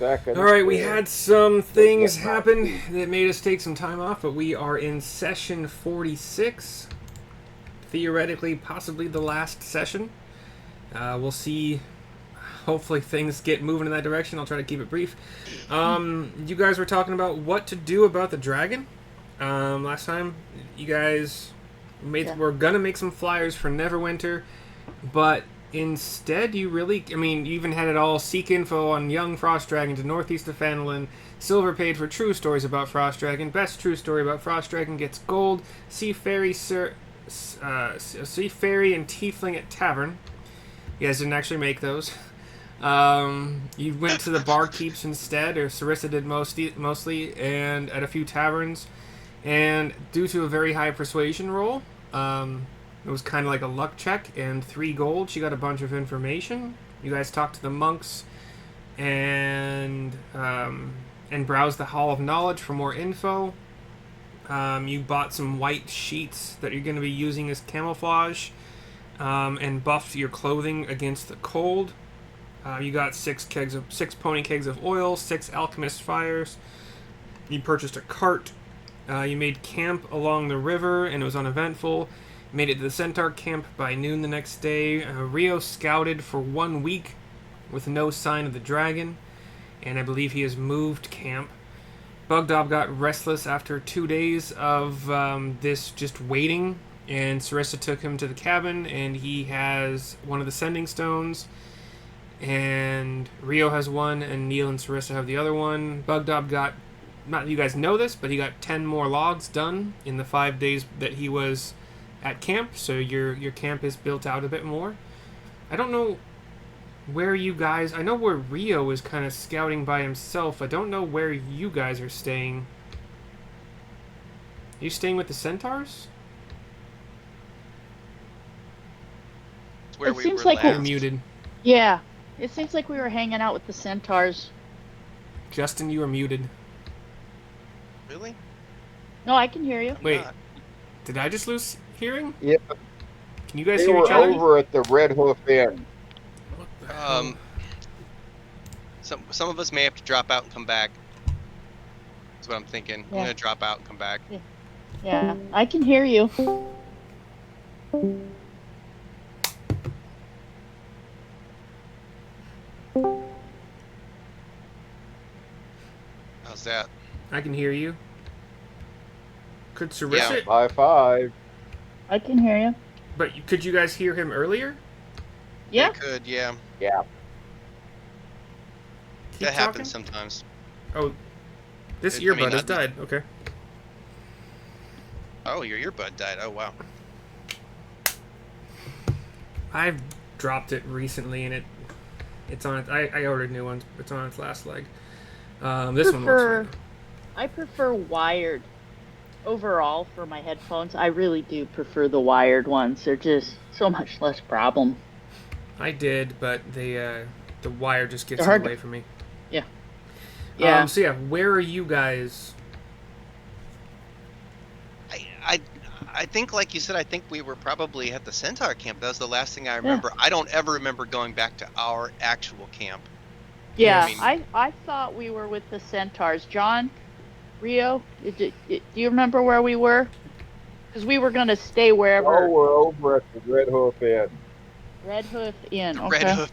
seconds. All right, we had some things happen that made us take some time off, but we are in session 46. Theoretically, possibly the last session. We'll see. Hopefully things get moving in that direction. I'll try to keep it brief. You guys were talking about what to do about the dragon. Last time, you guys were going to make some flyers for Neverwinter, but instead, you even had it all seek info on young Frost Dragon to northeast of Fanelin. Silver paid for true stories about Frost Dragon. Best true story about Frost Dragon gets gold. Sea Fairy and Tiefling at Tavern. You guys didn't actually make those. You went to the Barkeeps instead, or Sarissa did mostly, and at a few taverns. And due to a very high persuasion roll, it was kind of like a luck check, and 3 gold. She got a bunch of information. You guys talked to the monks and browsed the Hall of Knowledge for more info. You bought some white sheets that you're going to be using as camouflage, and buffed your clothing against the cold. You got 6 pony kegs of oil, 6 alchemist fires. You purchased a cart. You made camp along the river, and it was uneventful. Made it to the Centaur camp by noon the next day. Rio scouted for 1 week with no sign of the dragon, and I believe he has moved camp. Bugdob got restless after 2 days of this just waiting, and Sarissa took him to the cabin, and he has one of the sending stones, and Rio has one, and Neil and Sarissa have the other one. Bugdob got, not you guys know this, but he got 10 more logs done in the 5 days that he was at camp, so your camp is built out a bit more. I don't know where you guys... I know where Rio is kind of scouting by himself. I don't know where you guys are staying. Are you staying with the Centaurs? It's where It we seems were like You're last. muted. Yeah, it seems like we were hanging out with the Centaurs. Justin, you are muted. Really? No, I can hear you. Wait, Not. did I just lose hearing? Yeah, Can you guys they hear were each other? over at the Red Hoof Inn. What the hell? Some of us may have to drop out and come back. That's what I'm thinking. Yeah. I'm gonna drop out and come back. Yeah, I can hear you. How's that? I can hear you. Could Sarissa... Yeah. High five. I can hear you. But could you guys hear him earlier? Yeah. I could, yeah. Yeah. Keep That talking? happens sometimes. Oh, this I earbud mean, has I- died. Okay. Oh, your earbud died. Oh, wow. I've dropped it recently, and it's on it. I ordered new ones. It's on its last leg. This one looks fine. I prefer wired. Overall, for my headphones, I really do prefer the wired ones. They're just so much less problem. I did, but the wire just gets They're hard away from me. Yeah. So yeah, where are you guys? I think, like you said, I think we were probably at the Centaur camp. That was the last thing I remember. I don't ever remember going back to our actual camp. Yeah, I mean- I thought we were with the Centaurs. John, Rio, do you remember where we were? Because we were going to stay wherever. Oh, we're over at the Red Hoof Inn. Red Hoof Inn. Red Okay. Hoof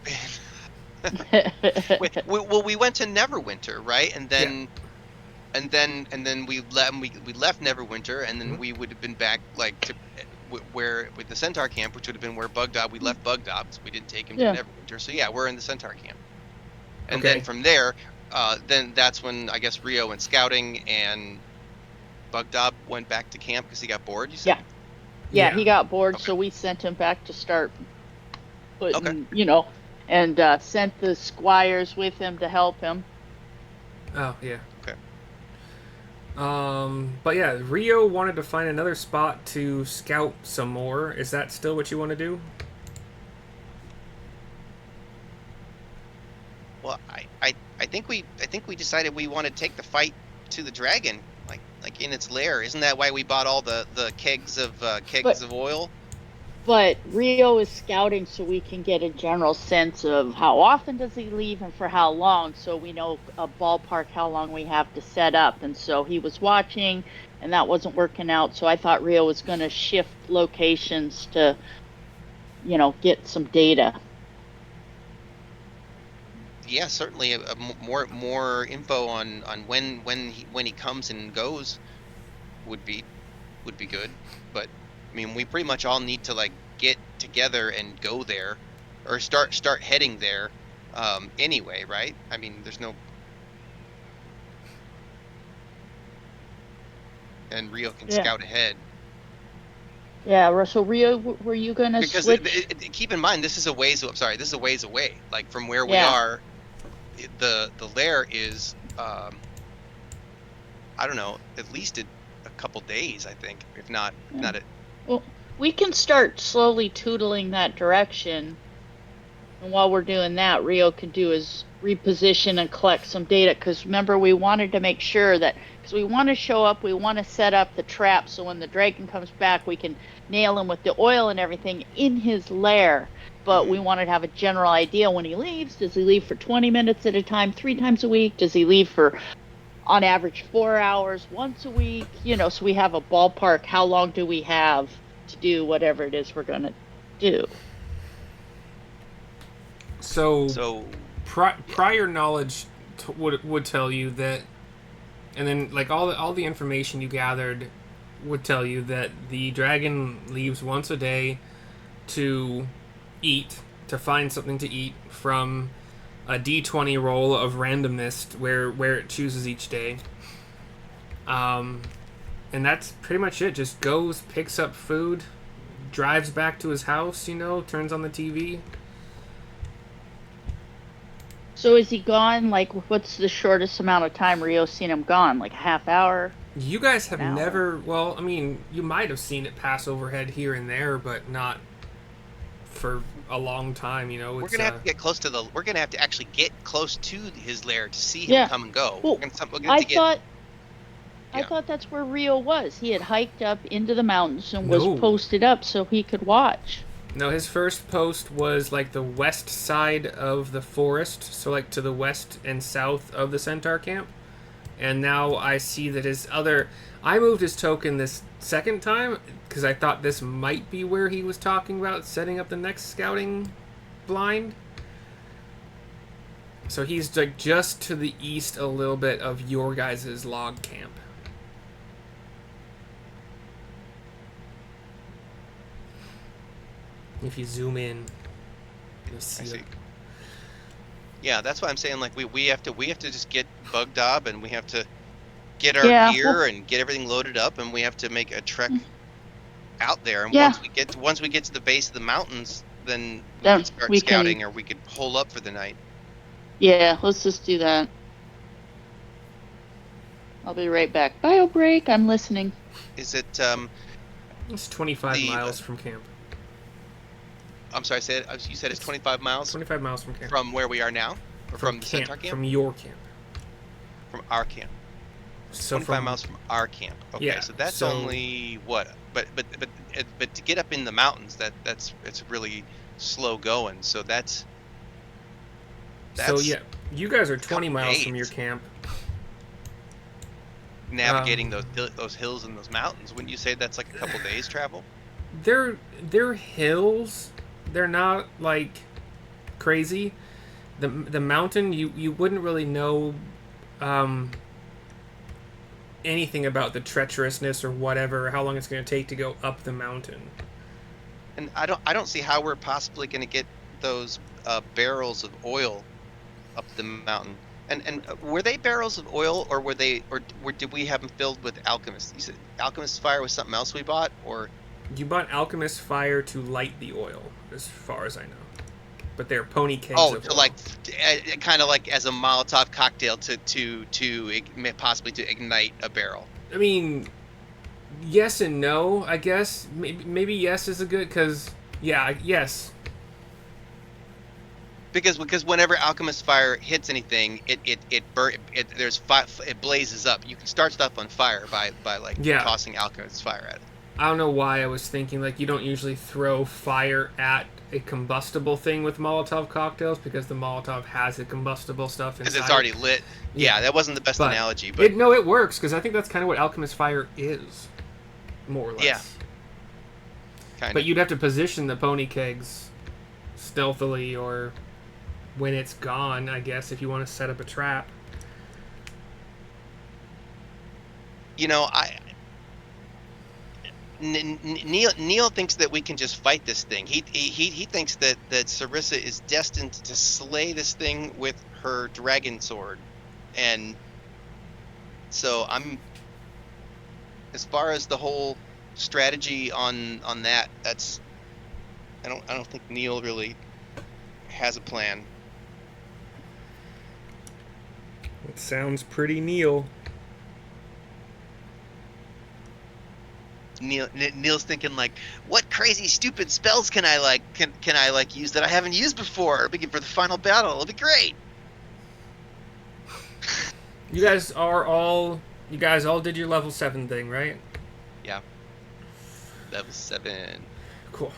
Inn. we went to Neverwinter, right? And then, and then we left Neverwinter, and then we would have been back like to where with the Centaur camp, which would have been where Bugdob. We left Bugdob, so we didn't take him to Neverwinter. So yeah, we're in the Centaur camp. And then from there, then that's when I guess Rio went scouting, and Bugdob went back to camp because he got bored. You said? Yeah, he got bored, Okay. so we sent him back to start putting, Okay. And sent the squires with him to help him. Oh yeah. Okay. But yeah, Rio wanted to find another spot to scout some more. Is that still what you want to do? Well, I think we decided we want to take the fight to the dragon, like in its lair. Isn't that why we bought all the kegs of oil? But Rio is scouting so we can get a general sense of how often does he leave and for how long, so we know a ballpark how long we have to set up. And so he was watching, and that wasn't working out. So I thought Rio was going to shift locations to, get some data. Yeah, certainly more info on when he comes and goes would be good. But I mean, we pretty much all need to like get together and go there, or start heading there, anyway, right? I mean, there's no. And Rio can Yeah. scout ahead. Yeah, so Rio, were you going to Because switch? keep in mind, this is a ways. I'm sorry, this is a ways away. Like from where we Yeah. are, the lair is, I don't know, at least a couple days, I think, if not it. Well, we can start slowly tootling that direction. And while we're doing that, Rio can do his reposition and collect some data. Because remember, we wanted to make sure that, because we want to show up, we want to set up the trap so when the dragon comes back, we can nail him with the oil and everything in his lair. But we wanted to have a general idea when he leaves. Does he leave for 20 minutes at a time, 3 times a week? Does he leave for, on average, 4 hours once a week? So we have a ballpark. How long do we have to do whatever it is we're going to do? So prior knowledge would tell you that, and then like all the information you gathered would tell you that the dragon leaves once a day to eat, to find something to eat from a D20 roll of randomness where it chooses each day. And that's pretty much it. Just goes, picks up food, drives back to his house, turns on the TV. So is he gone? Like, what's the shortest amount of time Rio's seen him gone? Like a half hour? You guys have An hour? never. Well, I mean, you might have seen it pass overhead here and there, but not for a long time. We're gonna have to get close to the. We're gonna have to actually get close to his lair to see him Yeah. come and go. Well, I thought that's where Rio was. He had hiked up into the mountains and was No. posted up so he could watch. No, his first post was like the west side of the forest, so like to the west and south of the Centaur camp. And now I see that I moved his token this second time because I thought this might be where he was talking about setting up the next scouting blind. So he's like just to the east a little bit of your guys' log camp. If you zoom in, you'll see. I see. Yeah, that's why I'm saying like we have to just get Bugdob, and we have to get our gear and get everything loaded up, and we have to make a trek out there. And once we get to the base of the mountains, then we can start scouting, or we could hole up for the night. Yeah, let's just do that. I'll be right back. Bio break. I'm listening. Is it? It's 25 miles from camp. I'm sorry, you said it's 25 miles? 25 miles from camp. From where we are now? Or from the Centaur camp? From your camp. From our camp. So 25 miles from our camp. Okay, yeah, so that's only what? But to get up in the mountains, it's really slow going. So that's so yeah, you guys are 20 miles from your camp. Navigating those hills and those mountains, wouldn't you say that's like a couple days travel? They're hills. They're not like crazy. The mountain, you wouldn't really know anything about the treacherousness or whatever, how long it's going to take to go up the mountain. And I don't see how we're possibly going to get those barrels of oil up the mountain. And were they barrels of oil, or did we have them filled with alchemist? You said alchemist fire was something else we bought, or? You bought alchemist fire to light the oil, as far as I know. But they're pony kegs of oil. Like kind of like as a Molotov cocktail to possibly to ignite a barrel. I mean, yes and no, I guess. Maybe yes is a good, because yes. Because whenever alchemist fire hits anything, it blazes up. You can start stuff on fire by tossing alchemist fire at it. I don't know why I was thinking like you don't usually throw fire at a combustible thing with Molotov cocktails because the Molotov has the combustible stuff inside. Because it's already lit. Yeah, that wasn't the best analogy, but it works because I think that's kind of what alchemist fire is, more or less. Yeah. Kind but of. you'd have to position the pony kegs stealthily or when it's gone, I guess, if you want to set up a trap. You know, Neil thinks that we can just fight this thing. He thinks that Sarissa is destined to slay this thing with her dragon sword, and so as far as the whole strategy on that, I don't think Neil really has a plan. It sounds pretty Neil. Neil's thinking like, what crazy stupid spells can I use that I haven't used before? For the final battle, it'll be great. You guys all did your level 7 thing, right? Yeah. Level 7. Cool.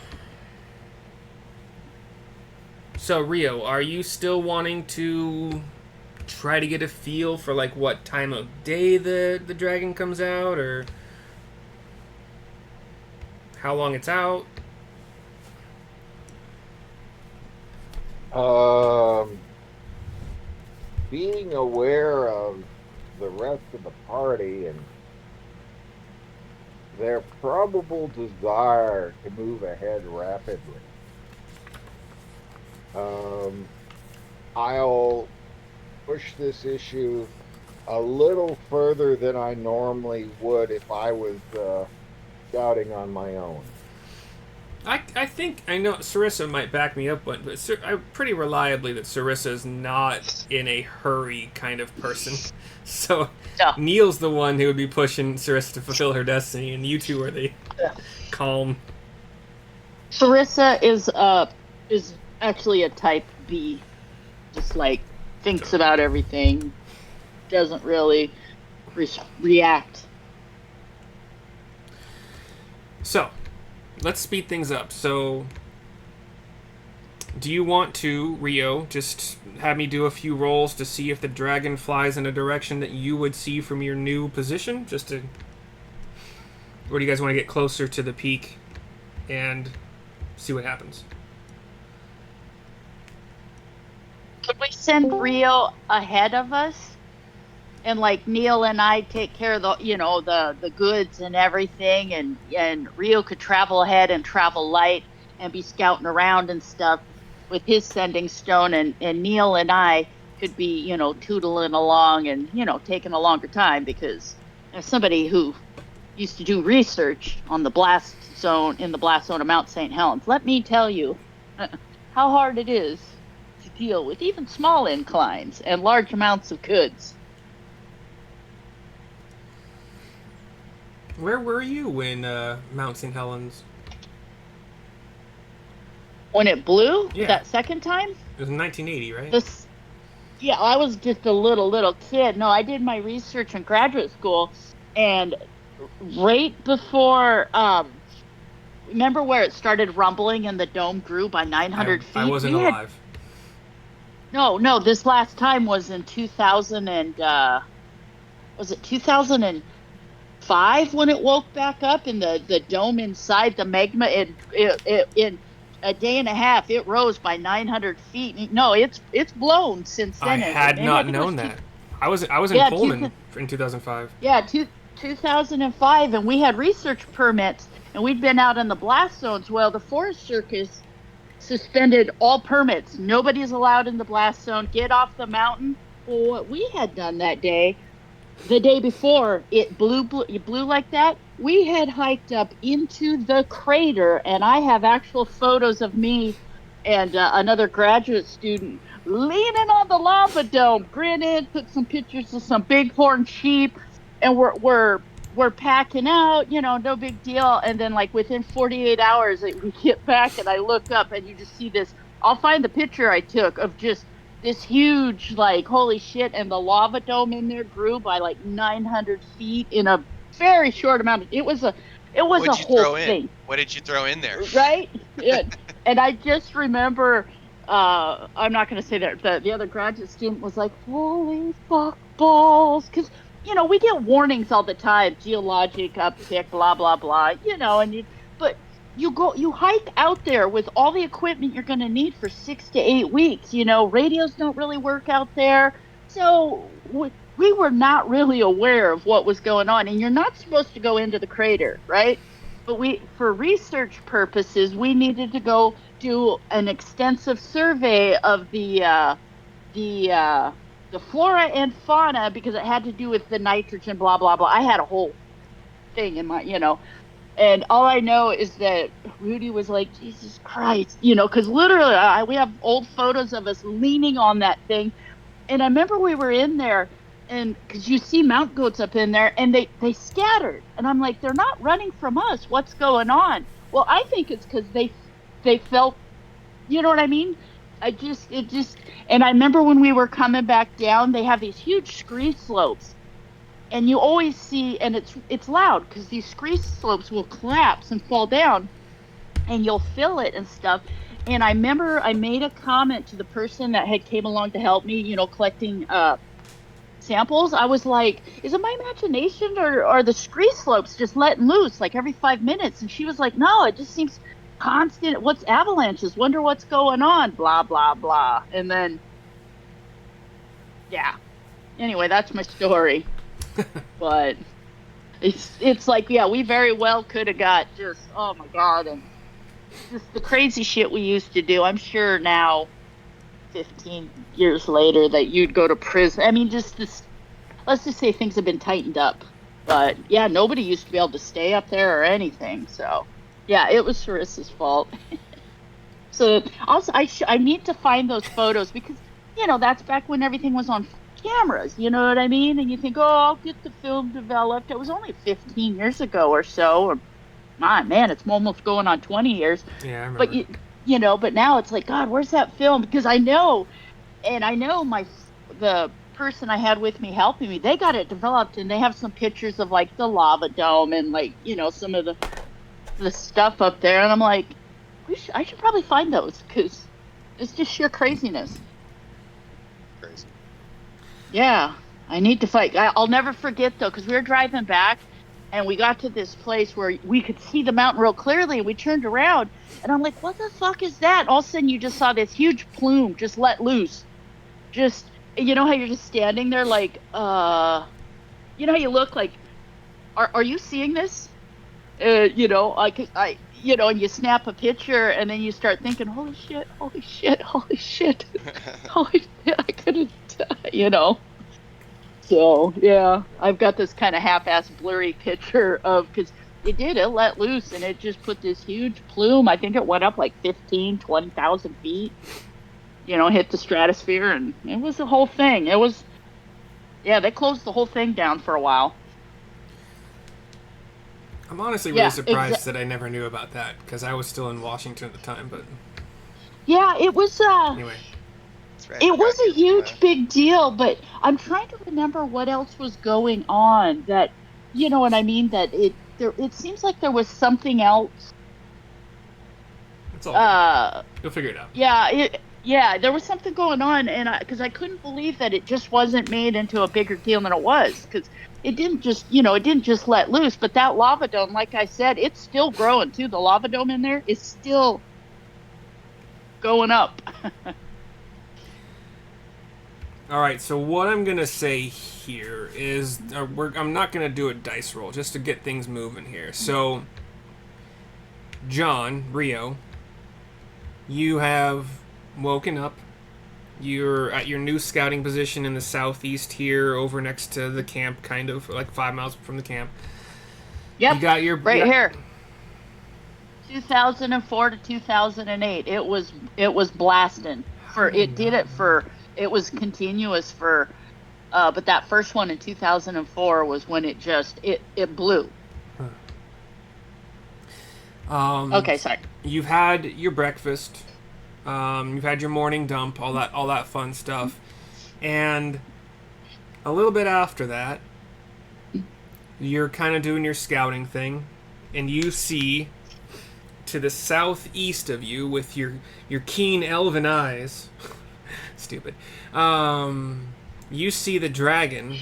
So Rio, are you still wanting to try to get a feel for like what time of day the dragon comes out, or how long it's out? Being aware of the rest of the party and their probable desire to move ahead rapidly, I'll push this issue a little further than I normally would if I was scouting on my own. I think I know Sarissa might back me up, but pretty reliably that Sarissa is not in a hurry kind of person. So Yeah. Neil's the one who would be pushing Sarissa to fulfill her destiny, and you two are the calm. Sarissa is actually a type B, just like thinks about everything, doesn't really react. So, let's speed things up. So, do you want to, Rio, just have me do a few rolls to see if the dragon flies in a direction that you would see from your new position? Or do you guys want to get closer to the peak and see what happens? Could we send Rio ahead of us? And like Neil and I take care of the goods and everything, and Rio could travel ahead and travel light and be scouting around and stuff with his sending stone, and Neil and I could be tootling along and taking a longer time, because as somebody who used to do research on the blast zone of Mount St. Helens, let me tell you how hard it is to deal with even small inclines and large amounts of goods. Where were you when Mount St. Helens? When it blew, Yeah. that second time? It was in 1980, right? Yeah, I was just a little kid. No, I did my research in graduate school, and right before, remember where it started rumbling and the dome grew by 900 feet? I wasn't alive. No, this last time was in 2000 and, was it 2005 when it woke back up in the dome inside the magma? In a day and a half, it rose by 900 feet. No, it's blown since then. I had not known that. I was in Pullman in 2005. Yeah, 2005, and we had research permits, and we'd been out in the blast zones. Well, the Forest Service suspended all permits. Nobody's allowed in the blast zone. Get off the mountain. Well, what we had done that day, the day before it blew like that, we had hiked up into the crater, and I have actual photos of me and another graduate student leaning on the lava dome, grinning, took some pictures of some bighorn sheep, and we're packing out, no big deal. And then like within 48 hours, we get back and I look up and you just see this. I'll find the picture I took of just this huge, like, holy shit, and the lava dome in there grew by like 900 feet in a very short amount. It was It was a What'd you whole throw in? thing. What did you throw in there? Right? Yeah. And I just remember, I'm not going to say that the other graduate student was like, "Holy fuck balls," because we get warnings all the time, geologic uptick, blah blah blah, but you hike out there with all the equipment you're going to need for 6 to 8 weeks. Radios don't really work out there, so we were not really aware of what was going on, and you're not supposed to go into the crater, right? But for research purposes, we needed to go do an extensive survey of the uh, the flora and fauna because it had to do with the nitrogen, blah blah blah. I had a whole thing in my. And all I know is that Rudy was like, Jesus Christ, because literally we have old photos of us leaning on that thing. And I remember we were in there, and because you see mountain goats up in there, and they scattered, and I'm like, they're not running from us. What's going on? Well, I think it's because they felt, you know what I mean. And I remember when we were coming back down, they have these huge scree slopes, and you always see, and it's loud because these scree slopes will collapse and fall down, and you'll feel it and stuff. And I remember I made a comment to the person that had came along to help me, collecting samples. I was like, "Is it my imagination, or are the scree slopes just letting loose like every 5 minutes?" And she was like, "No, it just seems constant. What's avalanches? Wonder what's going on? Blah blah blah." And then, yeah. Anyway, that's my story. But it's like, yeah, we very well could have got just, oh my god, and just the crazy shit we used to do. I'm sure now, 15 years later, that you'd go to prison. I mean, just this, let's just say things have been tightened up. But yeah, nobody used to be able to stay up there or anything. So yeah, it was Sarissa's fault. So also, I need to find those photos because, that's back when everything was on cameras. You know what I mean? And you think, oh, I'll get the film developed. It was only 15 years ago or so. Or, my man, it's almost going on 20 years. Yeah, I remember. But but now it's like, God, where's that film? Because I know the person I had with me helping me, they got it developed, and they have some pictures of like the lava dome and like some of the stuff up there, and I'm like, I should probably find those because it's just sheer craziness. Crazy. Yeah, I need to fight. I'll never forget though, because we were driving back, and we got to this place where we could see the mountain real clearly, and we turned around, and I'm like, what the fuck is that? And all of a sudden, you just saw this huge plume just let loose. Just, how you're just standing there like, how you look like, are you seeing this? And you snap a picture, and then you start thinking, holy shit, holy shit, holy shit, holy shit, I couldn't, So, yeah, I've got this kind of half-ass blurry picture of, because it let loose, and it just put this huge plume. I think it went up like 15, 20,000 feet, hit the stratosphere, and it was the whole thing. It was, yeah, they closed the whole thing down for a while. I'm honestly really surprised that I never knew about that because I was still in Washington at the time. But yeah, it was. Anyway, right, it was a huge big deal. But I'm trying to remember what else was going on. That, you know what I mean? That it seems like there was something else. It's all good. You'll figure it out. Yeah, there was something going on, and because I couldn't believe that it just wasn't made into a bigger deal than it was, because it didn't just let loose. But that lava dome, like I said, it's still growing too. The lava dome in there is still going up. All right, so what I'm gonna say here is I'm not gonna do a dice roll just to get things moving here. So, John Rio, you have woken up. You're at your new scouting position in the southeast here, over next to the camp, kind of like 5 miles from the camp. Yep, you got your here. 2004 to 2008. It was blasting. It was continuous for, but that first one in 2004 was when it just it blew. Okay, sorry. You've had your breakfast. You've had your morning dump, all that fun stuff, and a little bit after that, you're kind of doing your scouting thing, and you see to the southeast of you with your keen elven eyes. Stupid. You see the dragon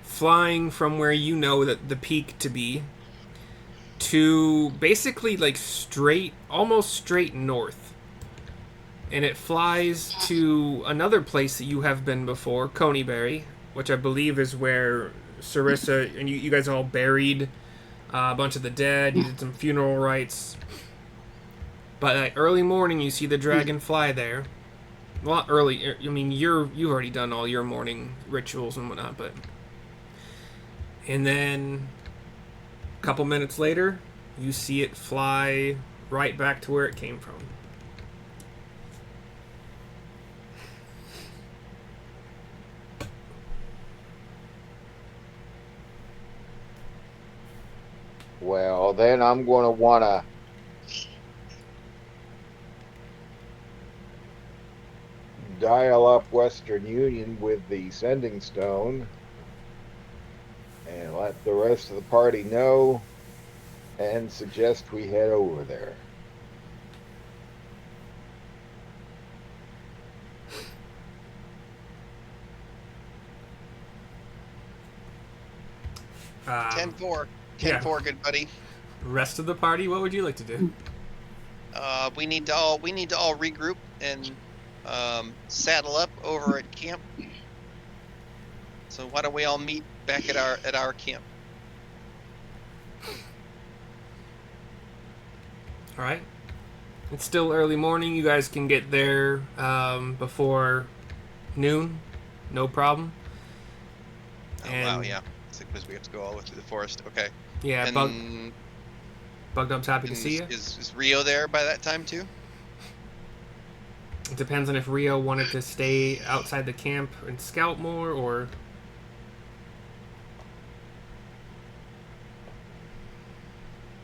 flying from where you know that the peak to be to basically like almost straight north. And it flies to another place that you have been before, Coneyberry, which I believe is where Sarissa and you guys all buried a bunch of the dead. You did some funeral rites. But early morning, you see the dragon fly there. Well, not early. I mean, you've already done all your morning rituals and whatnot, but. And then, a couple minutes later, you see it fly right back to where it came from. Well, then I'm going to want to dial up Western Union with the sending stone and let the rest of the party know and suggest we head over there. Um, 10-4. yeah. 10-4, good buddy. Rest of the party, what would you like to do? We need to all regroup and saddle up over at camp. So why don't we all meet back at our camp? All right. It's still early morning. You guys can get there before noon, no problem. Oh wow, yeah. Because we have to go all the way through the forest. Okay. Yeah, And Bugdob's happy to see you. Is Rio there by that time too? It depends on if Rio wanted to stay outside the camp and scout more, or...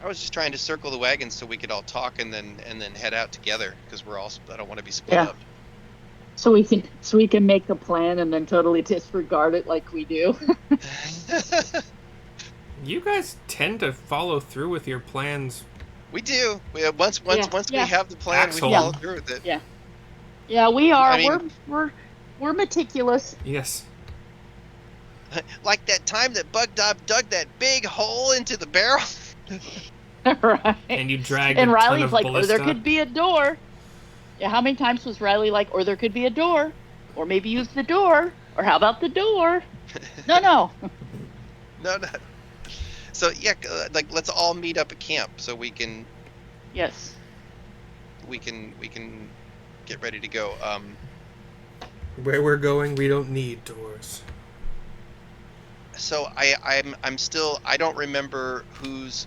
I was just trying to circle the wagons so we could all talk and then head out together because I don't want to be split up. So we can make a plan and then totally disregard it like we do. You guys tend to follow through with your plans. We do. Once we have the plan, we follow through with it. Yeah. Yeah, we are. I mean, we're meticulous. Yes. Like that time that Bugdob dug that big hole into the barrel. Right. And you dragged and a ton Riley's of like, ballista. or there could be a door. Yeah, how many times was Riley like, or there could be a door, or maybe use the door, or how about the door? No. No. So yeah, like let's all meet up at camp so we can. Yes. We can get ready to go. Where we're going, we don't need doors. So I'm still, I don't remember who's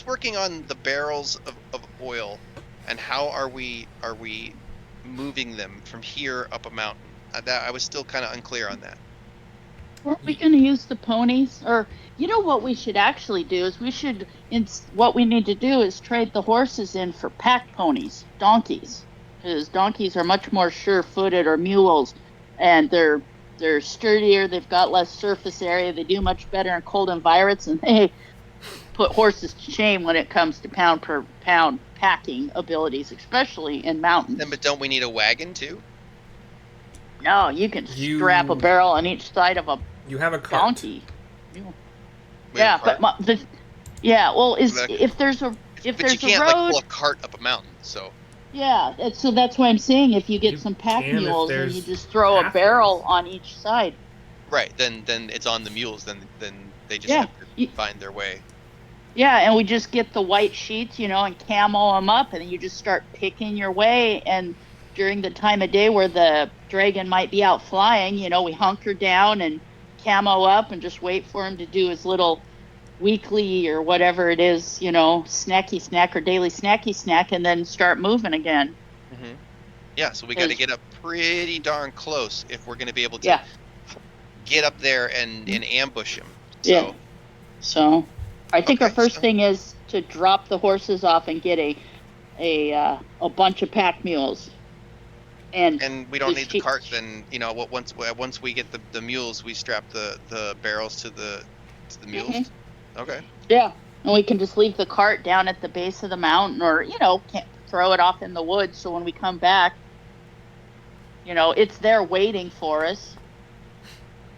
working on the barrels of oil, and how are we moving them from here up a mountain? I was still kind of unclear on that. Weren't we going to use the ponies? Or, you know what we should actually do is what we need to do is trade the horses in for pack ponies, donkeys. Because donkeys are much more sure-footed, or mules, and they're sturdier, they've got less surface area, they do much better in cold environments, and they put horses to shame when it comes to pound per pound packing abilities, especially in mountains. But don't we need a wagon too? No, you can strap a barrel on each side of a You have a cart. donkey. Yeah, but if there's a you can't road, like pull a cart up a mountain, so. Yeah, so that's why I'm saying if you get some pack mules and you just throw a barrel on each side. Right, then it's on the mules. Then they just have to find their way. Yeah, and we just get the white sheets, and camo them up, and then you just start picking your way. And during the time of day where the dragon might be out flying, we hunker down and camo up and just wait for him to do his little weekly or whatever it is, snacky snack or daily snacky snack, and then start moving again. Mm-hmm. Yeah, so we got to get up pretty darn close if we're going to be able to get up there and ambush him. So. Yeah. So I think our first thing is to drop the horses off and get a bunch of pack mules. And we don't need the cart. Then once we get the mules, we strap the barrels to the mules. Mm-hmm. Okay. Yeah. And we can just leave the cart down at the base of the mountain, or can't throw it off in the woods. So when we come back, it's there waiting for us.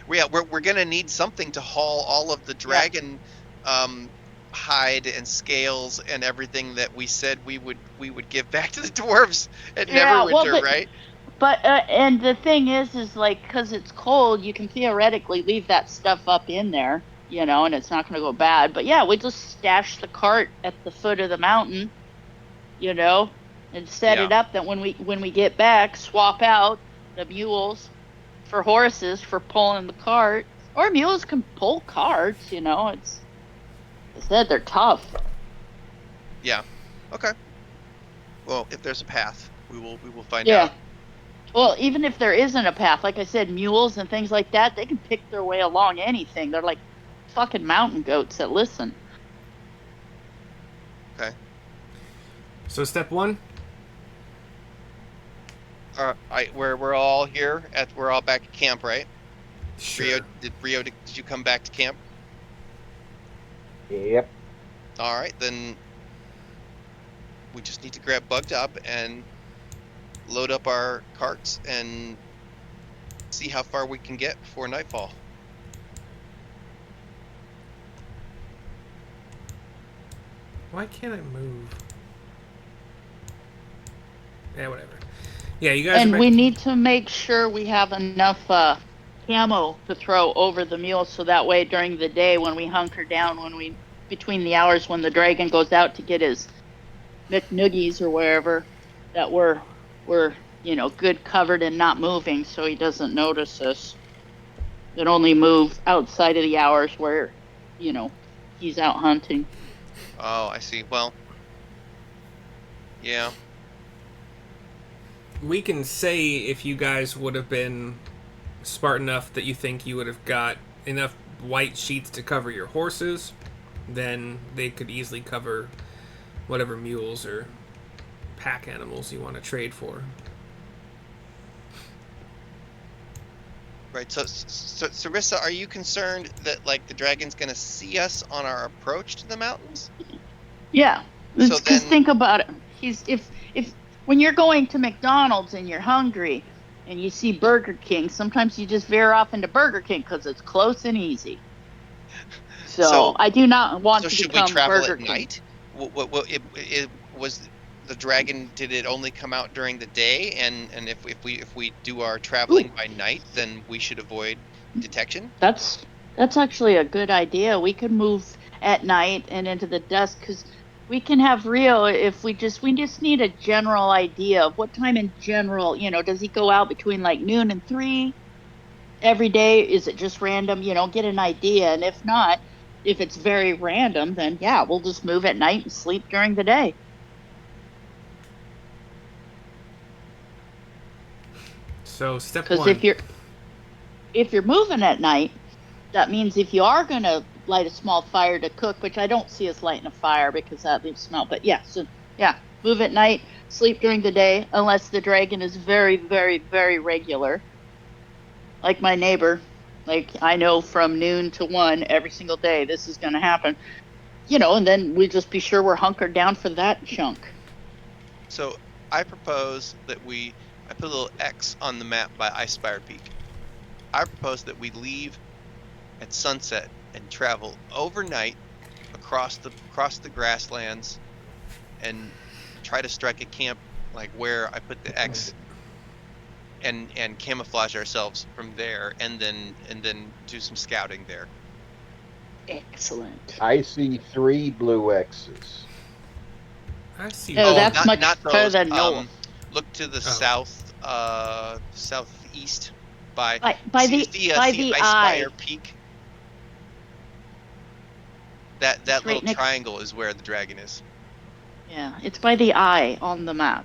We're gonna need something to haul all of the dragon hide and scales and everything that we said we would give back to the dwarves at Neverwinter, right? But and the thing is like, because it's cold, you can theoretically leave that stuff up in there, and it's not going to go bad. But yeah, we just stash the cart at the foot of the mountain, and set it up that when we get back, swap out the mules for horses for pulling the cart. Or mules can pull carts, it's, I said, they're tough. Yeah. Okay. Well, if there's a path, we will find out. Well, even if there isn't a path, like I said, mules and things like that, they can pick their way along anything. They're like fucking mountain goats that listen. Okay. So step 1? We're all here we're all back at camp, right? Sure. Rio, did you come back to camp? Yep. All right, then we just need to grab Bugdob and load up our carts and see how far we can get before nightfall. Why can't I move? Yeah, whatever. Yeah, you guys. And we need to make sure we have enough camo to throw over the mules, so that way during the day when we hunker down, between the hours when the dragon goes out to get his McNuggies or wherever, that we're good covered and not moving, so he doesn't notice us. That only move outside of the hours where, he's out hunting. Oh, I see. Well, yeah. We can say if you guys would have been smart enough that you think you would have got enough white sheets to cover your horses, then they could easily cover whatever mules or pack animals you want to trade for. Right. So Sarissa, are you concerned that the dragon's gonna see us on our approach to the mountains? Yeah. So because think about it. If when you're going to McDonald's and you're hungry and you see Burger King, sometimes you just veer off into Burger King because it's close and easy. So I do not want to become Burger King. So should we travel at night? It was the dragon? Did it only come out during the day? And if we do our traveling by night, then we should avoid detection. That's actually a good idea. We could move at night and into the dusk, because we can have Rio if we just need a general idea of what time in general, does he go out between noon and 3 every day? Is it just random? Get an idea. And if not, if it's very random, then yeah, we'll just move at night and sleep during the day. So step 1. Because if you're moving at night, that means if you are going to light a small fire to cook, which I don't see us lighting a fire because that leaves smell, but move at night, sleep during the day, unless the dragon is very, very, very regular. Like my neighbor, I know from noon to 1 every single day this is going to happen. And then we just be sure we're hunkered down for that chunk. So I propose that I put a little X on the map by Icespire Peak. I propose that we leave at sunset and travel overnight across the grasslands and try to strike a camp where I put the X and camouflage ourselves from there, and then do some scouting there. Excellent. I see 3 blue X's. I see. Oh, that's much better those. than no. Look to the southeast by the Icespire eye. Peak. That little triangle is where the dragon is. Yeah, it's by the eye on the map.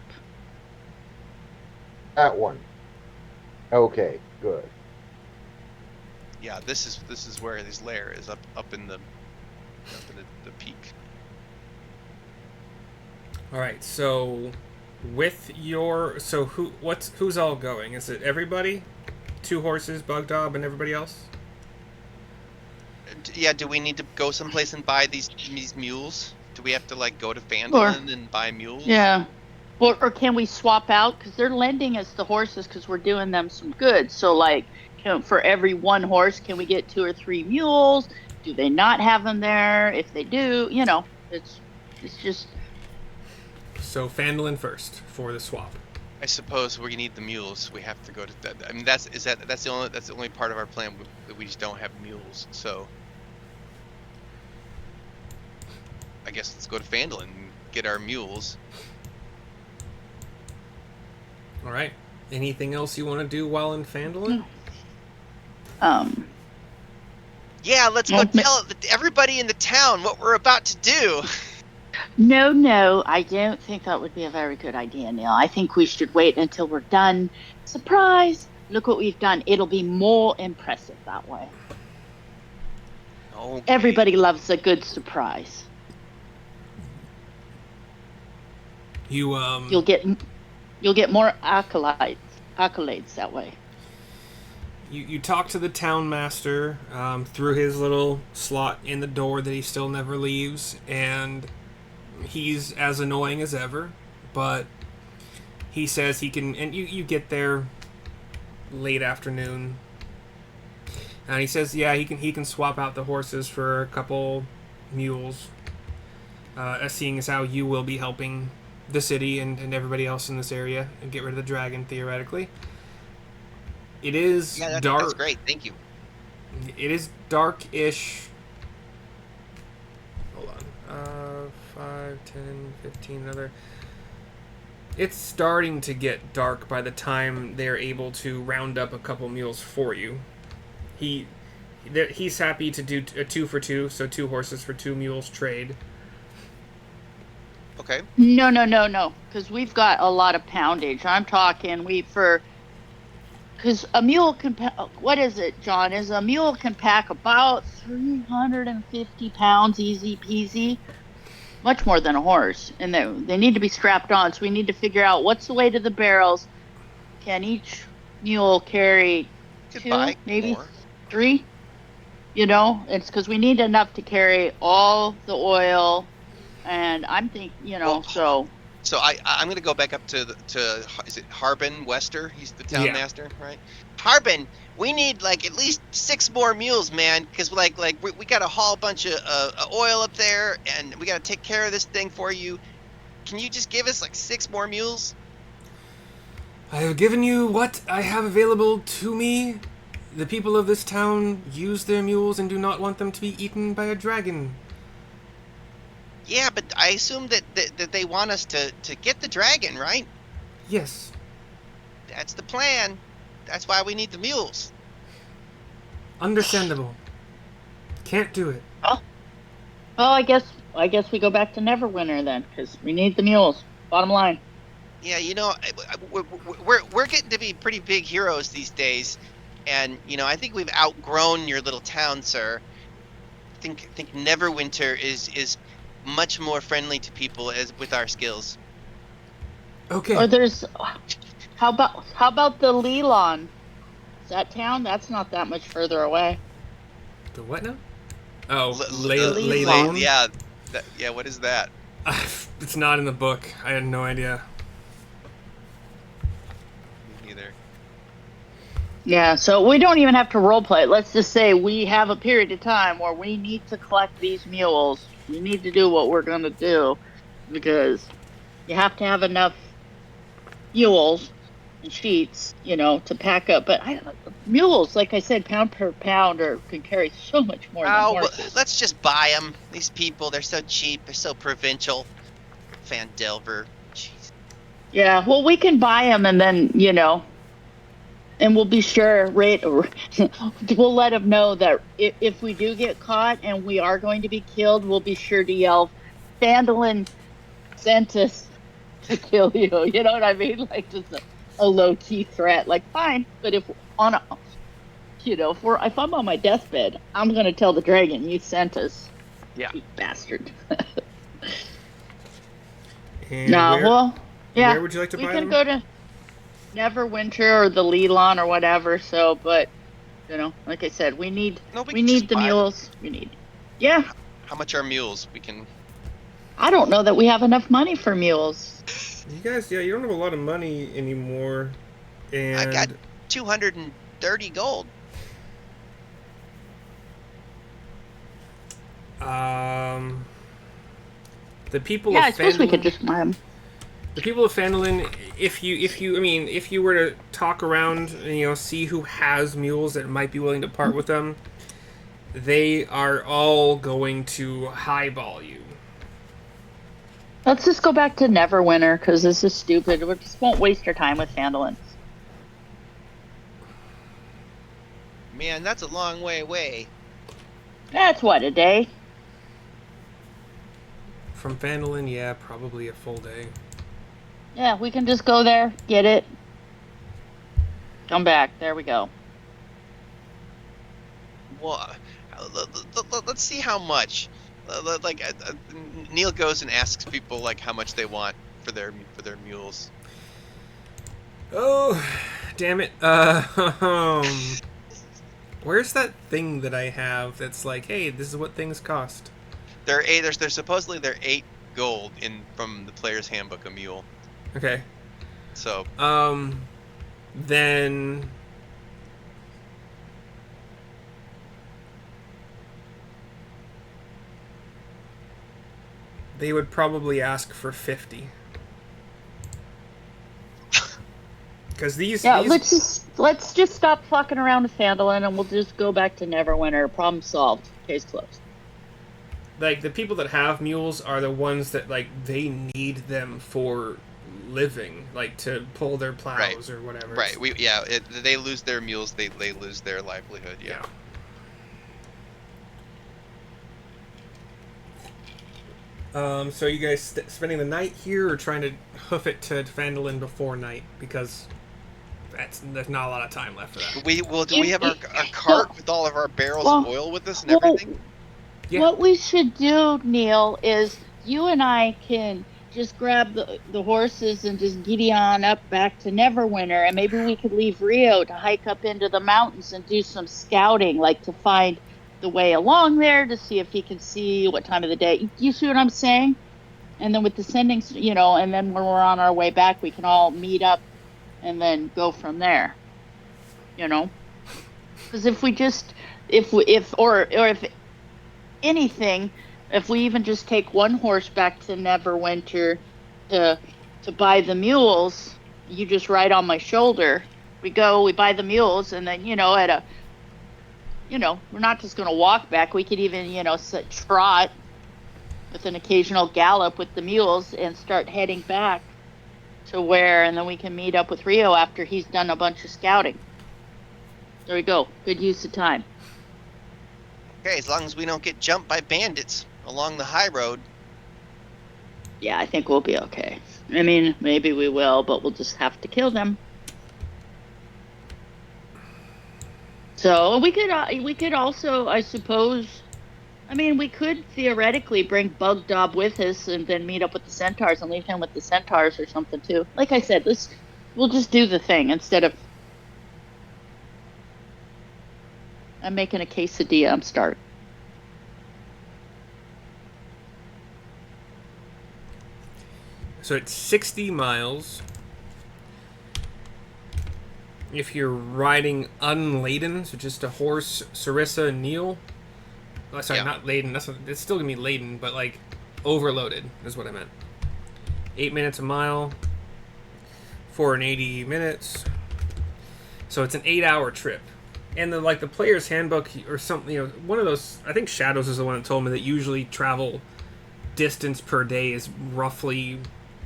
That one. Okay, good. Yeah, this is where his lair is, up in the peak. All right. So who's all going? Is it everybody? 2 horses, Bugdob, and everybody else? Yeah, do we need to go someplace and buy these mules? Do we have to like go to Or Fandolin and buy mules? yeah. Or can we swap out? Because they're lending us the horses because we're doing them some good. So, like, for every one horse, can we get 2 or 3 mules? Do they not have them there? If they do, it's just So Fandolin first for the swap. I suppose we need the mules. We have to go to that. I mean, that's the only part of our plan that we just don't have mules. So I guess let's go to Fandolin and get our mules. All right. Anything else you want to do while in Fandolin? um. Yeah, let's go tell everybody in the town what we're about to do. No, I don't think that would be a very good idea, Neil. I think we should wait until we're done. Surprise! Look what we've done. It'll be more impressive that way. Okay. Everybody loves a good surprise. You'll get more accolades that way. You talk to the town master through his little slot in the door that he still never leaves, and he's as annoying as ever, but he says he can, and you get there late afternoon, and he says he can swap out the horses for a couple mules, seeing as how you will be helping the city and everybody else in this area and get rid of the dragon theoretically. It is dark. That's great. Thank you. It is dark-ish. Hold on. 5, 10, 15, another. It's starting to get dark by the time they're able to round up a couple mules for you. He's happy to do a 2 for 2, so 2 horses for 2 mules trade. Okay. No. Because we've got a lot of poundage. I'm talking because a mule can. What is it, John? A mule can pack about 350 pounds, easy peasy. Much more than a horse, and they need to be strapped on. So we need to figure out what's the weight of the barrels. Can each mule carry 2, maybe more. 3? It's because we need enough to carry all the oil. And I'm thinking, so. So I'm gonna go back up to is it Harbin Wester? He's the town master, right? Harbin, we need like at least 6 more mules, man, because we got to haul a bunch of oil up there, and we got to take care of this thing for you. Can you just give us like 6 more mules? I have given you what I have available to me. The people of this town use their mules and do not want them to be eaten by a dragon. Yeah, but I assume that they want us to get the dragon, right? Yes. That's the plan. That's why we need the mules. Understandable. Can't do it. Oh. Well, I guess we go back to Neverwinter then, because we need the mules. Bottom line. Yeah, we're getting to be pretty big heroes these days, and I think we've outgrown your little town, sir. I think Neverwinter is much more friendly to people with our skills. Okay. Or how about the Lelon? Is that town? That's not that much further away. The what now? Oh, Lelon. Yeah. Yeah, what is that? It's not in the book. I had no idea. Me neither. Yeah, so we don't even have to roleplay. Let's just say we have a period of time where we need to collect these mules. We need to do what we're going to do, because you have to have enough mules and sheets, to pack up. But mules, like I said, pound per pound, can carry so much more than horses. Let's just buy them. These people, they're so cheap. They're so provincial. Fandelver. Jeez. Yeah, well, we can buy them, and then, and we'll be sure, we'll let them know that if we do get caught and we are going to be killed, we'll be sure to yell, "Fandolin sent us to kill you." You know what I mean? Like just a low-key threat. Like, fine, but if I'm on my deathbed, I'm going to tell the dragon, "You sent us." Yeah. You bastard. Where would you like to buy them? We can go to Neverwinter or the Lelon or whatever. So, but You know, like I said, we need No, we we can just need the buy them. mules. We need. Yeah, How much are mules? We can. I don't know that we have enough money for mules. You guys, yeah, you don't have a lot of money anymore, I got and 230 gold. um, the people Yeah, of I suppose we could Phandalin, just buy them. the people of Phandalin, I mean, if you were to talk around, and, see who has mules that might be willing to part with them, they are all going to highball you. Let's just go back to Neverwinter because this is stupid. We just won't waste our time with Phandalins. Man, that's a long way away. That's what, a day? From Phandalin, yeah, probably a full day. Yeah, we can just go there, get it, come back. There we go. Well, let's see how much. Like Neil goes and asks people like how much they want for their mules. Oh, damn it. Where's that thing that I have that's like, hey, this is what things cost? There's supposedly they're 8 gold from the player's handbook a mule. Okay. So then they would probably ask for 50. Because these let's just stop fucking around with Phandalin and we'll just go back to Neverwinter. Problem solved. Case closed. like the people that have mules are the ones that like they need them for living, like to pull their plows or whatever. Right. They lose their mules, they lose their livelihood. Yeah. So you guys spending the night here or trying to hoof it to Phandalin before night? Because there's not a lot of time left for that. Do we have our cart with all of our barrels of oil with us and everything? Yeah. What we should do, Neil, is you and I can just grab the horses and just giddy on up back to Neverwinter, and maybe we could leave Rio to hike up into the mountains and do some scouting, like to find the way along there to see if he can see what time of the day. You see what I'm saying? And then with the sendings, and then when we're on our way back, we can all meet up and then go from there. Because if we just if anything, if we even just take one horse back to Neverwinter to buy the mules, you just ride on my shoulder. We buy the mules, and then we're not just going to walk back. We could even trot with an occasional gallop with the mules and start heading back to and then we can meet up with Rio after he's done a bunch of scouting. There we go. Good use of time. Okay, as long as we don't get jumped by bandits along the high road. Yeah, I think we'll be okay. I mean, maybe we will, but we'll just have to kill them. So we could also, I suppose, we could theoretically bring Bugdob with us and then meet up with the centaurs and leave him with the centaurs or something too. Like I said, we'll just do the thing instead of. I'm making a quesadilla. I'm starving. So it's 60 miles. If you're riding unladen, so just a horse, Syr and Neil. Oh, sorry, not laden. It's still gonna be laden, but like overloaded is what I meant. 8 minutes a mile. 480 minutes. So it's an 8-hour trip. And then, like the player's handbook or something, one of those. I think Shadows is the one that told me that usually travel distance per day is roughly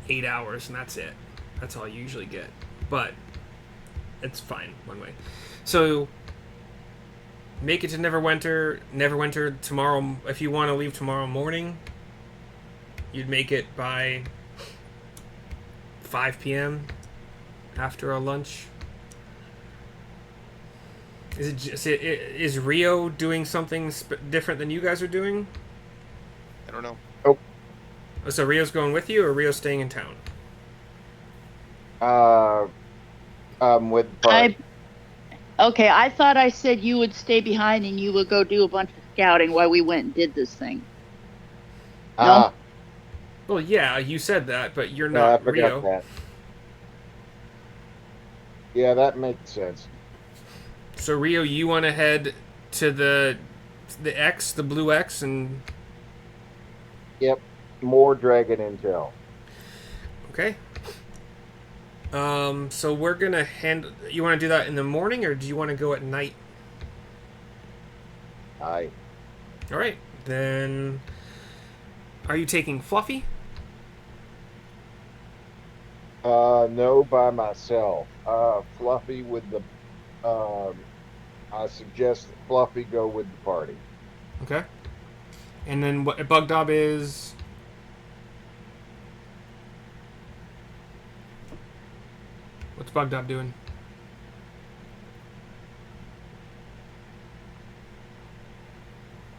8 hours, and that's it. That's all you usually get. But it's fine one way. So make it to Neverwinter tomorrow. If you want to leave tomorrow morning, you'd make it by 5 p.m. after our lunch. Is Rio doing something different than you guys are doing? I don't know. Oh. So Rio's going with you, or Rio's staying in town? With Bart. Okay, I thought I said you would stay behind and you would go do a bunch of scouting while we went and did this thing. No? Ah, Well, yeah, you said that, but you're yeah, I not forgot Rio. that. Yeah, that makes sense. So Rio, you want to head to the X, the blue X, and Yep, more dragon intel. okay. So we're gonna hand. You want to do that in the morning, or do you want to go at night? I All right, then. Are you taking Fluffy? no by myself. Fluffy with the I suggest that Fluffy go with the party. Okay. And then what Bugdob is? What's Bugdob doing?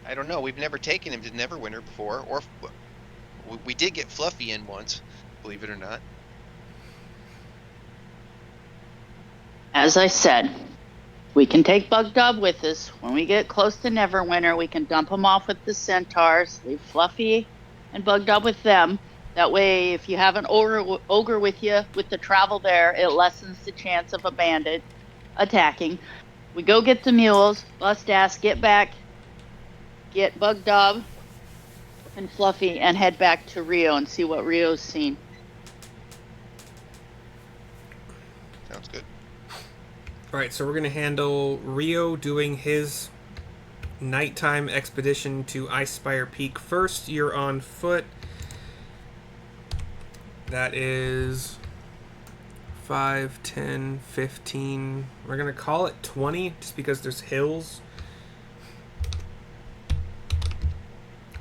I don't know. We've never taken him to Neverwinter before, or we did get Fluffy in once, believe it or not. As I said, we can take Bugdob with us. When we get close to Neverwinter, we can dump him off with the centaurs, leave Fluffy and Bugdob with them. That way, if you have an ogre with you with the travel there, it lessens the chance of a bandit attacking. We go get the mules, bust ass, get back, get Bugdob and Fluffy, and head back to Rio and see what Rio's seen. Sounds good. All right, so we're gonna handle Rio doing his nighttime expedition to Icespire Peak first. You're on foot. That is 5, 10, 15. We're gonna call it 20 just because there's hills.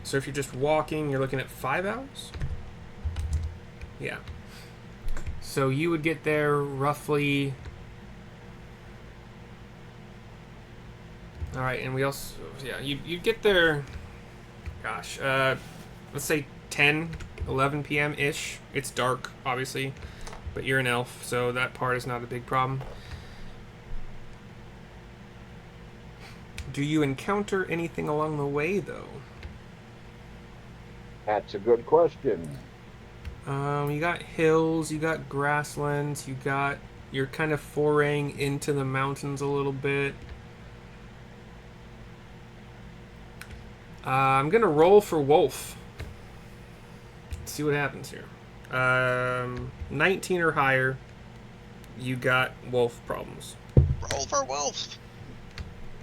So if you're just walking, you're looking at 5 hours? Yeah. So you would get there roughly. Alright, and we also. Yeah, you'd get there. Gosh, let's say 10, 11 p.m. ish. It's dark, obviously, but you're an elf, so that part is not a big problem. Do you encounter anything along the way, though? That's a good question. You got hills, you got grasslands, you're kind of foraying into the mountains a little bit. I'm gonna roll for wolf. Let's see what happens here. 19 or higher, you got wolf problems. Roll for wolf.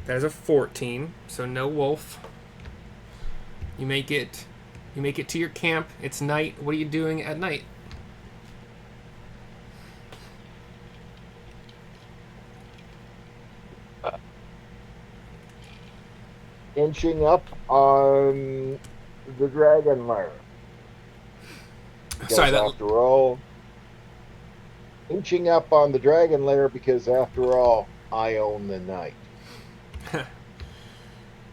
That is a 14, so no wolf. You make it to your camp. It's night. What are you doing at night? Inching up on the dragon lair. Sorry, that After all, inching up on the dragon lair because after all, I own the night.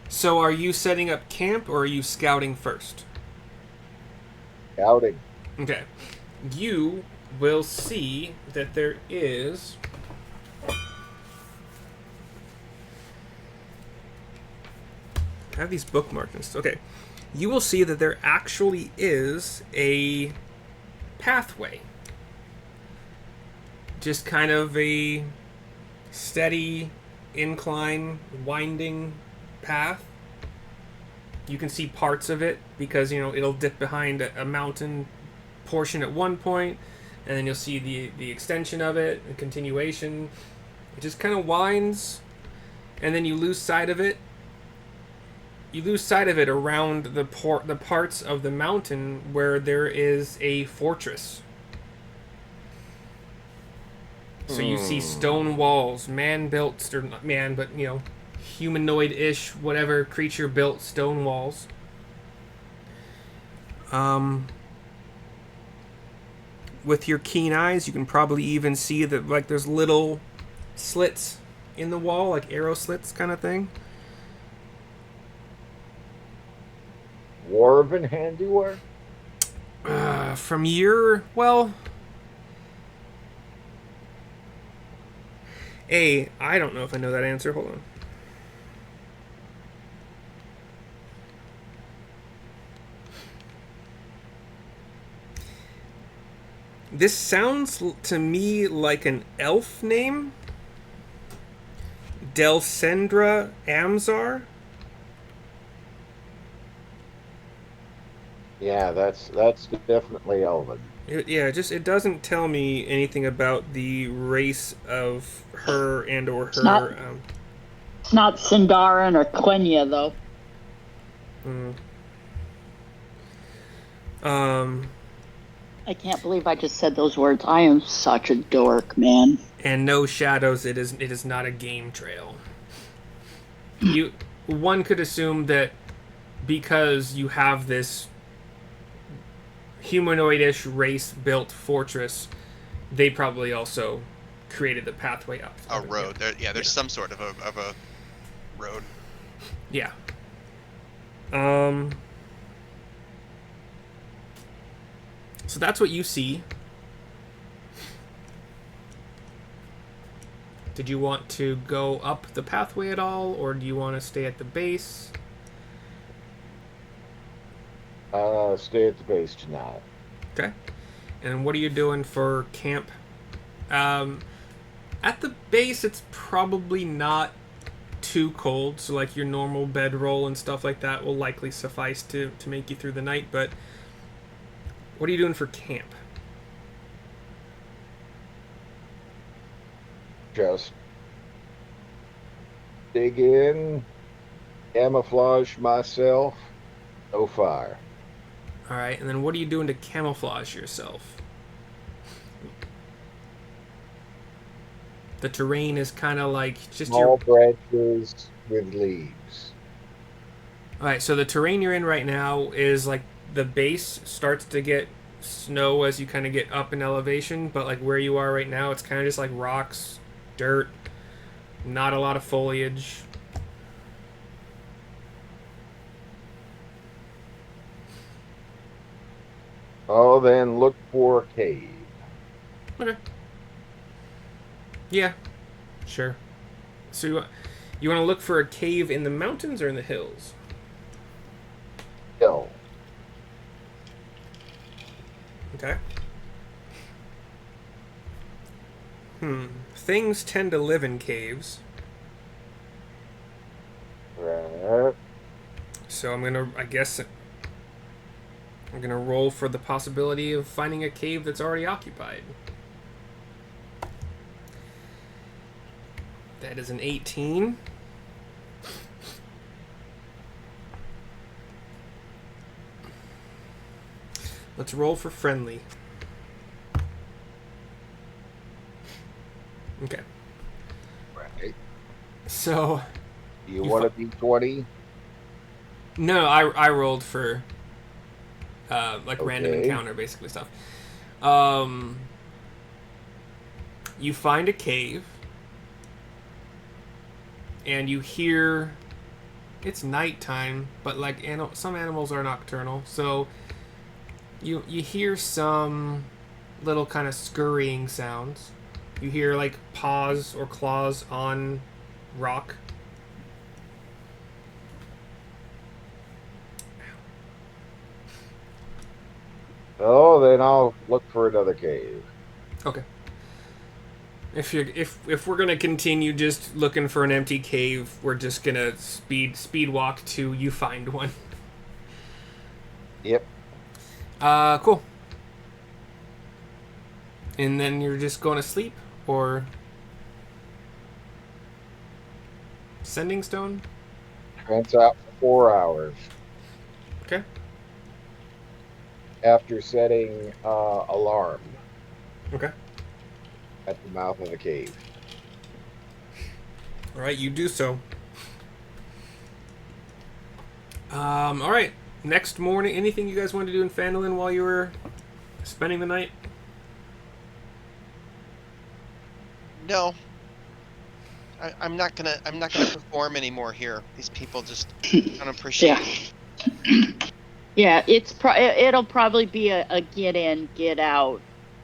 So are you setting up camp or are you scouting first? Scouting. Okay. You will see that there is I have these bookmarked. Okay. You will see that there actually is a pathway. Just kind of a steady incline, winding path. You can see parts of it because, it'll dip behind a mountain portion at one point, and then you'll see the extension of it, the continuation. It just kind of winds, and then you lose sight of it. You lose sight of it around the parts of the mountain where there is a fortress. So you see stone walls, man-built, or not man, but, humanoid-ish, whatever, creature-built stone walls. With your keen eyes, you can probably even see that, like, there's little slits in the wall, like arrow slits kind of thing. Dwarven handiwork? I don't know if I know that answer. Hold on. This sounds to me like an elf name. Delsendra Amzar. Yeah, that's definitely Elven. It doesn't tell me anything about the race of her and or It's not her. it's not Sindarin or Quenya though. I can't believe I just said those words. I am such a dork, man. And no shadows. It is not a game trail. One could assume that because you have this humanoidish race built fortress, they probably also created the pathway up. A road. There's some sort of a road. Yeah. So that's what you see. Did you want to go up the pathway at all, or do you want to stay at the base? Stay at the base tonight. Okay. And what are you doing for camp? At the base, it's probably not too cold, so like your normal bedroll and stuff like that will likely suffice to make you through the night, but what are you doing for camp? Just dig in, camouflage myself, no fire. Alright, and then what are you doing to camouflage yourself? The terrain is kind of like just Small branches with leaves. Alright, so the terrain you're in right now is like the base starts to get snow as you kind of get up in elevation, but like where you are right now, it's kind of just like rocks, dirt, not a lot of foliage. Oh, then look for a cave. Okay. Yeah, sure. So you want to look for a cave in the mountains or in the hills? Hill. Okay. Things tend to live in caves. Right. So I'm gonna roll for the possibility of finding a cave that's already occupied. That is an 18. Let's roll for friendly. Okay. Right. So You want to be 20? no, I rolled for like random Okay. encounter basically stuff. You find a cave and you hear it's nighttime, but like some animals are nocturnal, so you hear some little kind of scurrying sounds. You hear like paws or claws on rock. Oh, then I'll look for another cave. Okay. If we're gonna continue just looking for an empty cave, we're just gonna speed walk to you find one. Yep. Cool. And then you're just going to sleep, or sending stone? Rents out for 4 hours Okay. after setting alarm Okay. at the mouth of the cave. All right, you do so. All right. Next morning, anything you guys wanted to do in Phandalin while you were spending the night? No. I'm not gonna perform anymore here. These people just don't appreciate it. Yeah, it'll probably be a get in, get out,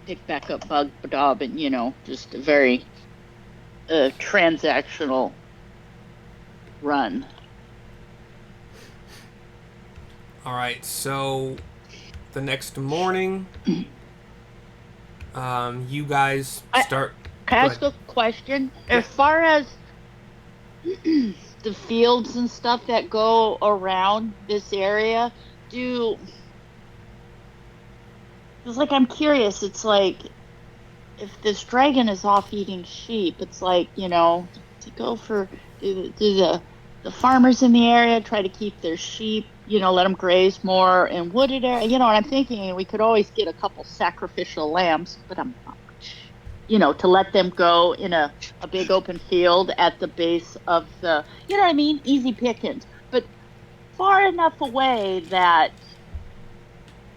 pick back up Bugdob, and just a very a transactional run. All right, so the next morning, you guys start. Can I Go ask ahead. a question? Yeah. As far as the fields and stuff that go around this area, it's like I'm curious. It's like if this dragon is off eating sheep, it's like, to go for do the farmers in the area try to keep their sheep, let them graze more in wooded area. What I'm thinking, we could always get a couple sacrificial lambs, but I'm not much, to let them go in a big open field at the base of the, you know what I mean? Easy pickings, but far enough away that,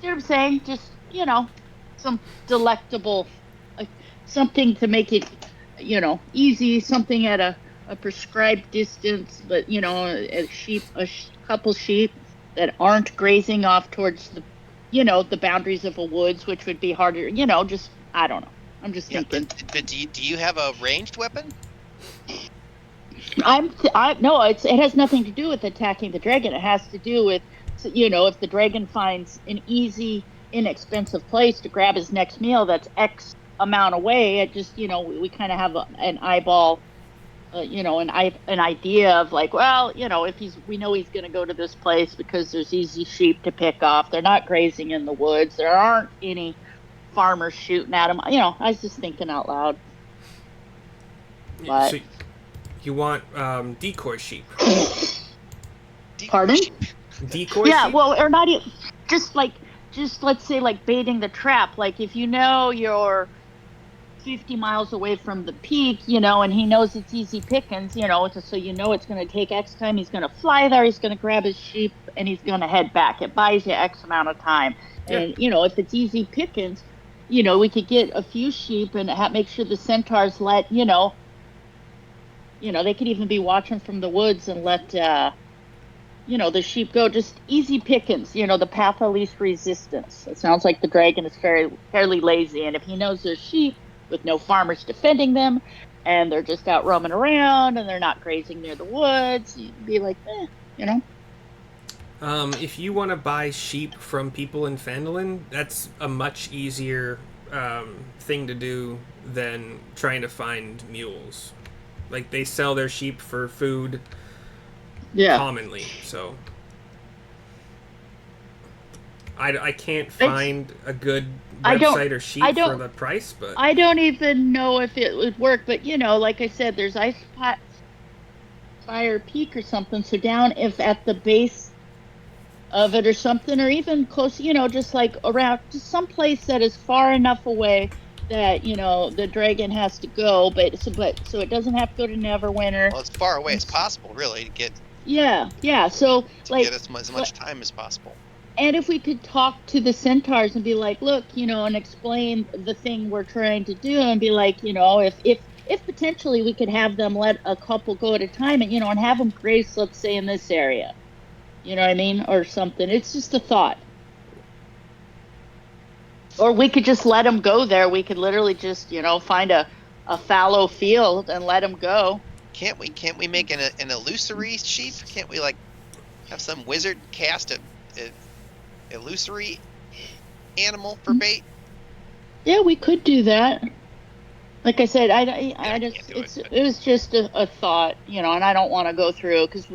you know what I'm saying? Just, some delectable, uh, something to make it, easy, something at a prescribed distance, but, a couple sheep that aren't grazing off towards the boundaries of a woods, which would be harder, just, I don't know. I'm just Yeah, thinking. but do you have a ranged weapon? No, it has nothing to do with attacking the dragon. It has to do with, if the dragon finds an easy, inexpensive place to grab his next meal that's X amount away, it just, we kind of have an eyeball, an idea of like, well, if we know he's going to go to this place because there's easy sheep to pick off. They're not grazing in the woods. There aren't any farmers shooting at him. I was just thinking out loud. But So you want decoy sheep? pardon? Decoy Yeah, sheep? well, or not even just let's say like baiting the trap. Like if you're 50 miles away from the peak, and he knows it's easy pickings, so it's going to take X time. He's going to fly there. He's going to grab his sheep and he's going to head back. It buys you X amount of time. Yeah. And if it's easy pickings, we could get a few sheep and make sure the centaurs let they could even be watching from the woods and let the sheep go. Just easy pickings, the path of least resistance. It sounds like the dragon is fairly lazy, and if he knows there's sheep with no farmers defending them, and they're just out roaming around, and they're not grazing near the woods, you'd be like, If you want to buy sheep from people in Fandolin, that's a much easier thing to do than trying to find mules. Like, they sell their sheep for food commonly, so I can't find a good website or sheet for the price, but I don't even know if it would work. But like I said, there's Icespire Peak or something. So down if at the base of it or something, or even close, just like around, just some place that is far enough away that the dragon has to go, so it doesn't have to go to Neverwinter. Well, as far away as possible, really, to get. Yeah. So get as much time as possible. And if we could talk to the centaurs and be like, look, and explain the thing we're trying to do, and be like, if potentially we could have them let a couple go at a time, and and have them graze, let's say, in this area, you know what I mean, or something. It's just a thought. Or we could just let them go there. We could literally just, find a fallow field and let them go. Can't we make an illusory sheep? Can't we like have some wizard cast a illusory animal for bait? Yeah, we could do that. Like I said, it was just a thought, and I don't want to go through because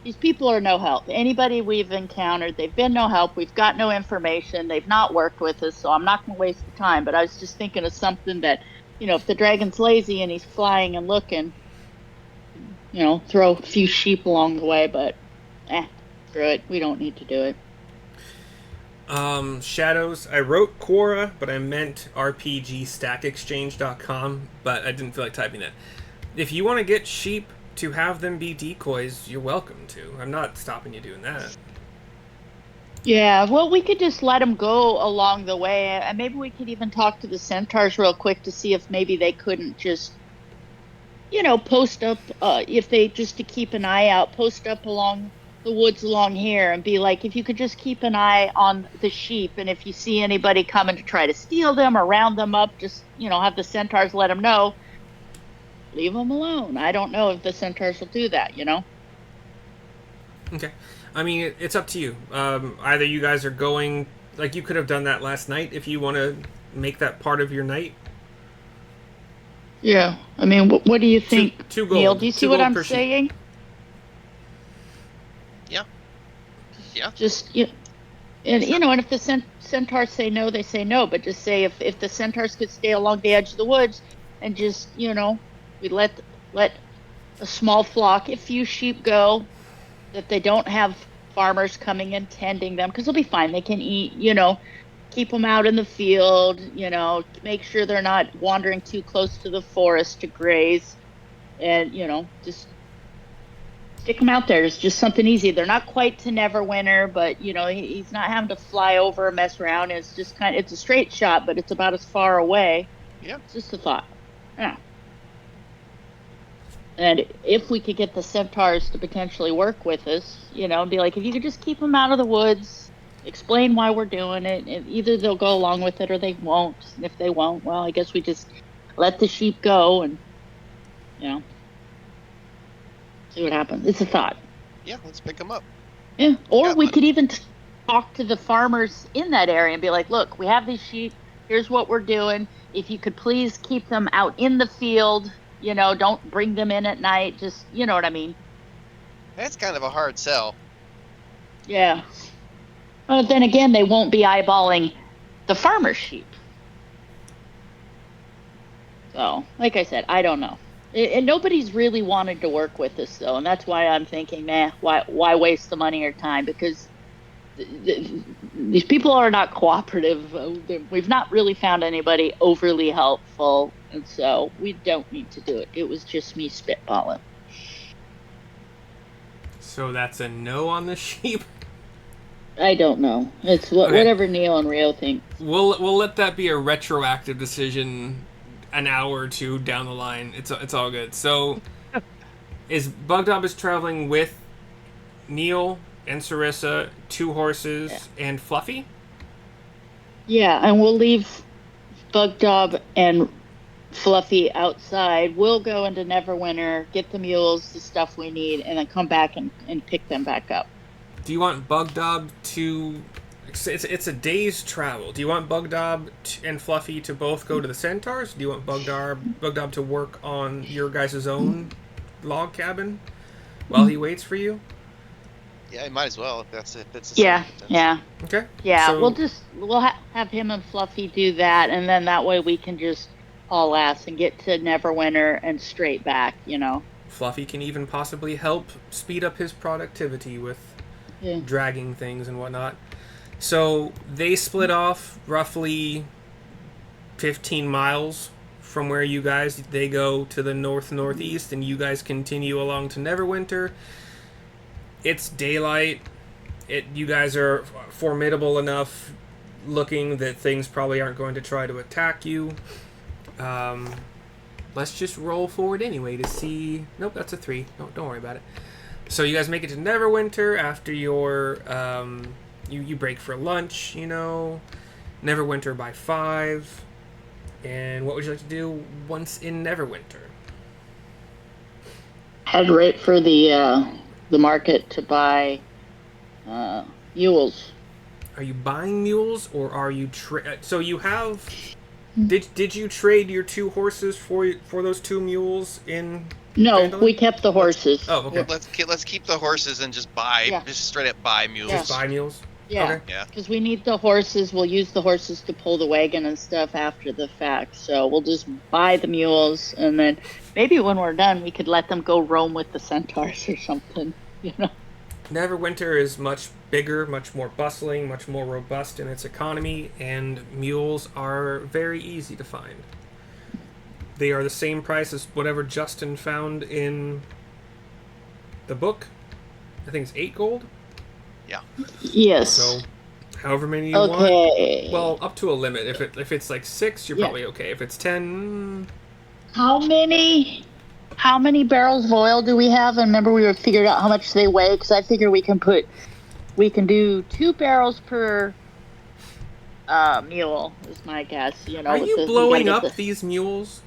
these people are no help. Anybody we've encountered, they've been no help. We've got no information. They've not worked with us, so I'm not going to waste the time. But I was just thinking of something that, if the dragon's lazy and he's flying and looking, throw a few sheep along the way, but screw it. We don't need to do it. Shadows. I wrote Quora, but I meant rpgstackexchange.com, but I didn't feel like typing that. If you want to get sheep to have them be decoys, you're welcome to. I'm not stopping you doing that. Yeah, well, we could just let them go along the way, and maybe we could even talk to the centaurs real quick to see if maybe they couldn't just, post up, if they, just to keep an eye out, post up along the woods along here and be like, if you could just keep an eye on the sheep, and if you see anybody coming to try to steal them or round them up, just, have the centaurs let them know. leave them alone. I don't know if the centaurs will do that, you know? Okay. I mean, it's up to you. Either you guys are going... Like, you could have done that last night if you want to make that part of your night. Yeah. I mean, what do you think, Two Neil? gold. Do you see 2 what gold I'm per sheep. saying? Yeah. Yeah. Just, and, and if the centaurs say no, they say no. But just say if the centaurs could stay along the edge of the woods and just, we let a small flock, a few sheep go, that they don't have farmers coming and tending them, because they'll be fine. They can eat, keep them out in the field, make sure they're not wandering too close to the forest to graze, and, just stick them out there. It's just something easy. They're not quite to Neverwinter, but, he's not having to fly over and mess around. It's just it's a straight shot, but it's about as far away. Yeah. It's just a thought. Yeah. And if we could get the centaurs to potentially work with us, and be like, if you could just keep them out of the woods, explain why we're doing it, and either they'll go along with it or they won't. And if they won't, well, I guess we just let the sheep go and, see what happens. It's a thought. Yeah, let's pick them up. Yeah. Or we could even talk to the farmers in that area and be like, look, we have these sheep. Here's what we're doing. If you could please keep them out in the field, don't bring them in at night. Just, you know what I mean? That's kind of a hard sell. Yeah. But then again, they won't be eyeballing the farmer's sheep. So, like I said, I don't know. And nobody's really wanted to work with us, though. And that's why I'm thinking, why waste the money or time? Because these people are not cooperative. We've not really found anybody overly helpful. And so we don't need to do it. It was just me spitballing. So that's a no on the sheep? I don't know. It's whatever Neil and Rio think. We'll let that be a retroactive decision an hour or two down the line. It's all good. So Bugdob is traveling with Neil and Sarissa, 2 horses, and Fluffy? Yeah, and we'll leave Bugdob and Fluffy outside. We'll go into Neverwinter, get the mules, the stuff we need, and then come back and pick them back up. Do you want Bugdob to... It's a day's travel. Do you want Bugdob and Fluffy to both go to the Centaurs? Do you want Bugdob to work on your guys' own log cabin while he waits for you? Yeah, you might as well if that's it. Yeah. Okay. Yeah, so, we'll have him and Fluffy do that, and then that way we can just haul ass and get to Neverwinter and straight back, Fluffy can even possibly help speed up his productivity with dragging things and whatnot. So they split off roughly 15 miles from where you guys... They go to the northeast, and you guys continue along to Neverwinter. It's daylight. You guys are formidable enough looking that things probably aren't going to try to attack you. Let's just roll forward anyway to see... Nope, that's a 3. Don't worry about it. So you guys make it to Neverwinter after your... You break for lunch, Neverwinter by 5. And what would you like to do once in Neverwinter? Head right for the market to buy mules. Are you buying mules, or are you... So you have... Did you trade your 2 horses for those 2 mules in... No, Vandalin? we kept the horses. Okay. Let's keep the horses and just buy, just straight up buy mules. Just buy mules? Yeah. Okay. Yeah. Because we need the horses. We'll use the horses to pull the wagon and stuff after the fact. So we'll just buy the mules, and then maybe when we're done, we could let them go roam with the centaurs or something, Neverwinter is much bigger, much more bustling, much more robust in its economy, and mules are very easy to find. They are the same price as whatever Justin found in the book. I think it's 8 gold. Yeah. Yes. So, however many you want. Well, up to a limit. If it's like 6, you're probably okay. If it's 10... How many barrels of oil do we have? And remember, we figured out how much they weigh, because I figure we can do 2 barrels per mule, is my guess. Are you blowing up these mules?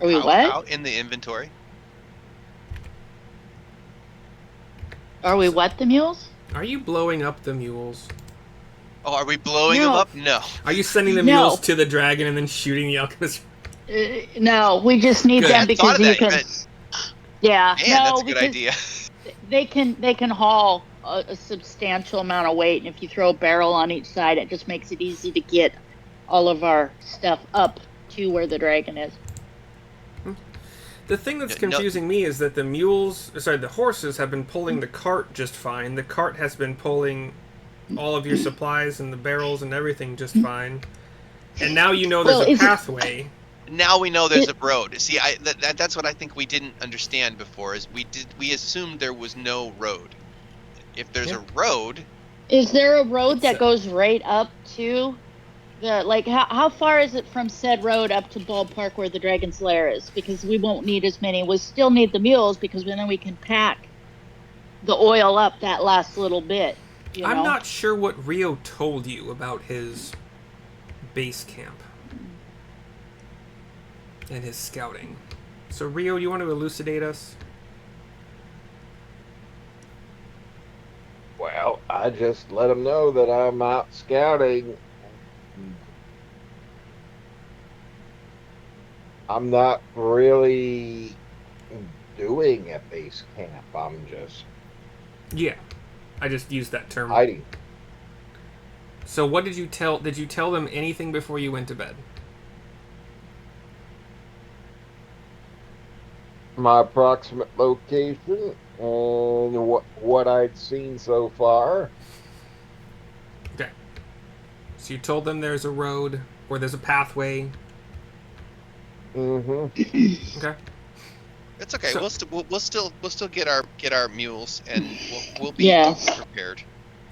Are we what? Out in the inventory. Are we what, the mules? Are you blowing up the mules? Oh, are we blowing No. them up? No. Are you sending the No. mules to the dragon and then shooting the alchemist? No, we just need Good. them I hadn't thought because of you that. can. Yeah, Man, no, that's a good because idea. they can haul a substantial amount of weight, and if you throw a barrel on each side, it just makes it easy to get all of our stuff up to where the dragon is. The thing that's No- confusing me is that the horses have been pulling the cart just fine. The cart has been pulling all of your supplies and the barrels and everything just fine. And now you know there's Well, a is it- pathway. Now we know there's a road. See, that's what I think we didn't understand before. Is we assumed there was no road. If there's Yeah. a road, Is there a road It's that a- goes right up to the, like, how far is it from said road up to ballpark where the dragon's lair is? Because we won't need as many. We'll still need the mules because then we can pack the oil up that last little bit. You I'm know? not sure what Rio told you about his base camp and his scouting. So Rio, you want to elucidate us? Well, I just let them know that I'm out scouting. I'm not really doing a base camp. I'm just Yeah. I just used that term. hiding. So what did you tell them anything before you went to bed? My approximate location and what I'd seen so far. Okay. So you told them there's a road or there's a pathway. Mm-hmm. Okay. it's okay. So- we'll still get our mules, and we'll be Yeah. prepared.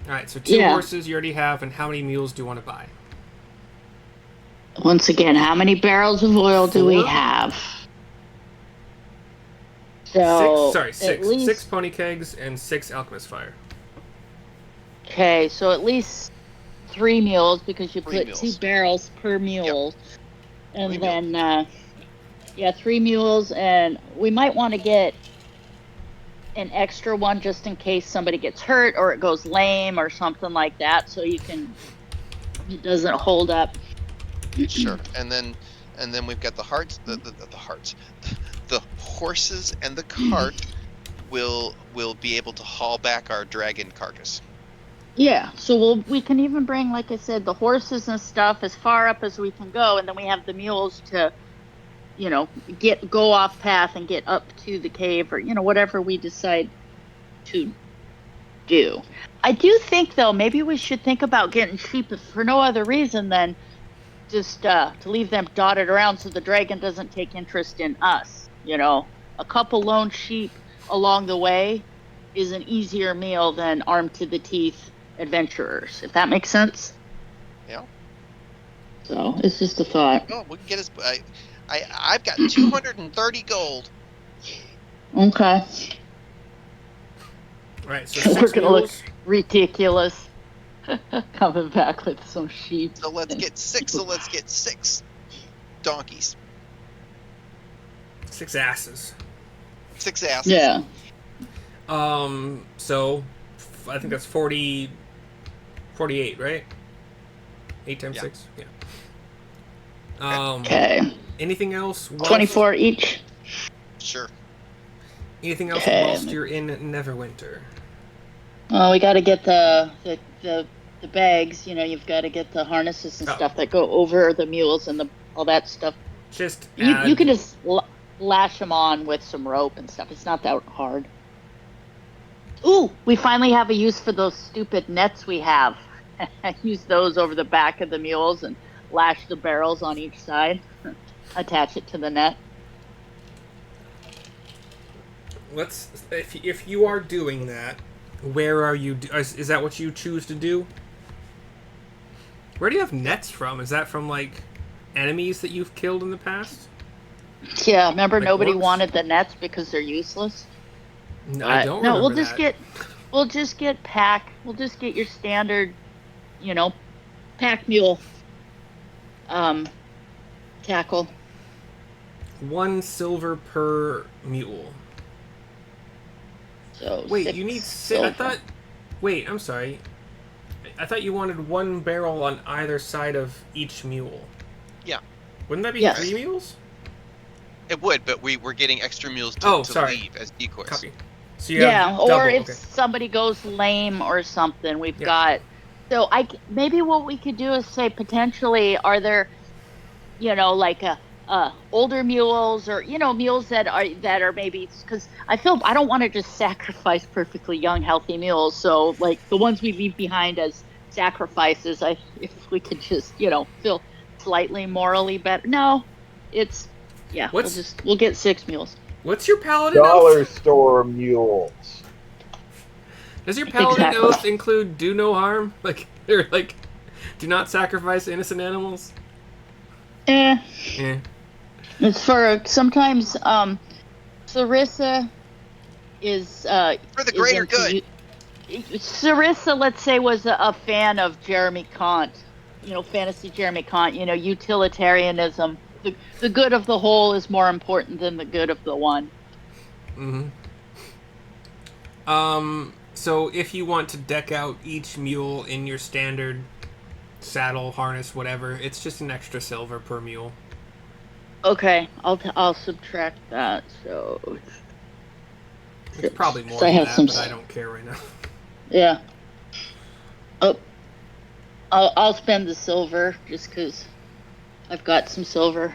All right. So 2 Yeah. horses you already have, and how many mules do you want to buy? Once again, how many barrels of oil do we 4? have? So Six. at least, 6 pony kegs and 6 alchemist fire. okay, so at least 3 mules because you 3 put mules. 2 barrels per mule, and 3 then 3 mules, and we might want to get an extra one just in case somebody gets hurt or it goes lame or something like that, so it doesn't hold up. Sure. And then we've got the hearts, the hearts, the horses, and the cart will be able to haul back our dragon carcass. Yeah, so we can even bring, like I said, the horses and stuff as far up as we can go, and then we have the mules to, go off path and get up to the cave, or whatever we decide to do. I do think, though, maybe we should think about getting sheep if for no other reason than just to leave them dotted around so the dragon doesn't take interest in us. A couple lone sheep along the way is an easier meal than armed to the teeth adventurers, if that makes sense. Yeah. So it's just a thought. Oh, we can get us. I've got 230 gold. Okay. All right. So We're 6 gonna look mules. ridiculous coming back with some sheep. So let's get 6. So let's get 6 donkeys. 6 asses. 6 asses. Yeah. So I think that's 48, right? 8 times Yeah. 6. Yeah. Okay. Anything else? 24 each. Sure. Anything else Okay. whilst you're in Neverwinter? Well, we got to get the bags. You've got to get the harnesses and Oh. stuff that go over the mules and all that stuff. Just You can just lash them on with some rope and stuff. It's not that hard. Ooh, we finally have a use for those stupid nets we have. Use those over the back of the mules and lash the barrels on each side. Attach it to the net. if you are doing that, where are you? Is that what you choose to do? Where do you have nets from? Is that from like enemies that you've killed in the past? Yeah, remember Like nobody orcs? wanted the nets because they're useless. No, I don't. No, we'll remember just that. we'll just get pack. We'll just get your standard, pack mule tackle. 1 silver per mule. So Wait, 6 you need silver. I thought. Wait, I'm sorry. I thought you wanted 1 barrel on either side of each mule. Yeah. Wouldn't that be Yes. 3 mules? It would, but we're getting extra mules Oh, to sorry. leave as decoys. Copy. So you Yeah, have or double. if Okay. somebody goes lame or something, we've Yeah. got. So maybe what we could do is say potentially, are there, like older mules or mules that are maybe, because I don't want to just sacrifice perfectly young healthy mules. So like the ones we leave behind as sacrifices, if we could just feel slightly morally better. No, it's we'll get 6 mules. What's your paladin Dollar oath? store mules. Does your paladin Exactly. oath include do no harm? Like, or like, do not sacrifice innocent animals? Eh. Yeah. It's for sometimes Sarissa is For the is greater into good. Sarissa, let's say, was a fan of Jeremy Kant, fantasy Jeremy Kant, utilitarianism. The good of the whole is more important than the good of the one. So if you want to deck out each mule in your standard saddle, harness, whatever, it's just an extra silver per mule. Okay, I'll subtract that. So It's probably more So I than have that, some but I don't care right now. yeah. Oh, I'll spend the silver just because I've got some silver.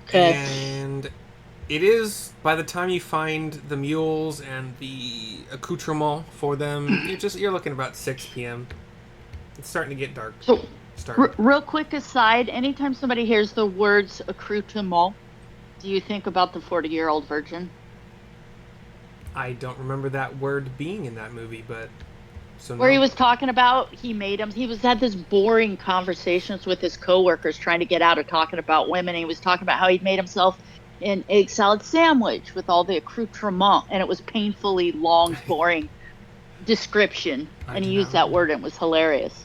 Okay. And it is, by the time you find the mules and the accoutrement for them, you're looking about 6 p.m. It's starting to get dark. So, real quick aside, anytime somebody hears the words accoutrement, do you think about the 40-year-old virgin? I don't remember that word being in that movie, but Where he was talking about he had this boring conversations with his coworkers trying to get out of talking about women. He was talking about how he'd made himself an egg salad sandwich with all the accoutrement, and it was painfully long, boring description. And he used that word, and it was hilarious.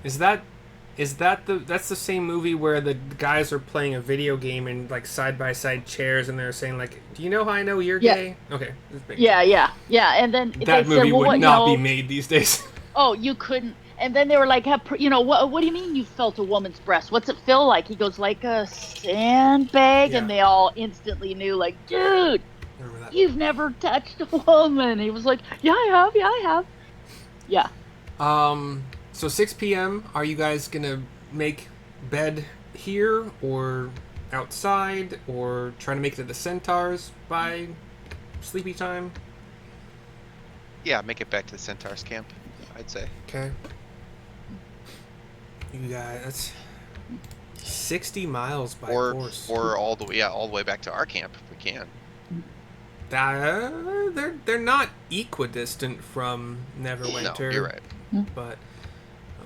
That's the same movie where the guys are playing a video game in like side by side chairs, and they're saying like, "Do you know how I know you're gay?" Okay. Yeah. And then that movie said, well, would not be made these days. Oh, you couldn't. And then they were like, what do you mean you felt a woman's breast? What's it feel like? He goes, like a sandbag. Yeah. And they all instantly knew, like, dude, you've never touched a woman. He was like, yeah, I have. Yeah. So 6 p.m., are you guys going to make bed here or outside or trying to make it to the Centaurs by sleepy time? Yeah, make it back to the Centaurs camp, I'd say. Okay. You guys, that's 60 miles by horse. Or all the way back to our camp if we can. They're not equidistant from Neverwinter. No, you're right. But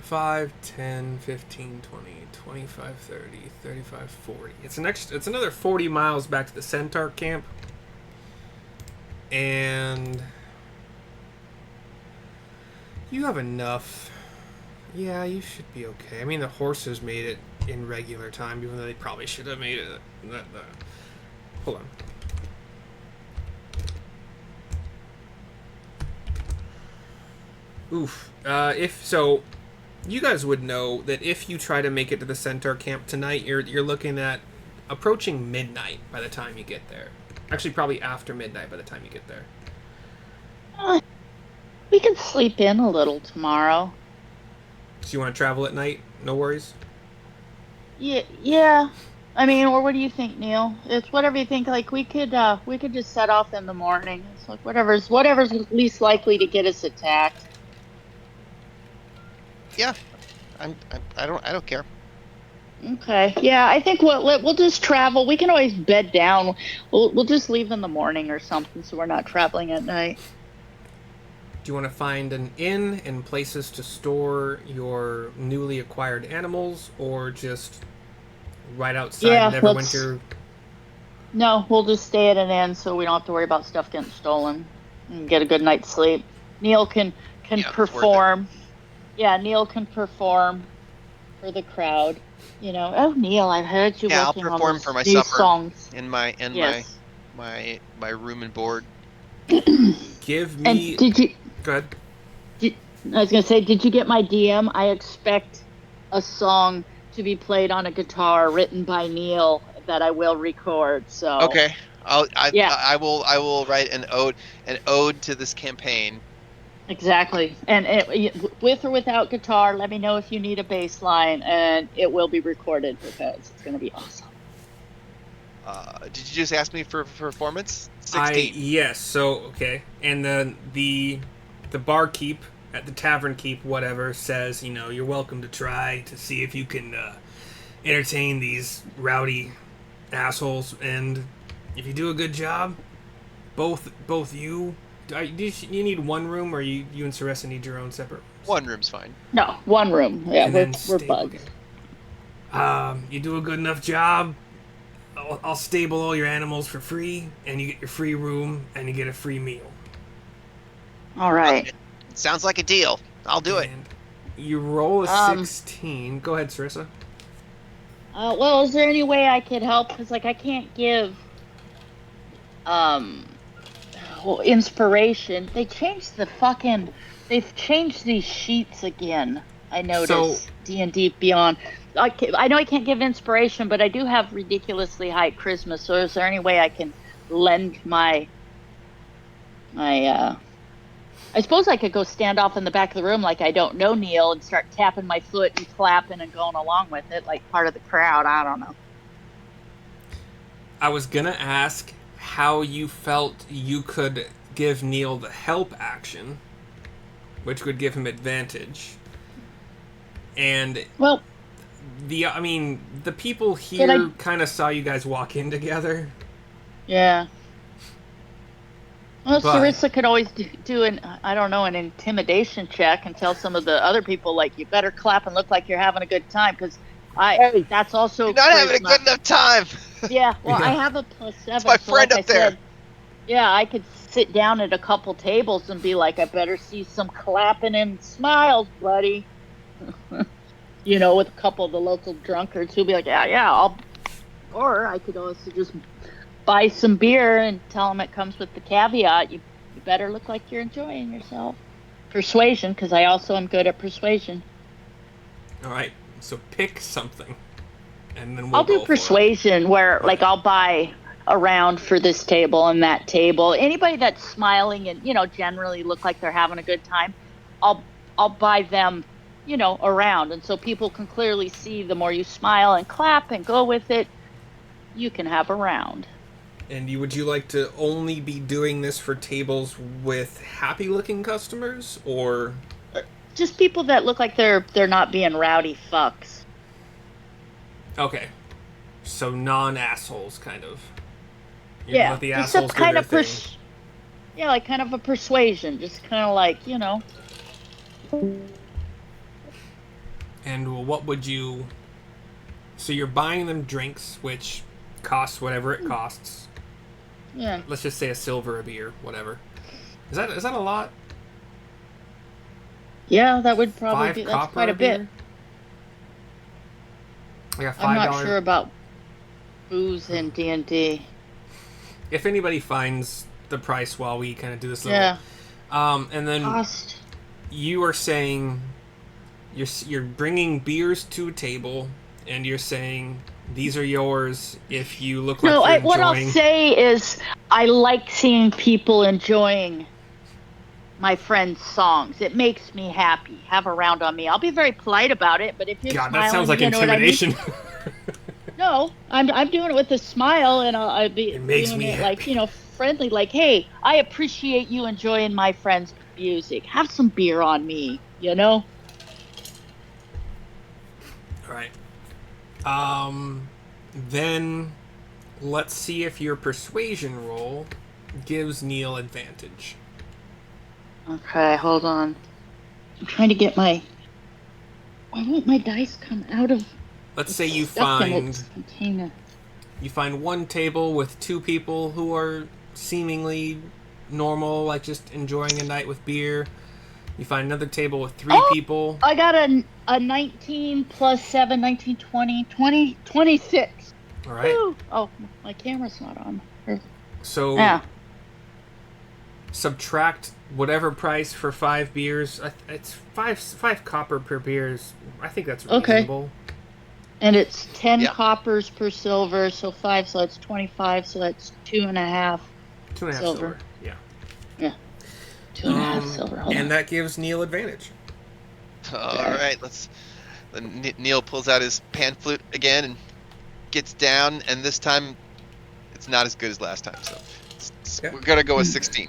5, 10, 15, 20, 25, 30, 35, 40. It's another 40 miles back to the Centaur camp. And you have enough. Yeah, you should be okay. I mean, the horses made it in regular time, even though they probably should have made it. Hold on. Oof. If so, you guys would know that if you try to make it to the Centaur camp tonight, you're looking at approaching midnight by the time you get there. Actually, probably after midnight by the time you get there. We can sleep in a little tomorrow. So you want to travel at night? No worries? Yeah. I mean, or what do you think, Neil? It's whatever you think. Like we could just set off in the morning. It's like whatever's least likely to get us attacked. Yeah, I don't care. Okay. Yeah, I think we'll just travel. We can always bed down. We'll just leave in the morning or something, so we're not traveling at night. Do you want to find an inn and places to store your newly acquired animals, or just right outside Neverwinter? No, we'll just stay at an inn so we don't have to worry about stuff getting stolen and get a good night's sleep. Neil can perform. Yeah, Neil can perform for the crowd. Oh, Neil, I've heard you Yeah, I'll working on perform those for my new supper songs. in my Yes. my room and board. Give And me. did you? Go ahead. Did, I was gonna say, did you get my DM? I expect a song to be played on a guitar written by Neil that I will record. So Okay. yeah, I will write an ode to this campaign. exactly. And with or without guitar, let me know if you need a bass line, and it will be recorded because it's gonna be awesome. Did you just ask me for performance? I 16. yes. So okay, and then the barkeep at the tavern keep whatever says, you're welcome to try to see if you can entertain these rowdy assholes, and if you do a good job, both you. You need one room, or you and Sarissa need your own separate rooms? One room's fine. No, one room. Yeah, And we're then we're stable. buds. Okay. You do a good enough job, I'll stable all your animals for free, and you get your free room, and you get a free meal. All right. Sounds like a deal. I'll do it. And you roll a Um. 16. Go ahead, Sarissa. Well, is there any way I could help? Because I can't give um inspiration. They've changed these sheets again. I So notice D&D Beyond. I know I can't give inspiration, but I do have ridiculously high charisma. So is there any way I can lend my I suppose I could go stand off in the back of the room like I don't know Neil and start tapping my foot and clapping and going along with it like part of the crowd. I don't know. I was gonna ask how you felt you could give Neil the help action, which would give him advantage. And Well, the people did here I? kind of saw you guys walk in together, Yeah. Well, but Sarissa could always do an intimidation check and tell some of the other people, like, you better clap and look like you're having a good time, because Hey, that's also You're not having a charisma. good enough time. Yeah, well, I yeah, have a It's +7, my so friend like I up there. said, yeah, I could sit down at a couple tables and be like, I better see some clapping and smiles, buddy. With a couple of the local drunkards who'll be like, yeah, yeah, or I could also just buy some beer and tell them it comes with the caveat you better look like you're enjoying yourself. Persuasion, because I also am good at persuasion. all right. So pick something, and then we'll I'll do go for it. persuasion where Okay. I'll buy a round for this table and that table. Anybody that's smiling and generally look like they're having a good time, I'll buy them around, and so people can clearly see the more you smile and clap and go with it, you can have a round. And would you like to only be doing this for tables with happy-looking customers, or Just people that look like they're not being rowdy fucks. okay, so non-assholes, kind of? You're gonna Yeah, let the just assholes a do kind their of thing. yeah, like kind of a persuasion, just kind of like And what would you? So you're buying them drinks, which costs whatever it costs. yeah, Let's just say a silver a beer, whatever. Is that a lot? yeah. That would probably 5 be that's copper quite a bit. beer? Like a I'm not $5. sure about booze in D&D. If anybody finds the price while we kind of do this little, Yeah, and then cost. you are saying you're bringing beers to a table, and you're saying these are yours if you look like No, you're what I'll enjoying. say is I like seeing people enjoying my friends' songs. It makes me happy. Have a round on me. I'll be very polite about it, but if you're God, that smiling, sounds like you know what I mean? intimidation. No, I'm doing it with a smile, and I'll be It makes doing me it like happy. friendly, like, hey, I appreciate you enjoying my friend's music. Have some beer on me. All right. Then let's see if your persuasion roll gives Neil advantage. Okay, hold on. I'm trying to get my. Why won't my dice come out of? Let's It's say you stuck in find its container. one table with 2 people who are seemingly normal, like just enjoying a night with beer. You find another table with 3 Oh! people. I got a 19 plus 7, 19, 20, 26. All right. Woo! Oh, my camera's not on. So Yeah. subtract whatever price for 5 beers. It's five copper per beer. I think that's Okay. reasonable. And it's 10 Yeah. coppers per silver, so 5, so that's 25, so that's 2.5. 2.5 silver. Yeah. Yeah. 2.5 silver. Hold and on. that gives Neil advantage. All right, Neil pulls out his pan flute again and gets down, and this time it's not as good as last time. So Okay. we're gonna go with 16.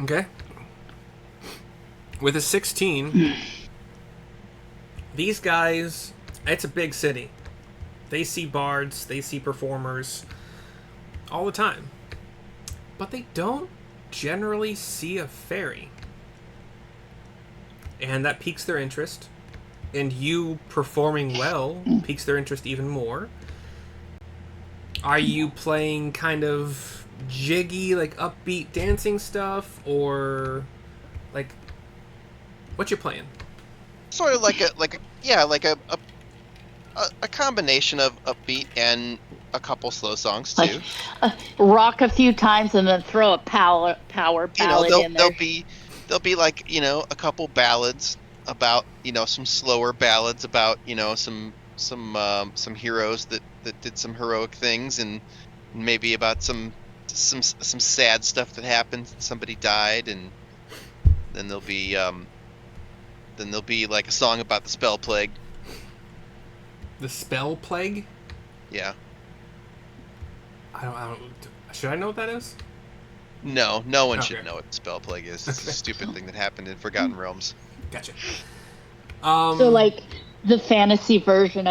Okay. With a 16, these guys, it's a big city. They see bards, they see performers all the time. But they don't generally see a fairy. And that piques their interest. And you performing well piques their interest even more. Are you playing kind of jiggy, like upbeat dancing stuff, or like what you playing? Sort of like a combination of upbeat and a couple slow songs too. Rock a few times and then throw a power ballad in there. There'll be like, a couple ballads about, some slower ballads about, some heroes that did some heroic things, and maybe about some sad stuff that happened. Somebody died, and then there'll be like a song about the spell plague. The spell plague? Yeah. I don't. Should I know what that is? No one Okay. should know what the spell plague is. It's a stupid thing that happened in Forgotten Realms. Gotcha. So like the fantasy version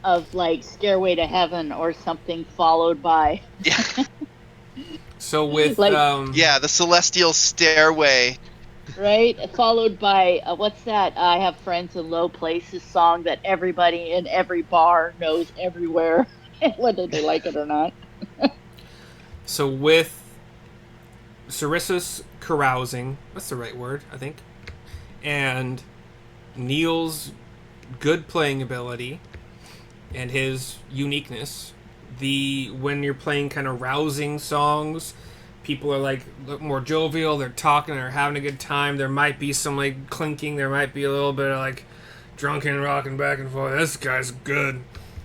of like Stairway to Heaven or something, followed by Yeah. So with Like- Yeah, the celestial stairway. right, followed by what's that? I Have Friends in Low Places song that everybody in every bar knows everywhere, whether they like it or not. So with Sarissa's carousing, that's the right word, I think, and Neil's good playing ability and his uniqueness, when you're playing kind of rousing songs, people are like more jovial, they're talking, they're having a good time. There might be some like clinking, there might be a little bit of like drunken rocking back and forth. This guy's good.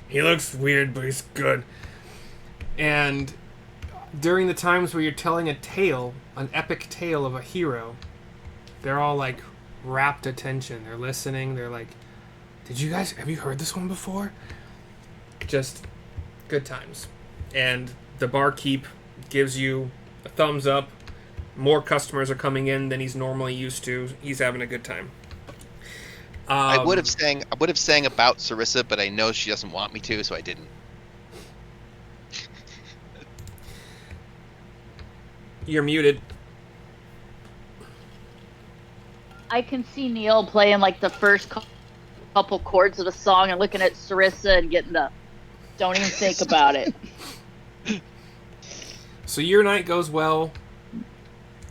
He looks weird, but he's good. And during the times where you're telling a tale, an epic tale of a hero, they're all like rapt attention. They're listening. They're like, have you heard this one before? Just good times. And the barkeep gives you a thumbs up. More customers are coming in than he's normally used to. He's having a good time. I would have sang about Sarissa, but I know she doesn't want me to, so I didn't. You're muted. I can see Neil playing like the first couple chords of the song and looking at Sarissa and getting the don't even think about it. So your night goes well.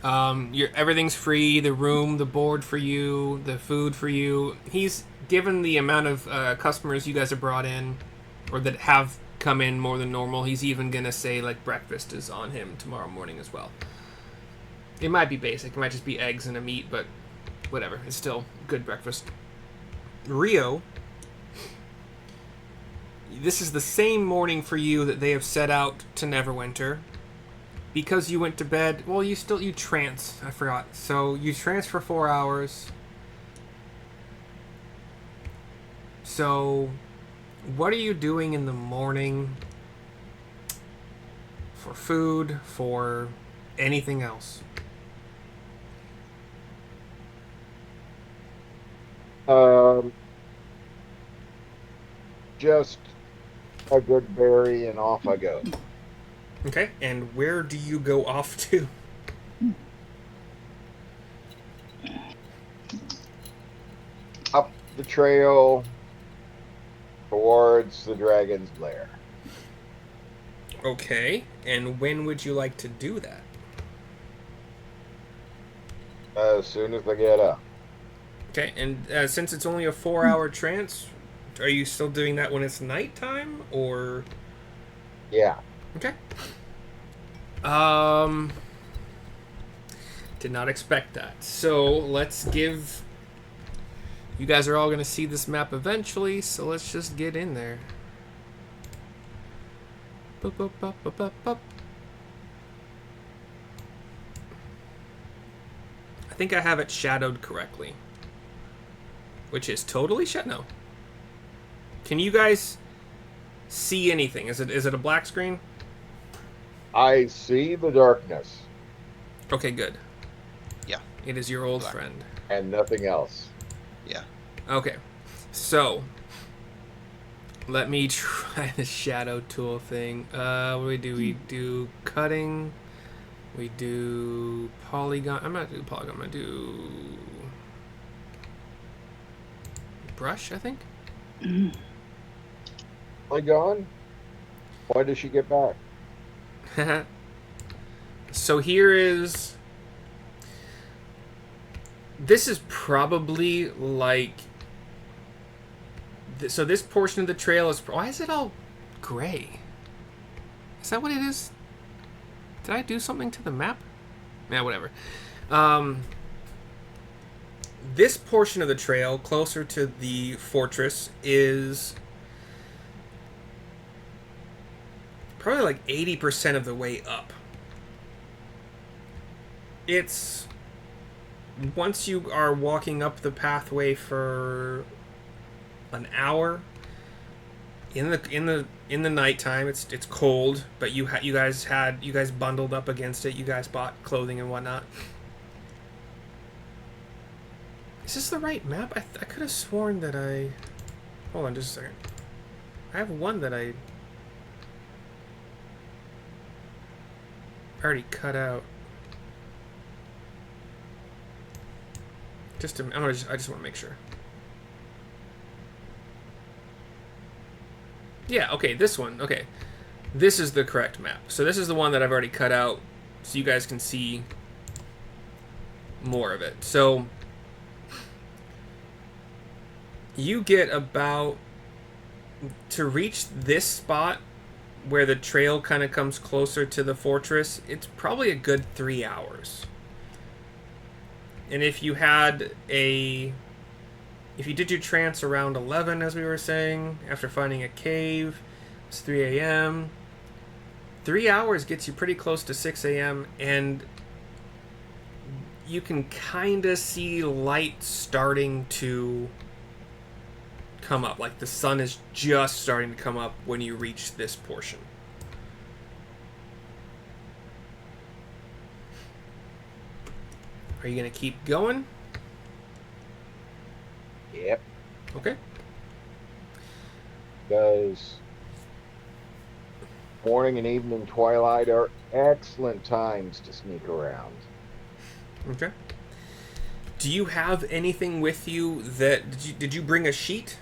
Everything's free. The room, the board for you, the food for you. He's given the amount of customers you guys have brought in, or that have come in more than normal. He's even gonna say like breakfast is on him tomorrow morning as well. It might be basic. It might just be eggs and a meat, but whatever. It's still good breakfast. Rio, this is the same morning for you that they have set out to Neverwinter. Because you went to bed, well, you trance. I forgot. So you trance for 4 hours. So, what are you doing in the morning for food, for anything else? Just a good berry and off I go. Okay, and where do you go off to? Up the trail towards the dragon's lair. Okay, and when would you like to do that? As soon as I get up. Okay, and since it's only a 4-hour trance, are you still doing that when it's nighttime, or? Yeah. Okay. Did not expect that. So let's give. You guys are all going to see this map eventually, so let's just get in there. Boop, boop, boop, boop, boop, boop. I think I have it shadowed correctly. Which is totally no. Can you guys see anything? Is it a black screen? I see the darkness Okay, good. Yeah. It is your old Black. friend. and nothing else. Yeah. Okay. So let me try the shadow tool thing. What do we do? We do cutting. We do polygon. I'm not doing polygon. I'm gonna do brush, I think. Gone? Why did she get back? So here is. This is probably like. So this portion of the trail is. Why is it all gray? Is that what it is? Did I do something to the map? Yeah, whatever. This portion of the trail, closer to the fortress, is probably like 80% of the way up. It's once you are walking up the pathway for an hour in the nighttime. It's cold, but you guys bundled up against it. You guys bought clothing and whatnot. Is this the right map? I could have sworn that I. Hold on, just a second. I have one that I already cut out. I just want to make sure. Yeah, okay, this one. Okay. This is the correct map. So this is the one that I've already cut out so you guys can see more of it. So you get about to reach this spot where the trail kind of comes closer to the fortress. It's probably a good 3 hours. And if you did your trance around 11, as we were saying, after finding a cave, it's 3 a.m. 3 hours gets you pretty close to 6 a.m. and you can kind of see light starting to come up. Like the sun is just starting to come up when you reach this portion. Are you going to keep going? Yep. Okay. Because morning and evening twilight are excellent times to sneak around. Okay. Do you have anything with you that did you bring a sheet?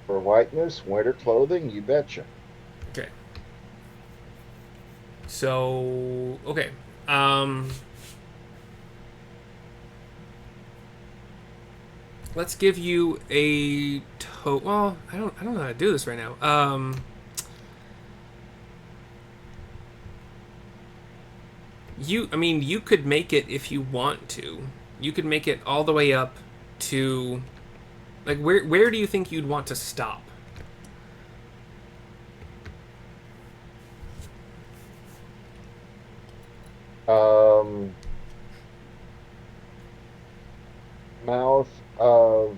For whiteness, winter clothing, you betcha. Okay. So, okay. Let's give you a well, I don't know how to do this right now. You could make it if you want to. You could make it all the way up to like where do you think you'd want to stop? Mouth of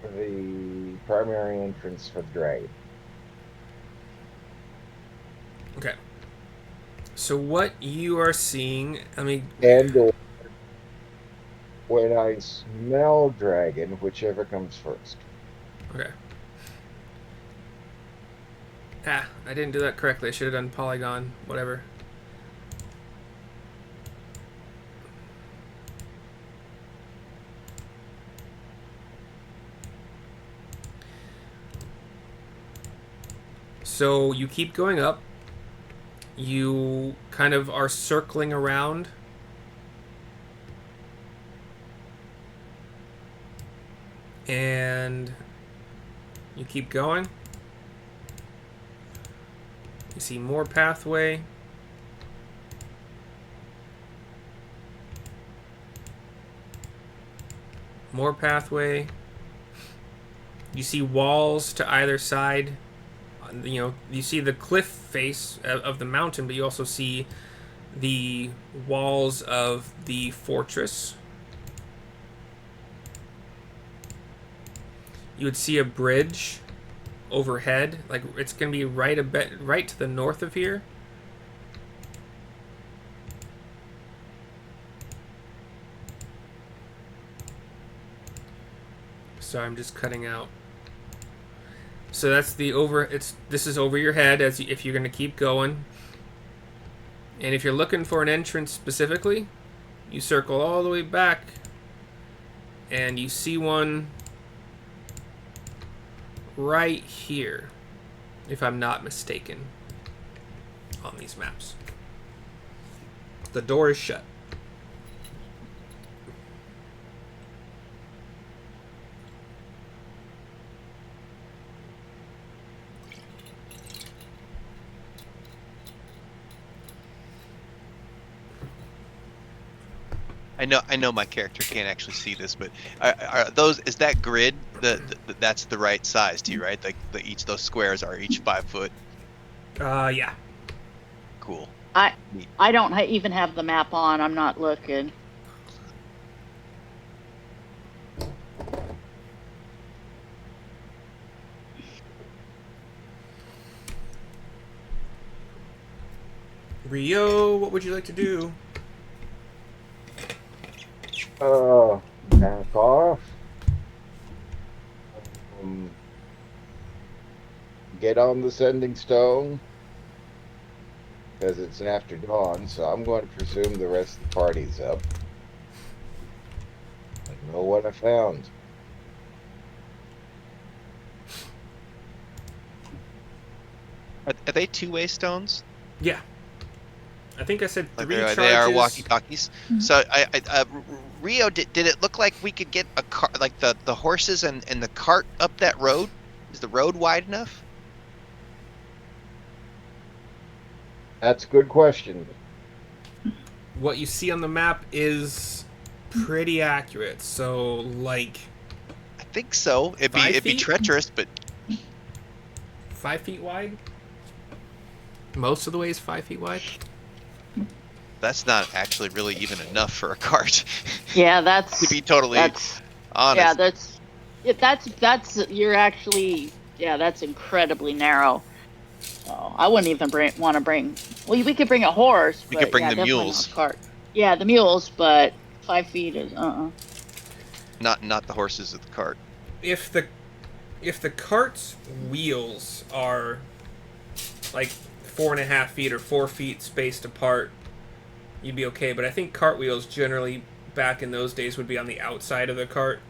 the primary entrance for the dragon. Okay. So what you are seeing, And when I smell dragon, whichever comes first. Okay. I didn't do that correctly. I should have done polygon, whatever. So you keep going up, you kind of are circling around. And you keep going. You see more pathway. More pathway. You see walls to either side. You know, you see the cliff face of the mountain, but you also see the walls of the fortress. You would see a bridge overhead, like it's going to be right to the north of here. So I'm just cutting out. So that's this is over your head if you're going to keep going. And if you're looking for an entrance specifically, you circle all the way back and you see one right here, if I'm not mistaken, on these maps. The door is shut. I know my character can't actually see this, but are those, is that grid that's the right size to you, right? Like each those squares are each 5 foot. Yeah. Cool. I don't even have the map on. I'm not looking. Rio, what would you like to do? Back off. Get on the sending stone. Because it's after dawn, so I'm going to presume the rest of the party's up. I know what I found. Are they two-way stones? Yeah. I think I said Like 3 they charges. are walkie-talkies. Mm-hmm. So Rio, did it look like we could get a car, like the horses and the cart up that road? Is the road wide enough? That's a good question. What you see on the map is pretty accurate. So, like, I think so. It'd be treacherous, but 5 feet wide. Most of the way is 5 feet wide. that's not actually really even enough for a cart. Yeah, that's to be totally honest. Yeah, that's you're actually, yeah, that's incredibly narrow. Oh, I wouldn't even want to bring. Well, we could bring a horse. We but could bring yeah, the definitely mules. not a cart. Yeah, the mules, but 5 feet is Not the horses of the cart. If the cart's wheels are like 4.5 feet or 4 feet spaced apart, you'd be okay. But I think cart wheels generally back in those days would be on the outside of the cart.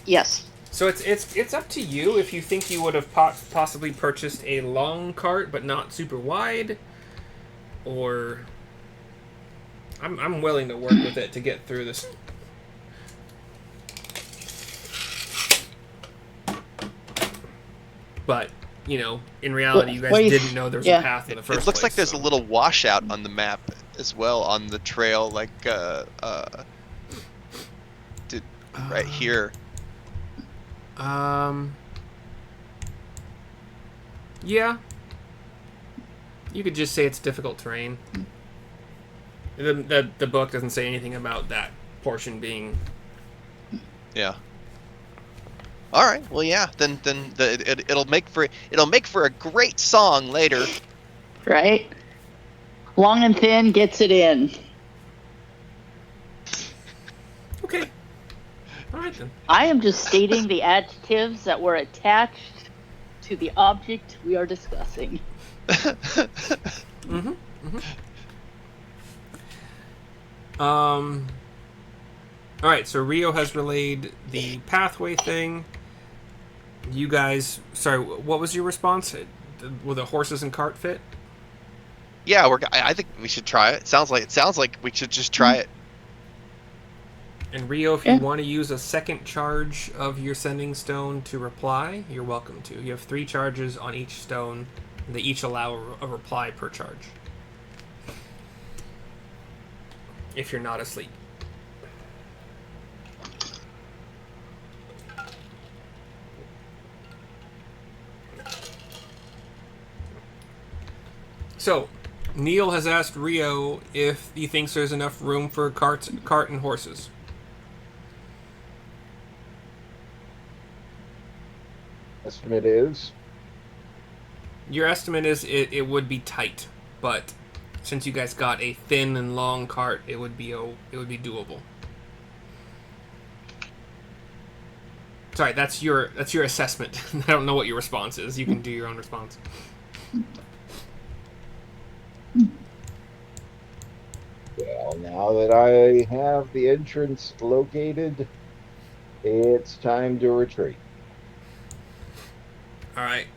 Yes. So it's up to you if you think you would have possibly purchased a long cart but not super wide, or I'm willing to work with it to get through this. But, you know, in reality, you guys didn't know there was a path in the first place. It looks like there's a little washout on the map as well on the trail, like right here. Yeah. You could just say it's difficult terrain. The book doesn't say anything about that portion being. Yeah. All right. Well, yeah. Then it'll make for a great song later. Right. Long and thin gets it in. Okay. All right then. I am just stating the adjectives that were attached to the object we are discussing. Mm-hmm. All right, so Rio has relayed the pathway thing. You guys, sorry, what was your response? Will the horses and cart fit? Yeah, I think we should try it. It sounds like we should just try it. And Rio, if Yeah. you want to use a second charge of your sending stone to reply, you're welcome to. You have 3 charges on each stone. They each allow a reply per charge. If you're not asleep. So, Neil has asked Rio if he thinks there's enough room for cart and horses. Estimate is Your estimate is it would be tight, but since you guys got a thin and long cart, it would be doable. Sorry, that's your assessment. I don't know what your response is. You can do your own response. well. Now that I have the entrance located, it's time to retreat. All right.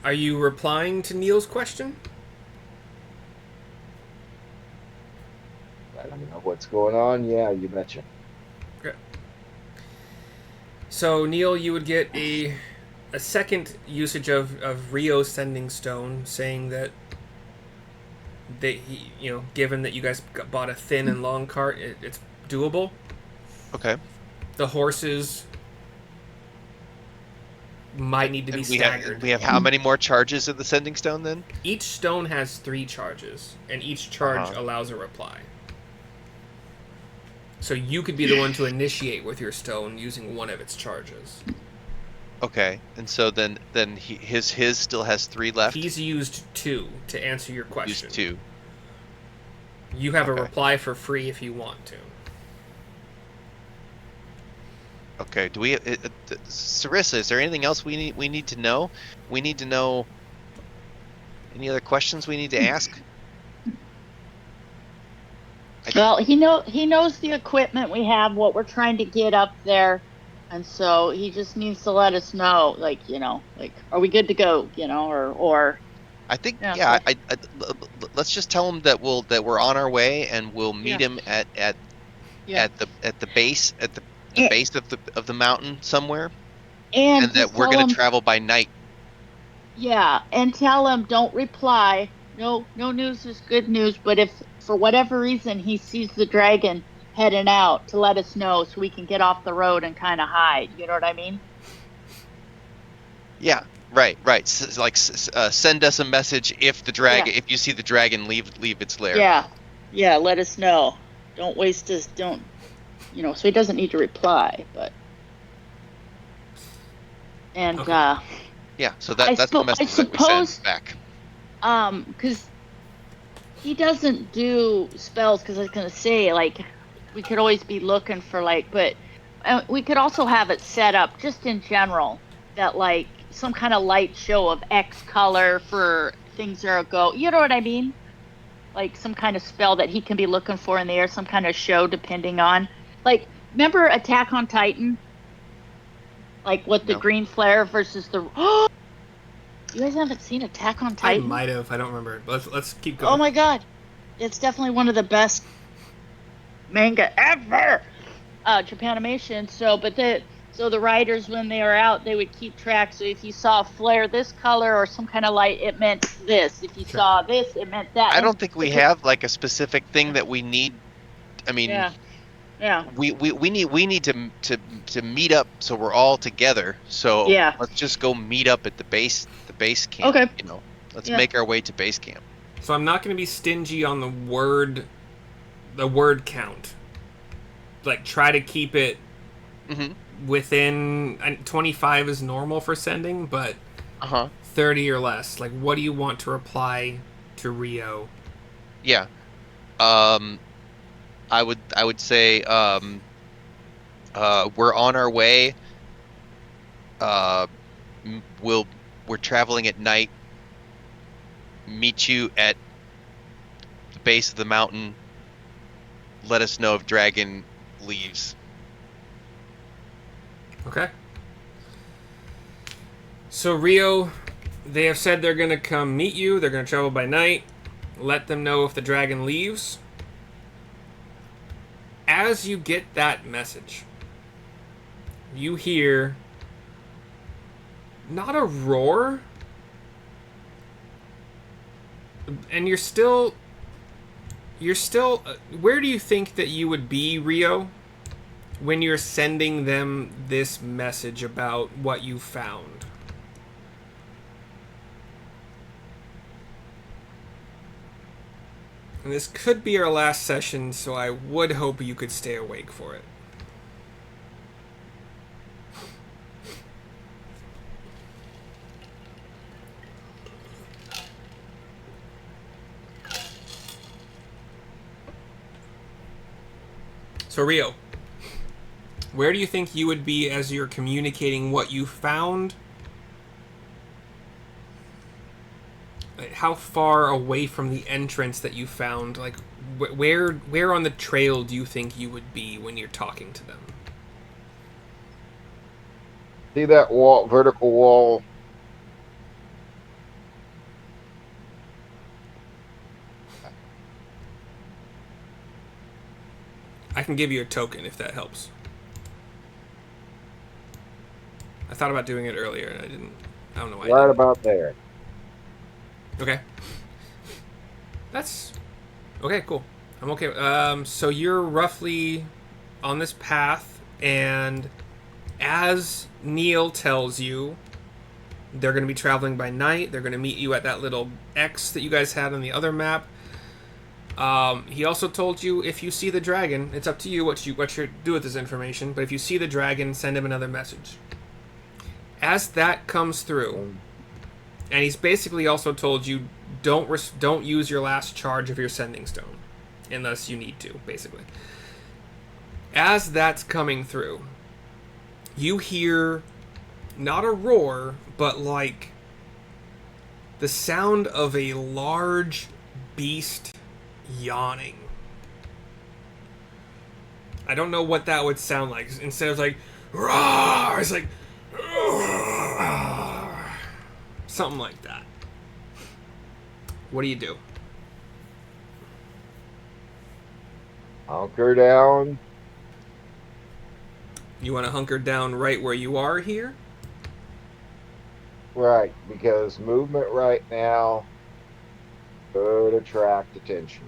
Are you replying to Neil's question? I don't know what's going on. Yeah, you betcha. Okay. So Neil, you would get a second usage of Rio's sending stone, saying that given that you guys bought a thin and long cart, it's doable. Okay. The horses might need to be staggered. We have how many more charges of the sending stone then? Each stone has 3 charges, and each charge allows a reply. So you could be the one to initiate with your stone using one of its charges. Okay, and so then his still has 3 left. He's used 2 to answer your question. Used 2. You have a reply for free if you want to. Okay. Do we, Sarissa? Is there anything else we need to know? We need to know. Any other questions we need to ask? Well, he knows the equipment we have, what we're trying to get up there, and so he just needs to let us know, like, are we good to go, or. I think Yeah. I let's just tell him that we're on our way, and we'll meet him at the base base of the mountain somewhere, and that we're going to travel by night. Yeah, and tell him don't reply. No news is good news, but if for whatever reason he sees the dragon heading out, to let us know so we can get off the road and kind of hide. You know what I mean? Yeah. Right. Send us a message if the dragon, if you see the dragon leave its lair. Yeah. Let us know. Don't waste us. Don't, so he doesn't need to reply. But yeah. So that's the message that we send back. Because he doesn't do spells. Because I was gonna say, like, we could always be looking for but we could also have it set up just in general that like. Some kind of light show of X color for things that are go. You know what I mean? Like some kind of spell that he can be looking for in the air, some kind of show depending on. Like, remember Attack on Titan? Like what the green flare versus the. You guys haven't seen Attack on Titan? I might have. I don't remember. Let's keep going. Oh my god, it's definitely one of the best manga ever. Japanimation. So the writers, when they were out, they would keep track. So if you saw a flare this color or some kind of light, it meant this. If you saw this, it meant that. I don't think we have like a specific thing that we need. I mean, we need to meet up so we're all together. So let's just go meet up at the base camp. Okay. Let's make our way to base camp. So I'm not going to be stingy on the word count. Like, try to keep it. Mm-hmm. Within 25 is normal for sending, but 30 or less. Like, what do you want to reply to Rio? Yeah, I would say we're on our way. We're traveling at night. Meet you at the base of the mountain. Let us know if dragon leaves. Okay. So Rio They have said they're going to come meet you. They're going to travel by night. Let them know if the dragon leaves. As you get that message, you hear not a roar, and you're still where do you think that you would be, Rio, when you're sending them this message about what you found? And this could be our last session, so I would hope you could stay awake for it. So Rio, where do you think you would be as you're communicating what you found? Like, how far away from the entrance that you found? Like, where on the trail do you think you would be when you're talking to them? See that wall, vertical wall? I can give you a token if that helps. I thought about doing it earlier and I didn't. I don't know why. Right about there. Okay. That's okay. Cool. I'm okay. So you're roughly on this path, and as Neil tells you, they're going to be traveling by night. They're going to meet you at that little X that you guys had on the other map. He also told you if you see the dragon, it's up to you what you do with this information. But if you see the dragon, send him another message. As that comes through, and he's basically also told you don't use your last charge of your sending stone, unless you need to. Basically, as that's coming through, you hear not a roar, but like the sound of a large beast yawning. I don't know what that would sound like. Instead of like roar, it's like something like that. What do you do? Hunker down. You want to hunker down right where you are here? Right, because movement right now could attract attention.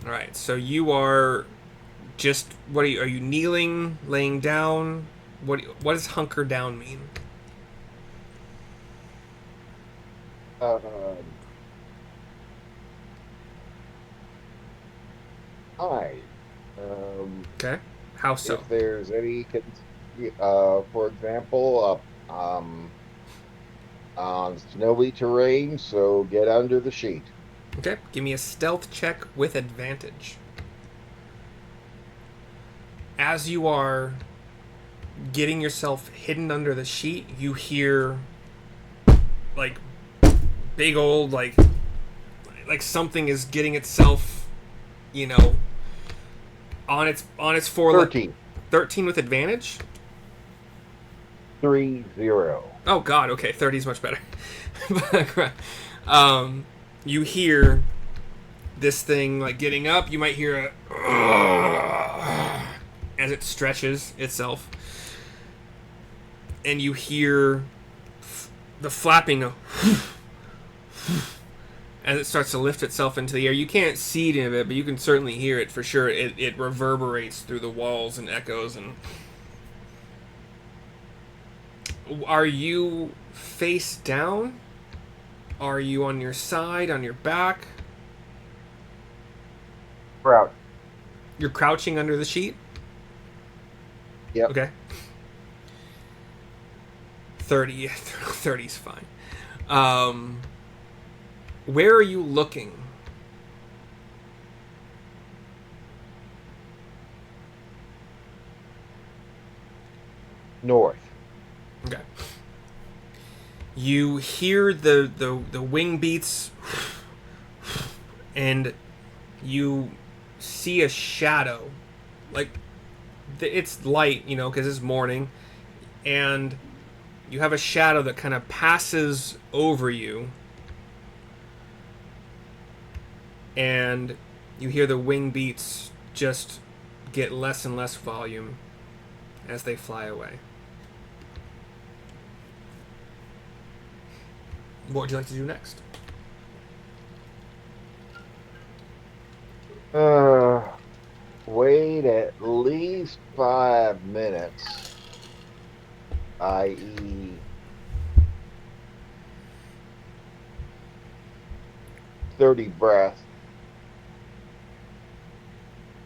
All right. So you are just what are you kneeling, laying down? What does hunker down mean? Um, Hi. Okay. How so? If there's any, for example, on snowy terrain, so get under the sheet. Okay. Give me a stealth check with advantage. As you are getting yourself hidden under the sheet, you hear like big old like something is getting itself, on its four 13. 13 with advantage. 30. Oh God, okay, 30 is much better. You hear this thing like getting up. You might hear a as it stretches itself, and you hear the flapping of as it starts to lift itself into the air. You can't see any of it, but you can certainly hear it for sure. It reverberates through the walls and echoes. And are you face down? Are you on your side, on your back? Crouch. You're crouching under the sheet? Yep. Okay. 30. 30's fine. Where are you looking? North. Okay. You hear the wing beats, and you see a shadow. Like, it's light, because it's morning, and you have a shadow that kind of passes over you, and you hear the wing beats just get less and less volume as they fly away. What would you like to do next? Wait at least 5 minutes, i.e., 30 breaths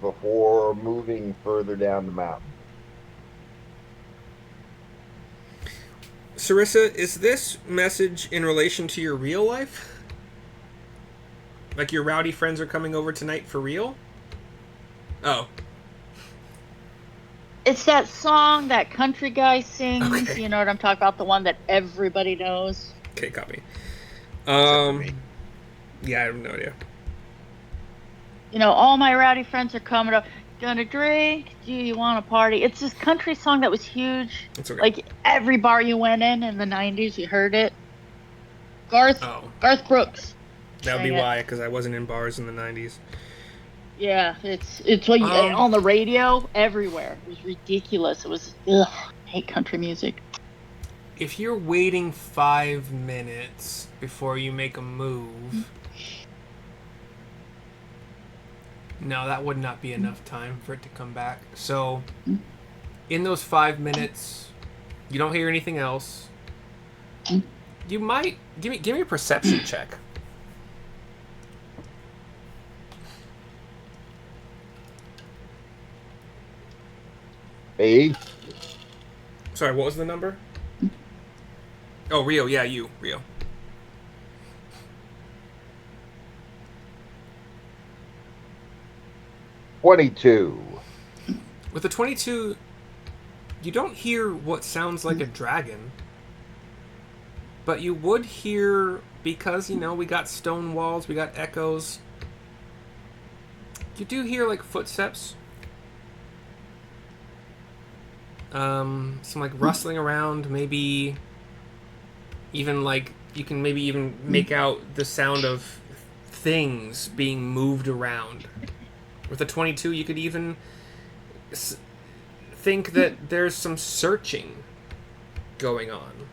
before moving further down the mountain. Sarissa, is this message in relation to your real life? Like your rowdy friends are coming over tonight for real? Oh. It's that song that country guy sings. Okay. You know what I'm talking about? The one that everybody knows. Okay, copy. Except for me. Yeah, I have no idea. You know, all my rowdy friends are coming up. Gonna drink? Do you want to party? It's this country song that was huge. It's okay. Like every bar you went in the 90s, you heard it. Garth Brooks. That would be Dang it. why, because I wasn't in bars in the 90s. Yeah, it's what you, on the radio everywhere. It was ridiculous. It was I hate country music. If you're waiting 5 minutes before you make a move, no, that would not be enough time for it to come back. So, in those 5 minutes, you don't hear anything else. You might give me a perception check. Hey, Sorry, what was the number? Oh, Rio. Yeah, you, Rio. $22. With the 22, you don't hear what sounds like a dragon. But you would hear, because, you know, we got stone walls, we got echoes. You do hear, like, footsteps. Some, like, rustling around, maybe even, like, you can maybe even make out the sound of things being moved around. With a 22, you could even think that there's some searching going on.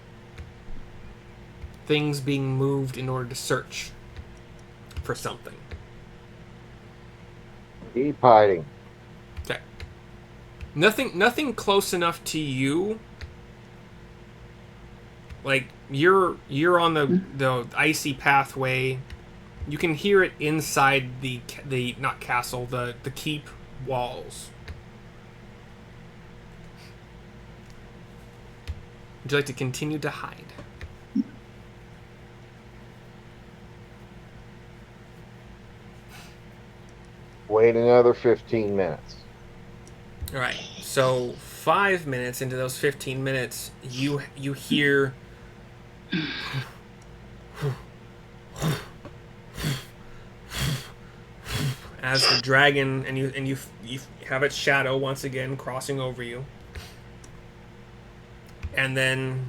Things being moved in order to search for something. Keep hiding. Okay. Nothing close enough to you. Like you're on the icy pathway. You can hear it inside the not castle, the keep walls. Would you like to continue to hide? Wait another 15 minutes. All right. So 5 minutes into those 15 minutes, you hear as the dragon, and you have its shadow once again crossing over you, and then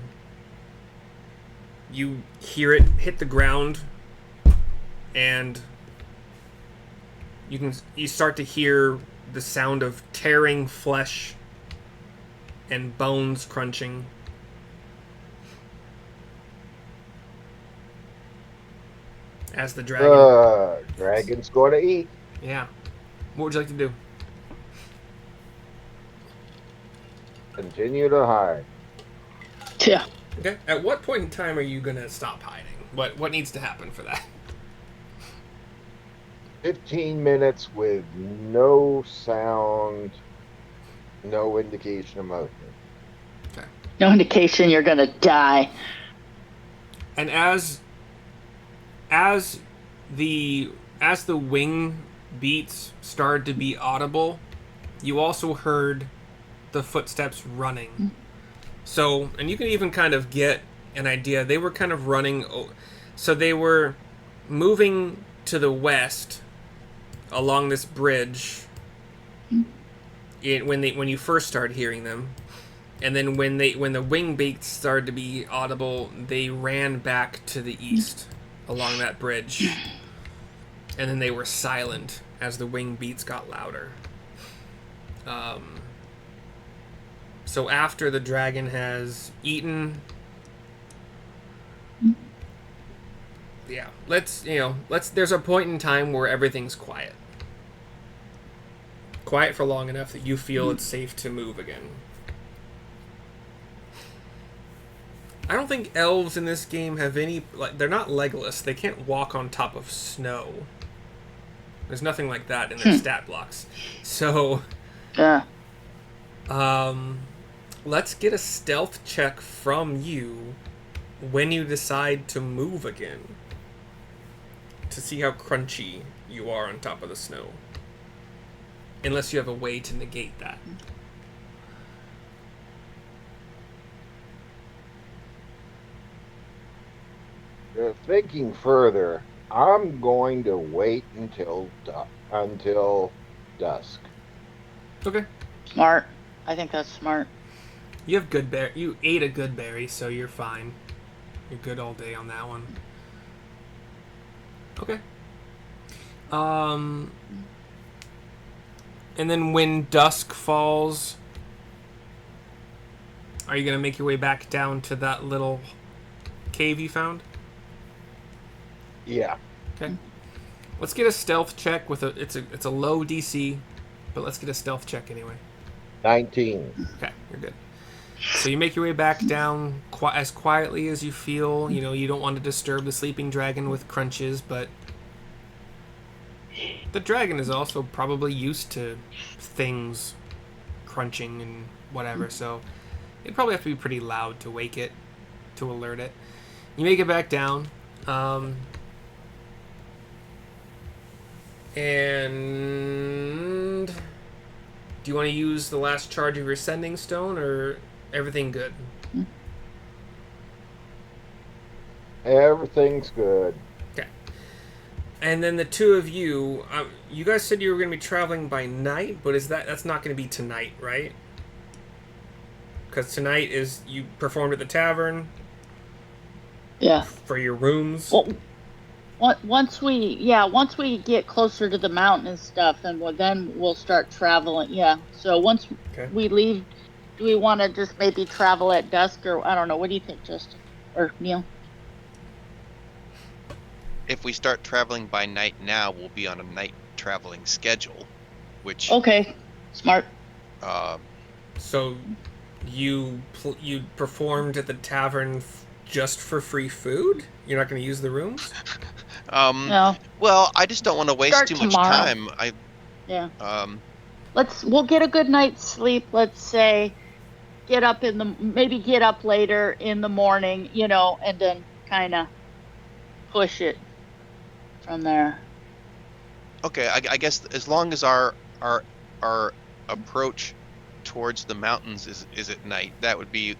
you hear it hit the ground, and you start to hear the sound of tearing flesh and bones crunching. As the dragon... Dragon's going to eat. Yeah. What would you like to do? Continue to hide. Yeah. Okay. At what point in time are you going to stop hiding? What needs to happen for that? 15 minutes with no sound, no indication of motion. Okay. No indication you're gonna die. And as the wing beats started to be audible, you also heard the footsteps running. So, and you can even kind of get an idea. They were kind of running, so they were moving to the west along this bridge when you first started hearing them, And then when the wing beats started to be audible, they ran back to the east along that bridge. And then they were silent as the wing beats got louder. So after the dragon has eaten, yeah, there's a point in time where everything's quiet. Quiet for long enough that you feel it's safe to move again. I don't think elves in this game have any, like, they're not Legolas. They can't walk on top of snow. There's nothing like that in their stat blocks. So, let's get a stealth check from you when you decide to move again, to see how crunchy you are on top of the snow. Unless you have a way to negate that. Thinking further, I'm going to wait until dusk. Okay. Smart. I think that's smart. You have good berry. You ate a good berry, so you're fine. You're good all day on that one. Okay. And then when dusk falls, are you gonna make your way back down to that little cave you found? Yeah. Okay. Let's get a stealth check with it's a low DC, but let's get a stealth check anyway. 19. Okay, you're good. So you make your way back down as quietly as you feel. You know, you don't want to disturb the sleeping dragon with crunches, but the dragon is also probably used to things crunching and whatever, so it'd probably have to be pretty loud to wake it, to alert it. You make it back down, and do you want to use the last charge of your sending stone, or everything good? Everything's good. Okay. And then the two of you, you guys said you were going to be traveling by night, but that's not going to be tonight, right? Because tonight is you performed at the tavern. Yeah. For your rooms. Well, once we get closer to the mountain and stuff, then we'll start traveling. Yeah. So once we leave, do we want to just maybe travel at dusk, or I don't know? What do you think, Justin or Neil? If we start traveling by night now, we'll be on a night traveling schedule, which okay, smart. So you performed at the tavern just for free food? You're not going to use the rooms? No. Well, I just don't want to waste too much time. Yeah. We'll get a good night's sleep. Let's say get up later in the morning, and then kind of push it from there. Okay, I guess as long as our approach towards the mountains is at night, that was the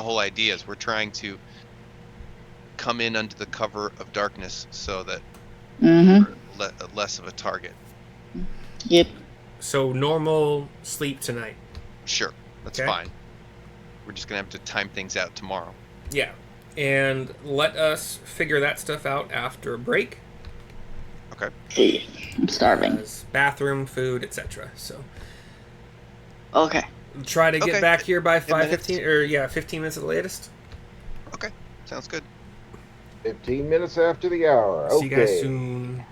whole idea. Is we're trying to come in under the cover of darkness so that we're less of a target. Yep. So normal sleep tonight. Sure, that's fine. We're just gonna have to time things out tomorrow. Yeah, and let us figure that stuff out after a break. Okay. I'm starving. Bathroom, food, etc. So. Okay. Try to get back here by 5:15 or 15 minutes at the latest. Okay, sounds good. 15 minutes after the hour. See you guys soon.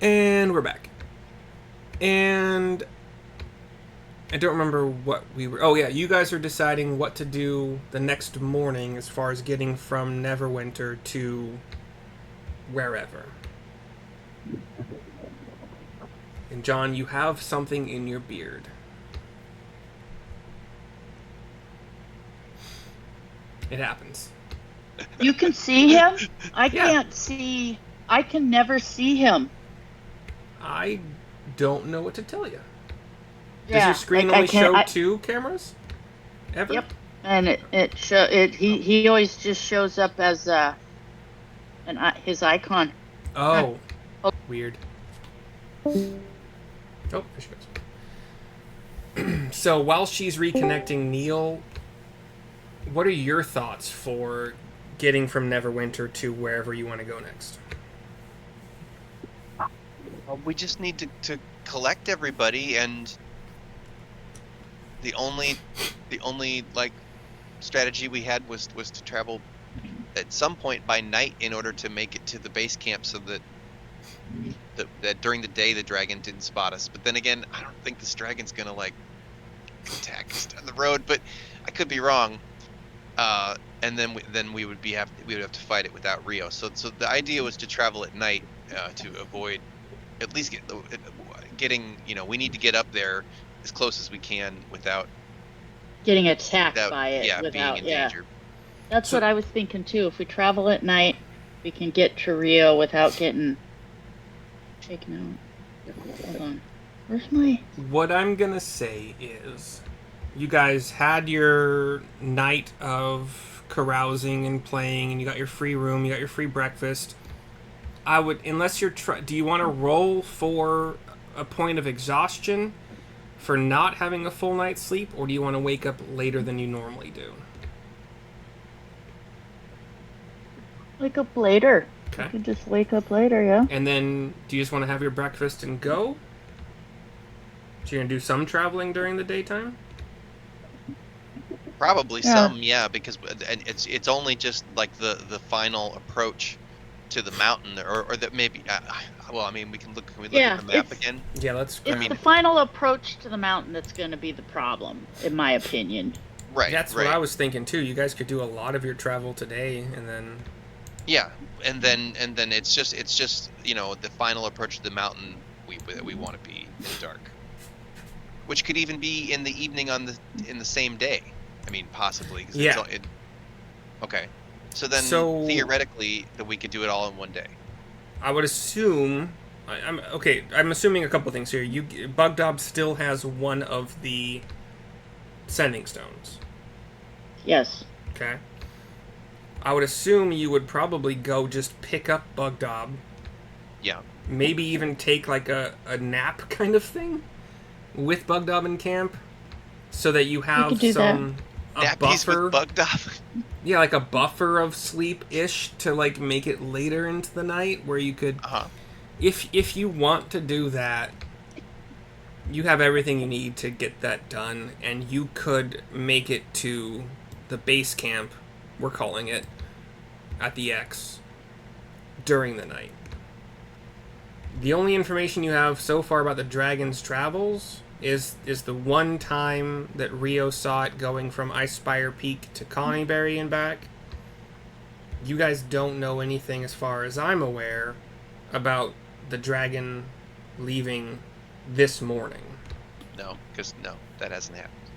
And we're back. And I don't remember what we were... Oh, yeah, you guys are deciding what to do the next morning as far as getting from Neverwinter to wherever. And John, you have something in your beard. It happens. You can see him? I Yeah. can't see. I can never see him. I don't know what to tell you. Does Yeah, your screen like, I only can't- show I- 2 cameras? Ever? Yep. And he always just shows up as his icon. Oh. Weird. Oh, there she goes. So while she's reconnecting Neil, what are your thoughts for getting from Neverwinter to wherever you want to go next? We just need to collect everybody, and the only like strategy we had was to travel at some point by night in order to make it to the base camp, so that during the day the dragon didn't spot us. But then again, I don't think this dragon's gonna like attack us down the road, but I could be wrong. And then we would have to fight it without Rio. So the idea was to travel at night to avoid at least getting, we need to get up there as close as we can without Getting attacked by it being in danger. That's what I was thinking too. If we travel at night, we can get to Rio without getting taken out. Hold on. Where's my... What I'm gonna say is, you guys had your night of carousing and playing, and you got your free room, you got your free breakfast. I would, unless you're do you want to roll for a point of exhaustion for not having a full night's sleep, or do you want to wake up later than you normally do? Wake up later. Okay. You could just wake up later, yeah? And then, do you just want to have your breakfast and go? So you're gonna do some traveling during the daytime? Probably Yeah. some, yeah, because it's only just like the final approach to the mountain, or that maybe. Well, I mean, we can look at the map again. Yeah, let's. It's the final approach to the mountain that's going to be the problem, in my opinion. Right. That's right. what I was thinking too. You guys could do a lot of your travel today, and then. Yeah, and then it's just the final approach to the mountain. We want to be in the dark, which could even be in the evening in the same day. I mean, possibly. Yeah. Okay. So then, theoretically, that we could do it all in one day. I would assume. I'm assuming a couple things here. Bugdob still has one of the sending stones. Yes. Okay. I would assume you would probably go just pick up Bugdob. Yeah. Maybe even take like a nap kind of thing with Bugdob in camp, so that you have some a buffer. With Bugdob. Yeah, like a buffer of sleep-ish to like make it later into the night, where you could, if you want to do that, you have everything you need to get that done, and you could make it to the base camp, we're calling it, at the X, during the night. The only information you have so far about the dragon's travels is the one time that Rio saw it going from Icespire Peak to Connieberry and back. You guys don't know anything, as far as I'm aware, about the dragon leaving this morning. No, because that hasn't happened.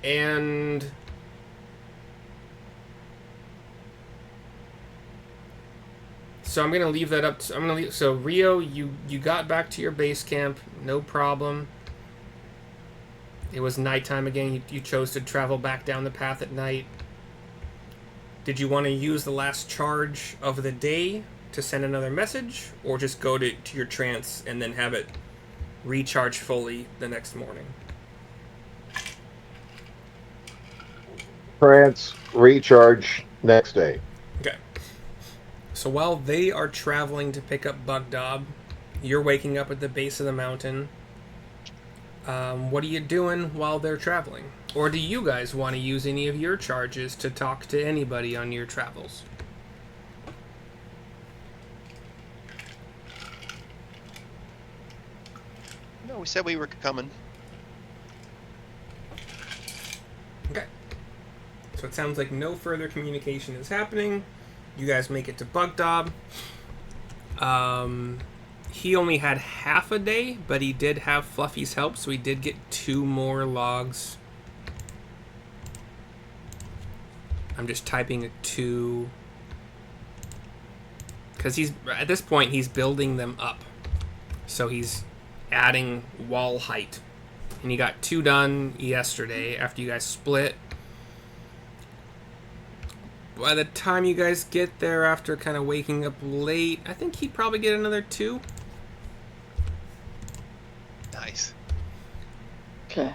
And so I'm gonna leave that up. So Rio, you got back to your base camp, no problem. It was nighttime again. You chose to travel back down the path at night. Did you want to use the last charge of the day to send another message, or just go to your trance and then have it recharge fully the next morning? Trance, recharge, next day. Okay. So while they are traveling to pick up Bugdob, you're waking up at the base of the mountain. What are you doing while they're traveling? Or do you guys want to use any of your charges to talk to anybody on your travels? we said we were coming. Okay. So it sounds like no further communication is happening. You guys make it to Bugdob. He only had half a day, but he did have Fluffy's help, so he did get 2 more logs. I'm just typing a 2. Because he's, at this point, he's building them up. So he's adding wall height. And he got 2 done yesterday after you guys split. By the time you guys get there after kind of waking up late, I think he'd probably get another 2. Nice. Okay.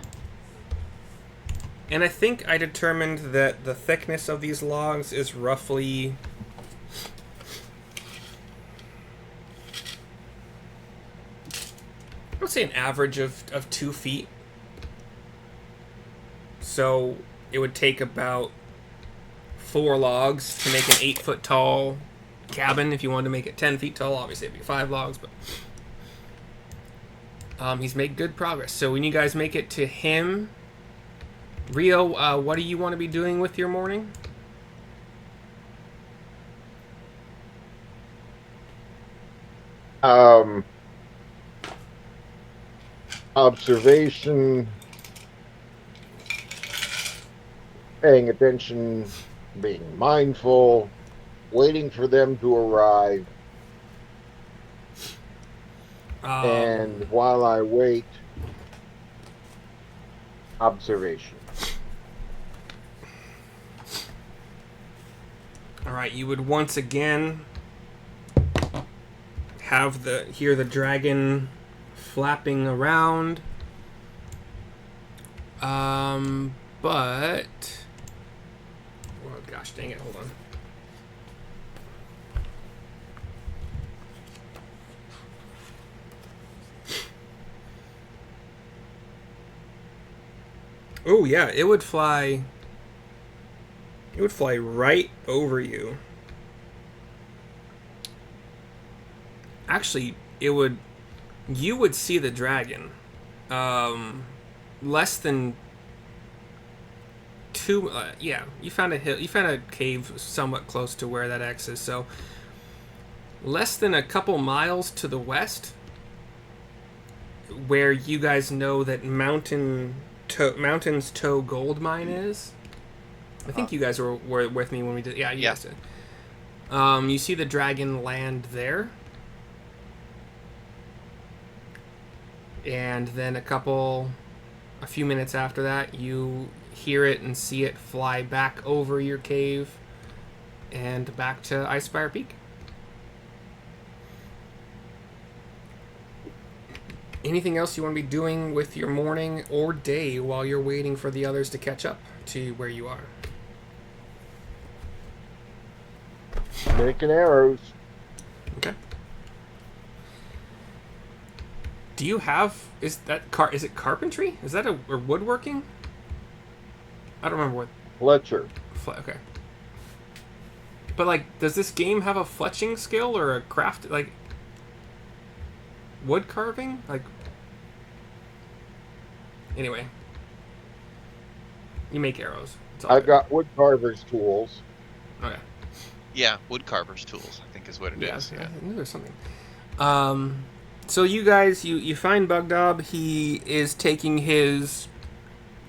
And I think I determined that the thickness of these logs is roughly... I would say an average of 2 feet. So it would take about 4 logs to make an 8-foot tall cabin. If you wanted to make it 10 feet tall, obviously it'd be 5 logs, but he's made good progress. So when you guys make it to him, Rio, what do you want to be doing with your morning? Observation, paying attention, being mindful, waiting for them to arrive, and while I wait, observation. All right, you would once again hear the dragon flapping around. But oh gosh, dang it! Hold on. Oh yeah, it would fly. It would fly right over you. Actually, you would see the dragon. Less than 2. Yeah, you found a hill. You found a cave somewhat close to where that X is. So less than a couple miles to the west, where you guys know that Mountain's Toe gold mine is. I think you guys were with me when we did. Yeah, you guys did. You see the dragon land there. And then a few minutes after that, you hear it and see it fly back over your cave and back to Icespire Peak. Anything else you want to be doing with your morning or day while you're waiting for the others to catch up to where you are? Making arrows. Okay. Do you have... Is it carpentry? Is that or woodworking? I don't remember what... Fletcher. Okay. But, like, does this game have a fletching skill or a craft... Like... Wood carving? Like... Anyway. You make arrows. I've got wood carver's tools. Okay. Yeah, wood carver's tools, I think is what it is. Yeah, I knew there's something. So you guys, you find Bugdob. He is taking his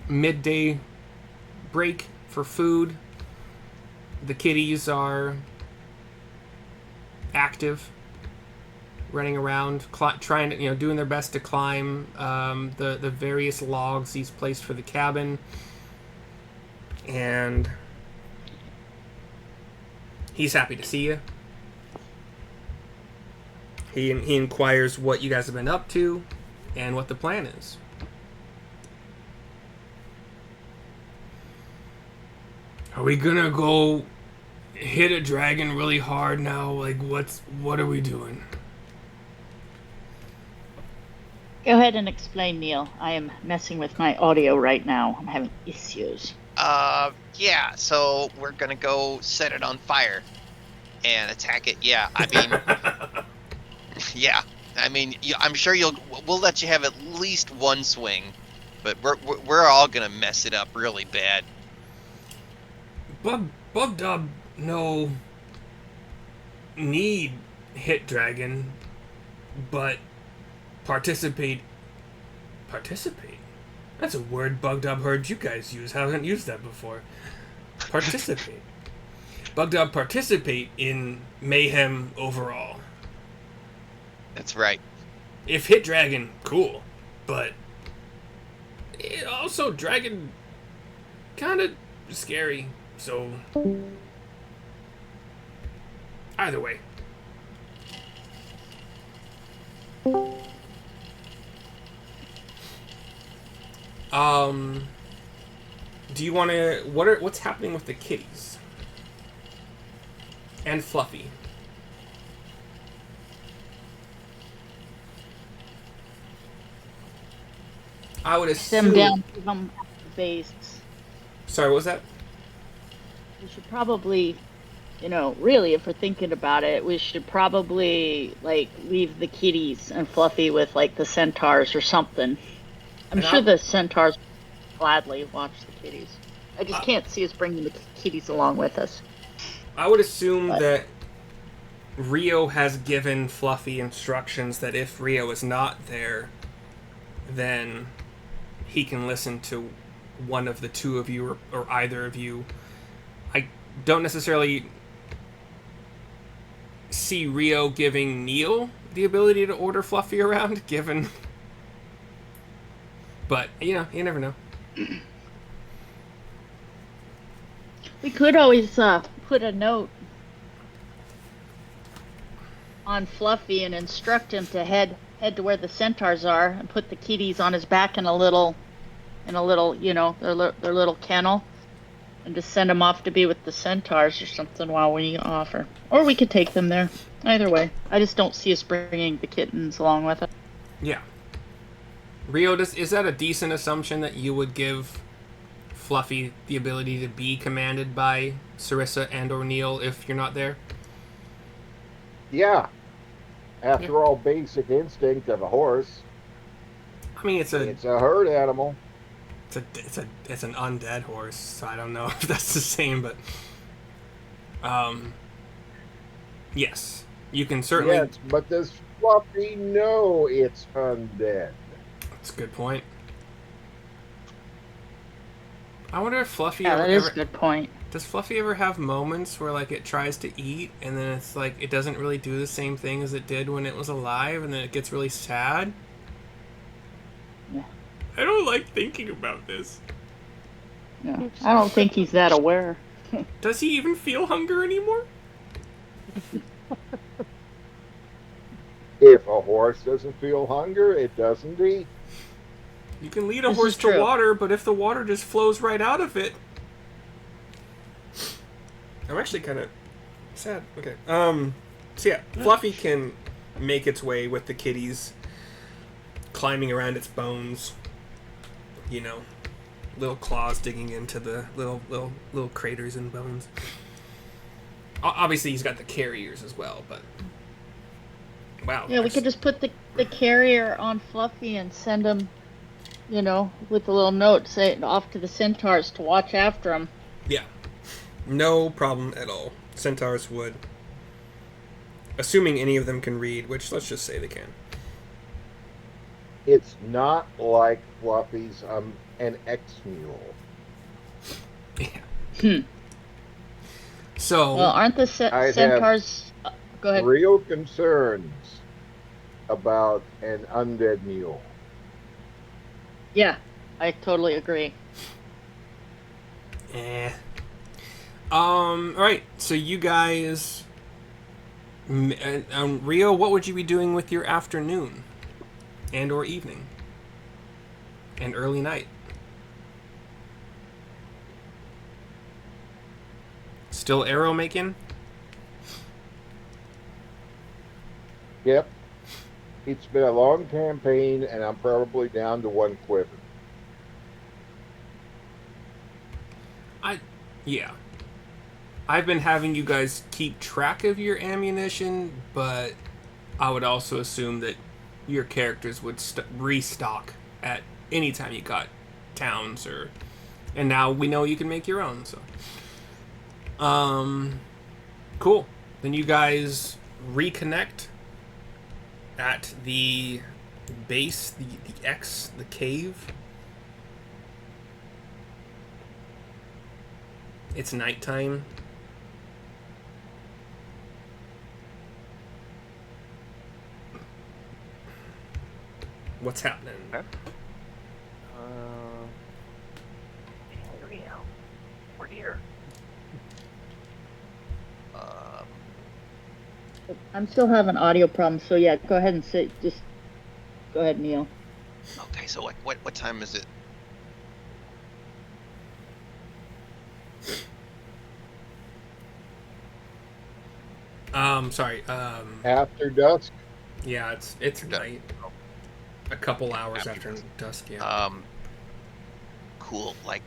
midday break for food. The kitties are active, running around, trying to, doing their best to climb the various logs he's placed for the cabin. And he's happy to see you. He inquires what you guys have been up to and what the plan is. Are we gonna go hit a dragon really hard now? Like, what are we doing? Go ahead and explain, Neil. I am messing with my audio right now. I'm having issues. Yeah, so we're gonna go set it on fire and attack it. Yeah, I mean, yeah. I mean, I'm sure we'll let you have at least one swing, but we're all gonna mess it up really bad. Bugdob no need hit dragon, but participate. Participate? That's a word Bugdob heard you guys use. I haven't used that before. Participate. Bugdob participate in mayhem overall. That's right. If hit dragon, cool. But also dragon kind of scary. So either way. Do you want to? What's happening with the kitties and Fluffy? I would assume. Them down to them at the base. Sorry, what was that? We should probably, really, if we're thinking about it, we should probably like leave the kitties and Fluffy with like the centaurs or something. I'm sure the centaurs gladly watch the kitties. I just can't see us bringing the kitties along with us. I would assume that Rio has given Fluffy instructions that if Rio is not there, then he can listen to one of the two of you or either of you. I don't necessarily see Rio giving Neil the ability to order Fluffy around, given... But, you never know. We could always put a note on Fluffy and instruct him to head to where the centaurs are and put the kitties on his back in a little, their little kennel, and just send them off to be with the centaurs or something while we offer. Or we could take them there. Either way. I just don't see us bringing the kittens along with us. Yeah. Rio, is that a decent assumption that you would give Fluffy the ability to be commanded by Sarissa and or Neil if you're not there? Yeah. After all, basic instinct of a horse. I mean, it's a herd animal. It's an undead horse, so I don't know if that's the same, but yes, you can certainly. Yes, but does Fluffy know it's undead? That's a good point. I wonder if Fluffy. Yeah, that is a good point. Does Fluffy ever have moments where like it tries to eat and then it's like it doesn't really do the same thing as it did when it was alive, and then it gets really sad? Yeah. I don't like thinking about this. No, I don't think he's that aware. Does he even feel hunger anymore? If a horse doesn't feel hunger, it doesn't eat. You can lead a This horse is to true. water, but if the water just flows right out of it... I'm actually kind of sad. Okay. So yeah, Fluffy can make its way with the kitties, climbing around its bones. Little claws digging into the little craters and bones. Obviously, he's got the carriers as well, but wow. Yeah, we could just put the carrier on Fluffy and send him, with a little note saying off to the centaurs to watch after him. Yeah, no problem at all. Centaurs would, assuming any of them can read, which let's just say they can. It's not like Fluffy's an ex-mule. Yeah. So, Well, aren't the I have centaurs? Go ahead. Real concerns about an undead mule. Yeah, I totally agree. All right. So you guys, Rio, what would you be doing with your afternoon, and or evening, and early night? Still arrow making? Yep. It's been a long campaign, and I'm probably down to one quiver. Yeah. I've been having you guys keep track of your ammunition, but I would also assume that your characters would restock at any time you got towns and now we know you can make your own. So, cool. Then you guys reconnect at the base, the X, the cave. It's nighttime. What's happening? Okay. Here we go. We're here. I'm still having audio problems, so yeah, go ahead and sit. Just go ahead, Neil. Okay, so like, what time is it? Sorry. After dusk. Yeah, it's night. A couple hours after dusk. Yeah. Cool. Like,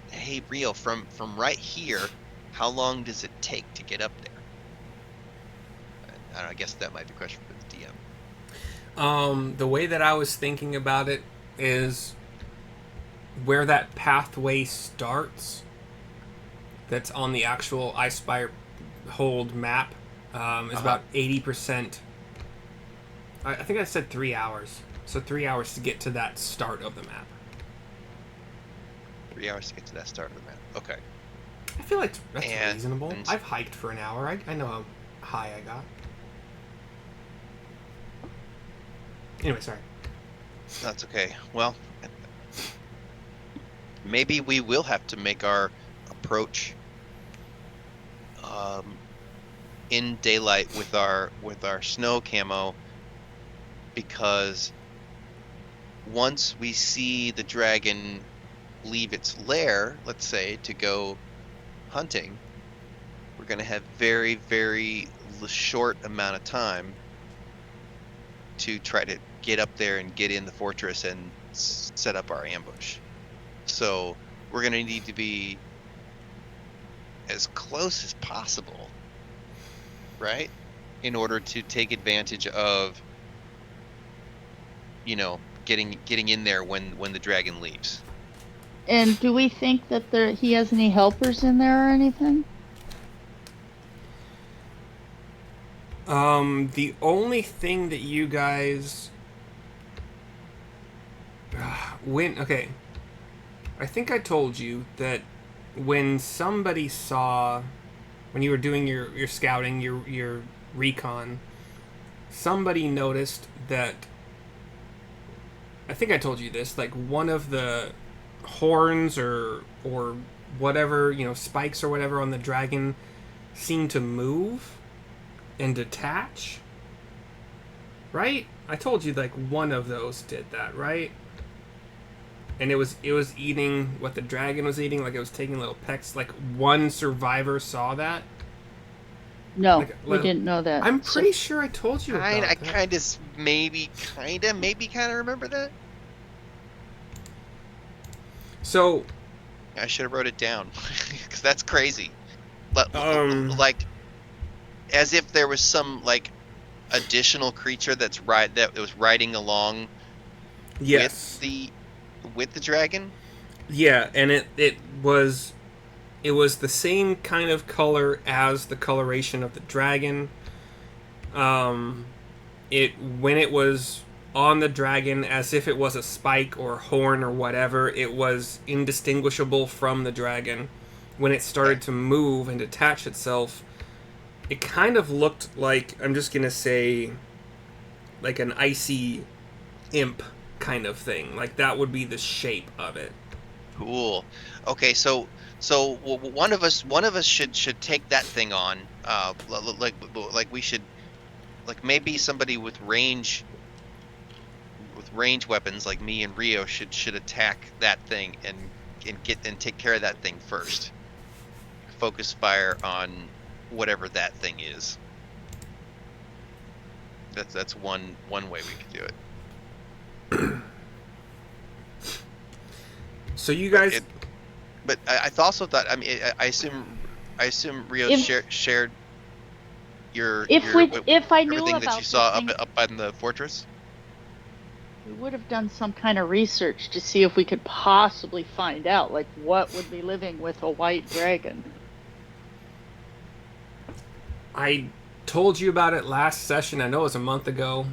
hey, Rio, from right here, how long does it take to get up there? I don't know, I guess that might be a question for the DM. The way that I was thinking about it is where that pathway starts. That's on the actual Icespire hold map. Is about 80%. I think I said 3 hours. So 3 hours to get to that start of the map. 3 hours to get to that start of the map. Okay. I feel like that's reasonable. And I've hiked for an hour. I know how high I got. Anyway, sorry. that's okay. Well, maybe we will have to make our approach in daylight with our snow camo, because once we see the dragon leave its lair, let's say, to go hunting, we're going to have very, very short amount of time to try to get up there and get in the fortress and set up our ambush. So we're going to need to be as close as possible, right? In order to take advantage of, getting in there when the dragon leaves. And do we think that he has any helpers in there or anything? The only thing that you guys okay. I think I told you that when somebody saw, when you were doing your scouting, your recon, somebody noticed that, I think I told you this, like one of the horns or whatever, spikes or whatever on the dragon seemed to move and detach. Right? I told you like one of those did that, right? And it was eating what the dragon was eating, like it was taking little pecks. Like one survivor saw that. No, we didn't know that. I'm pretty sure I told you about that. I kind of maybe remember that. So I should have wrote it down because that's crazy. Like, as if there was some like additional creature that was riding along. Yes. With the dragon. Yeah, and it was the same kind of color as the coloration of the dragon. When it was on the dragon, as if it was a spike or horn or whatever, it was indistinguishable from the dragon. When it started to move and detach itself, it kind of looked like, I'm just gonna say, like an icy imp kind of thing. Like that would be the shape of it. Cool. Okay, so one of us should take that thing on. Like we should, like maybe somebody with range weapons like me and Rio should attack that thing and take care of that thing first. Focus fire on whatever that thing is. That's one way we could do it. So you guys, but I also thought. I mean, I assume Rio shared your if I knew everything about that you saw this thing, up in the fortress. We would have done some kind of research to see if we could possibly find out, like, what would be living with a white dragon. I told you about it last session. I know it was a month ago,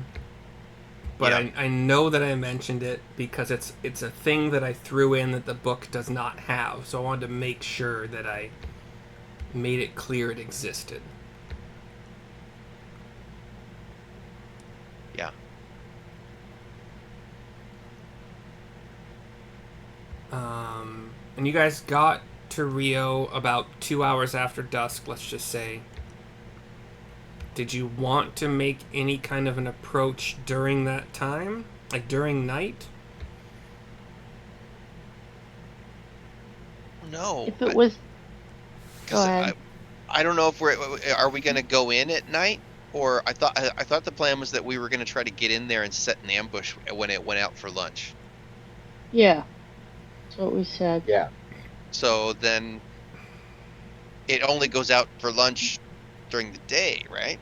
but Yeah. I know that I mentioned it because it's a thing that I threw in that the book does not have. So I wanted to make sure that I made it clear it existed. Yeah. And you guys got to Rio about 2 hours after dusk, let's just say. Did you want to make any kind of an approach during that time? Like during night? No. If it was... Go 'Cause ahead. I don't know if are we gonna go in at night, or I thought the plan was that we were gonna try to get in there and set an ambush when it went out for lunch. Yeah. That's what we said. Yeah. So then it only goes out for lunch during the day, right?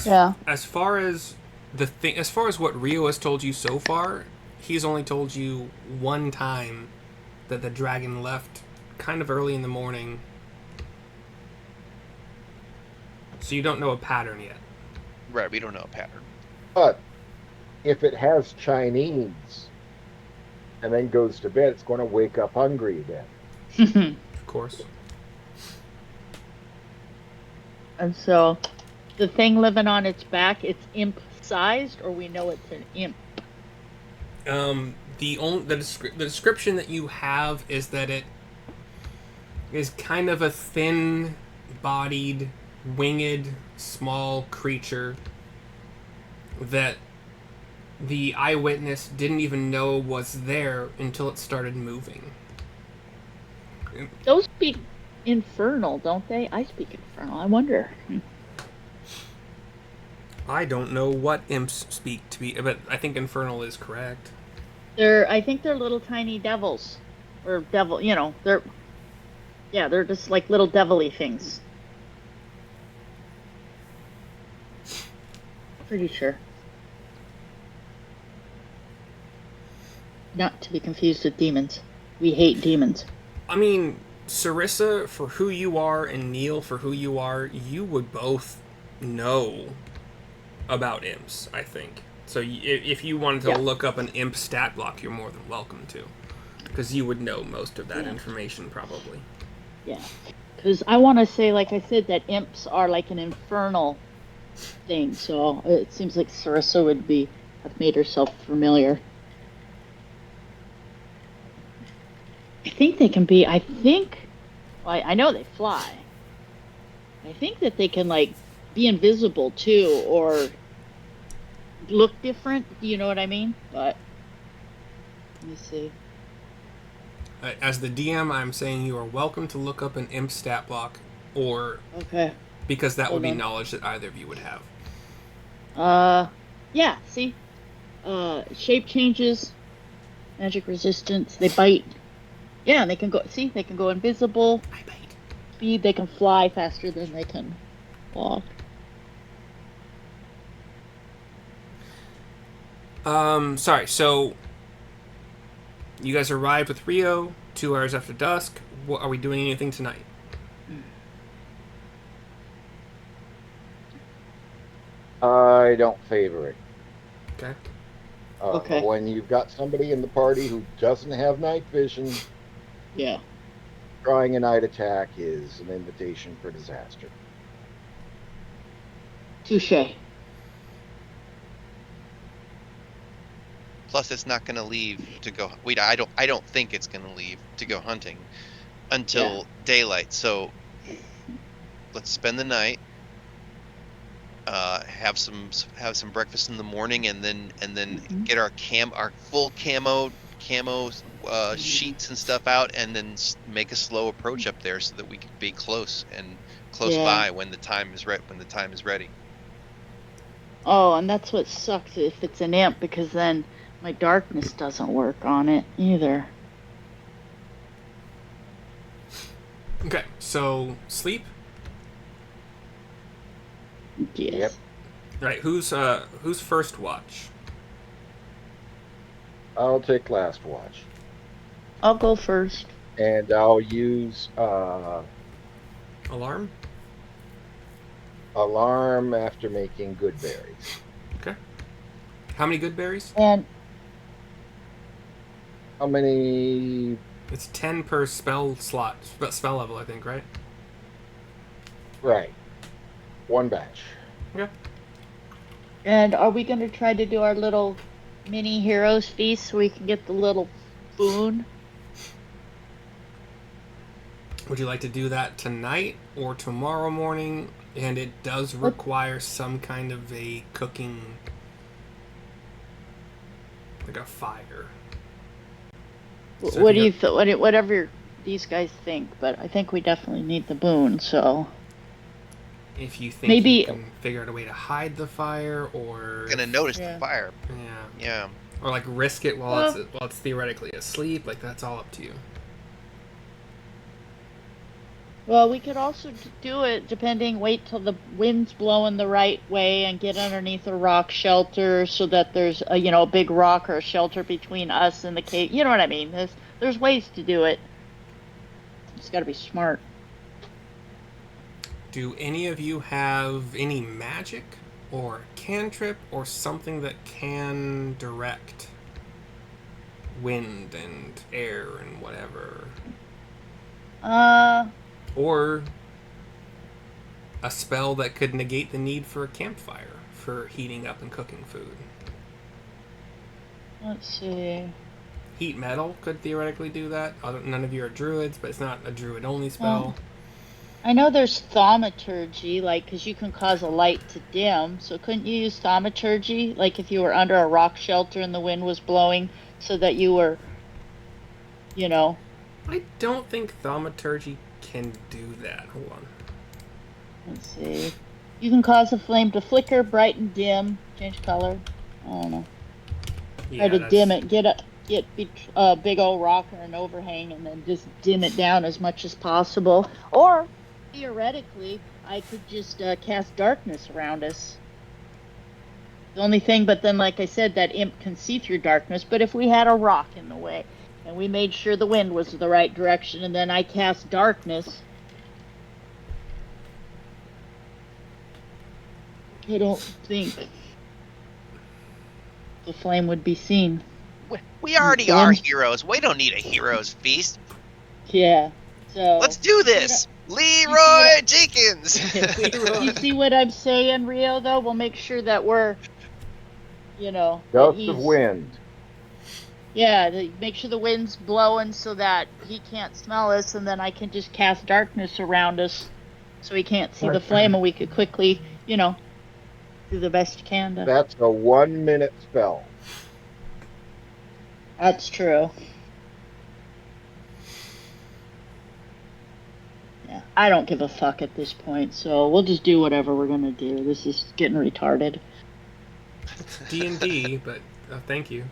Yeah. As far as as far as what Rio has told you so far, he's only told you one time that the dragon left kind of early in the morning. So you don't know a pattern yet. Right, we don't know a pattern. But if it has Chinese and then goes to bed, it's going to wake up hungry again. Of course. And so, the thing living on its back, it's imp-sized, or we know it's an imp? The description that you have is that it is kind of a thin-bodied, winged, small creature that the eyewitness didn't even know was there until it started moving. Those speak infernal, don't they? I speak infernal. I wonder. I don't know what imps speak to be, but I think infernal is correct. I think they're little tiny devils, or devil. They're just like little devilly things. Pretty sure. Not to be confused with demons. We hate demons. I mean, Sarissa, for who you are, and Neil, for who you are, you would both know about imps, I think. So if you wanted to look up an imp stat block, you're more than welcome to. Because you would know most of that information, probably. Yeah. Because I want to say, like I said, that imps are like an infernal thing. So it seems like Sarissa would have made herself familiar. I think they can be, well, I know they fly. I think that they can, like, be invisible, too, or look different. You know what I mean? But, let me see. As the DM, I'm saying you are welcome to look up an imp stat block, or... Okay. Because that would be knowledge that either of you would have. Yeah, see? Shape changes, magic resistance, they bite. Yeah, they can go invisible. I bite. Speed, they can fly faster than they can walk. Sorry, so you guys arrived with Rio 2 hours after dusk. Are we doing anything tonight? I don't favor it. Okay. Okay. When you've got somebody in the party who doesn't have night vision, Yeah. trying a night attack is an invitation for disaster. Touche. Plus, it's not going to leave to go. Wait, I don't think it's going to leave to go hunting until daylight. So let's spend the night. Have some breakfast in the morning, and then get our full camo sheets and stuff out, and then make a slow approach up there so that we can be close by when the time is ready. Oh, and that's what sucks if it's an imp, because then my darkness doesn't work on it either. Okay, so sleep. Yes. Yep. Right, who's first watch? I'll take last watch. I'll go first. And I'll use Alarm? alarm after making good berries. Okay. How many good berries? And How many? It's 10 per spell slot, spell level, I think, right? Right. One batch. Yeah. and are we going to try to do our little mini heroes feast so we can get the little boon? Would you like to do that tonight or tomorrow morning? And it does require some kind of a cooking, like a fire. So What do you feel? Whatever these guys think, but I think we definitely need the boon. So if you think maybe you can figure out a way to hide the fire, or Gonna notice Yeah. the fire. yeah, Yeah. or like risk it while it's theoretically asleep. Like that's all up to you. Well, we could also do it wait till the wind's blowing the right way and get underneath a rock shelter so that there's a big rock or a shelter between us and the cave. You know what I mean? There's ways to do it. Just got to be smart. Do any of you have any magic or cantrip or something that can direct wind and air and whatever? Or a spell that could negate the need for a campfire for heating up and cooking food. Let's see. Heat metal could theoretically do that. None of you are druids, but it's not a druid-only spell. I know there's thaumaturgy, because you can cause a light to dim. So couldn't you use thaumaturgy, like if you were under a rock shelter and the wind was blowing, so that you were, I don't think thaumaturgy can do that. Hold on. Let's see. You can cause a flame to flicker, brighten, dim, change color. I don't know. Yeah, Try to dim it. Get a big old rock or an overhang, and then just dim it down as much as possible. Or theoretically, I could just cast darkness around us. The only thing, but then, like I said, that imp can see through darkness. But if we had a rock in the way, and we made sure the wind was the right direction, and then I cast darkness, I don't think the flame would be seen. We already are heroes. We don't need a hero's feast. Yeah. So Let's do this. Leroy Jenkins. You see what I'm saying, Rio? Though we'll make sure that we're, Gust of wind. Yeah, make sure the wind's blowing so that he can't smell us, and then I can just cast darkness around us, so he can't see the flame, and we could quickly, do the best you can to. That's a 1 minute spell. That's true. Yeah, I don't give a fuck at this point, so we'll just do whatever we're gonna do. This is getting retarded. D&D, but thank you.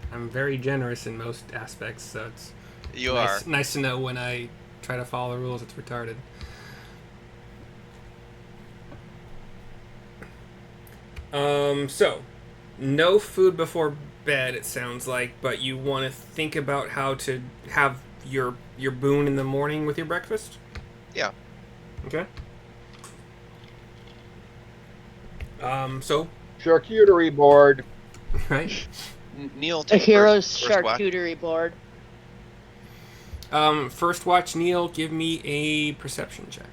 I'm very generous in most aspects, so it's nice to know when I try to follow the rules, it's retarded. So, no food before bed, it sounds like, but you want to think about how to have your boon in the morning with your breakfast? Yeah. Okay. So... Charcuterie board. Right? Neil, A take hero's first watch. charcuterie board. First watch, Neil, give me a perception check.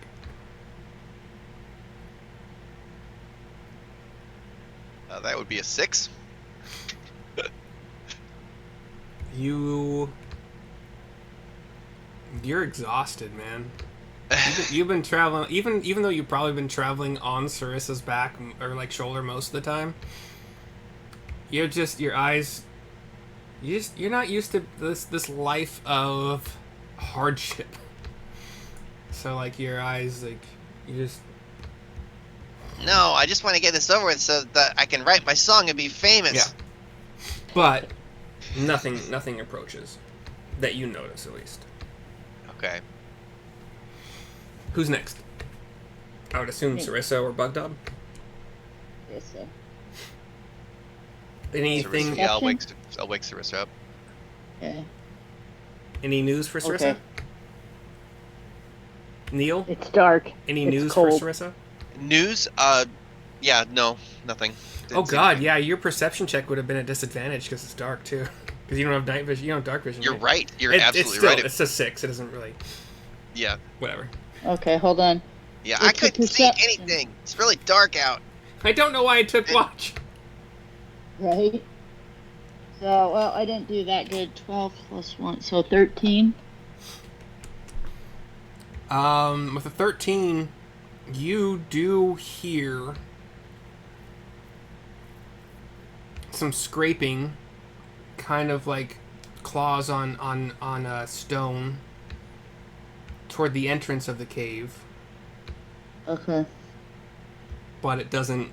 That would be a 6. You're exhausted, man. You've been traveling, even though you've probably been traveling on Sarissa's back or like shoulder most of the time. You're just your eyes. You're not used to this life of hardship. So like your eyes, like you just. No, I just want to get this over with so that I can write my song and be famous. Yeah. But nothing approaches that you notice, at least. Okay. Who's next? I would assume Me. Sarissa or Bugdob. Yes, sir. Anything? Yeah, I'll wake Perception? Sarissa up. Okay. Any news for Sarissa? Okay. Neil? It's dark. Any It's news cold. for Sarissa? News? Yeah, no, nothing. Oh Didn't see God, anything. yeah, your perception check would have been a disadvantage because it's dark too. Because you don't have night vision. You don't have dark vision. You're right. You're It's absolutely still, right. It's a 6. It doesn't really. Yeah. Whatever. Okay, hold on. Yeah, It's I a couldn't see perception. anything. It's really dark out. I don't know why I took watch. Right? So, well, I didn't do that good. 12 plus 1, so 13. With a 13, you do hear some scraping, kind of like claws on a stone toward the entrance of the cave, Okay. but it doesn't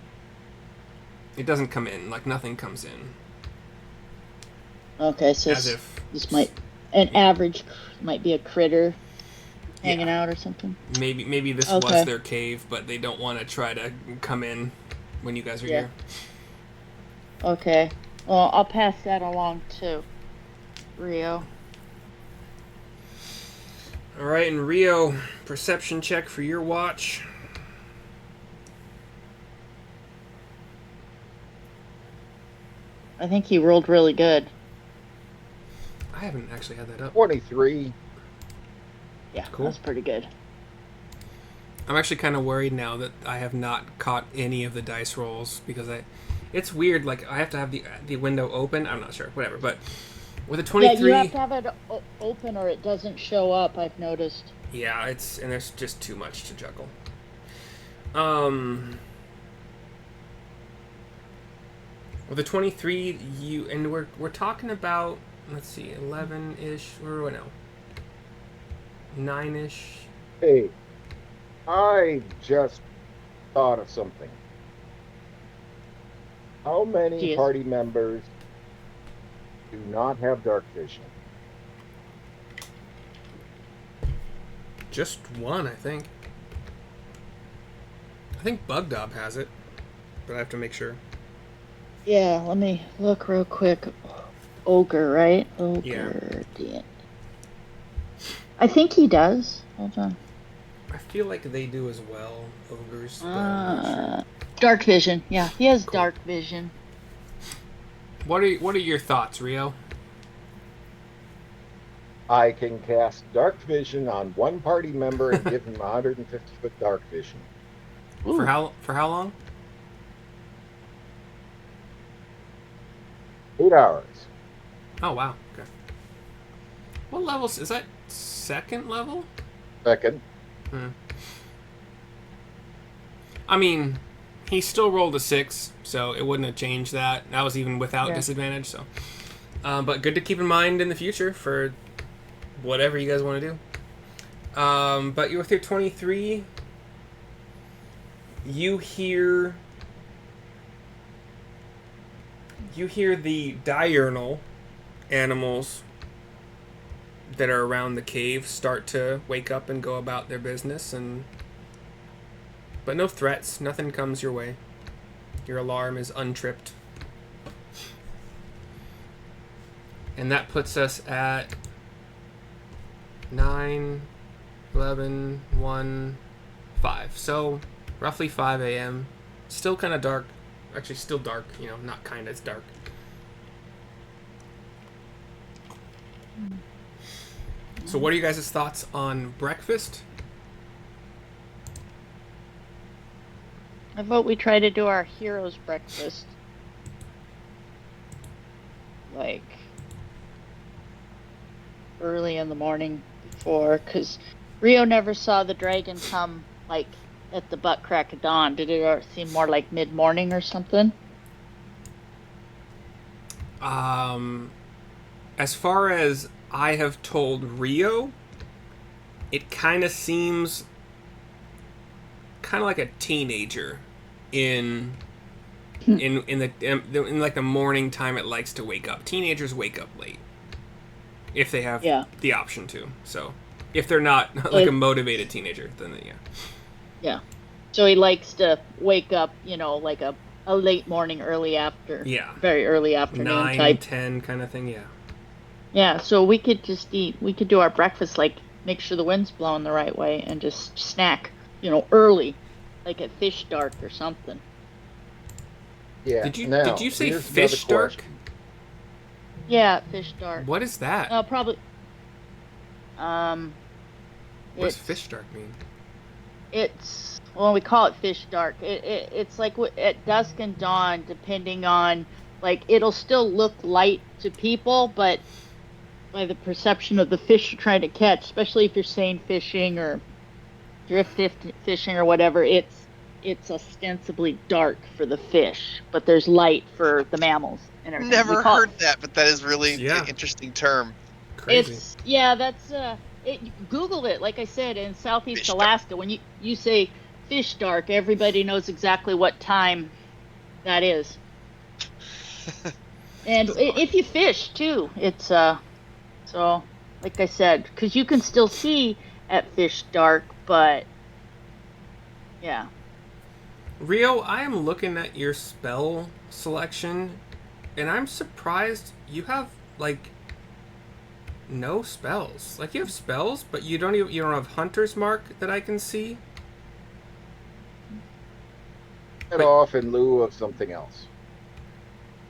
come in. Like nothing comes in. Okay, so As if this might an average might be a critter hanging out or something. maybe this Okay. was their cave, but they don't want to try to come in when you guys are here. Okay. Well, I'll pass that along to Rio. All right, and Rio, perception check for your watch. I think he rolled really good. I haven't actually had that up. 23. Yeah, Cool. that's pretty good. I'm actually kind of worried now that I have not caught any of the dice rolls because it's weird. Like I have to have the window open. I'm not sure, whatever. But with a 23, Yeah, you have to have it open or it doesn't show up. I've noticed. yeah, and there's just too much to juggle. With a 23, we're talking about, let's see, 11-ish, or no, 9-ish. Hey, I just thought of something. How many Jeez. party members do not have dark vision? Just one, I think. I think Bugdob has it, but I have to make sure. Yeah, let me look real quick. Ogre, right? Ogre. Yeah. I think he does. Hold on. I feel like they do as well, ogres. But I'm not sure. Dark vision. Yeah, he has Cool. dark vision. What are your thoughts, Rio? I can cast dark vision on one party member and give him 150-foot dark vision. Ooh. For how long? 8 hours. Oh wow. Okay. What levels is that? Second level? Second. I mean, he still rolled a 6, so it wouldn't have changed that. That was even without Yeah. disadvantage. So, but good to keep in mind in the future for whatever you guys want to do. But you're with your 23. You hear the diurnal animals that are around the cave start to wake up and go about their business, but no threats. Nothing comes your way. Your alarm is untripped. And that puts us at 9, 11, 1, 5. So roughly 5 a.m. Still kind of dark. Actually, still dark. Not kind of. It's dark. So what are you guys' thoughts on breakfast? I vote we try to do our hero's breakfast. Like, early in the morning before, because Rio never saw the dragon come, like, at the butt crack of dawn. Did it seem more like mid-morning or something? As far as I have told Rio, it kind of seems kind of like a teenager in like the morning time it likes to wake up. Teenagers wake up late if they have the option to. So if they're not like a motivated teenager, then yeah. Yeah. So he likes to wake up, like a a late morning, Yeah. very early afternoon 9, type. 10 kind of thing, yeah. Yeah, so we could just eat. We could do our breakfast, like make sure the wind's blowing the right way, and just snack, early, like at fish dark or something. Yeah. Did Now, you say here's another fish dark? question. Yeah, at fish dark. What is that? Probably. Um, What does it's fish dark mean? well, we call it fish dark. It's like at dusk and dawn, depending on, like, it'll still look light to people, but by the perception of the fish you're trying to catch, especially if you're seine fishing or fishing or whatever, it's ostensibly dark for the fish, but there's light for the mammals and everything. Never heard that, but that is really Yeah. an interesting term. Crazy. That's Google it. Like I said, in Southeast Fish Alaska, when you say fish dark, everybody knows exactly what time that is. And if you fish too, it's so, like I said, because you can still see at fish dark, but yeah. Rio, I am looking at your spell selection, and I'm surprised you have, like, no spells. Like, you have spells, but you don't have Hunter's Mark that I can see. Get Wait. off in lieu of something else.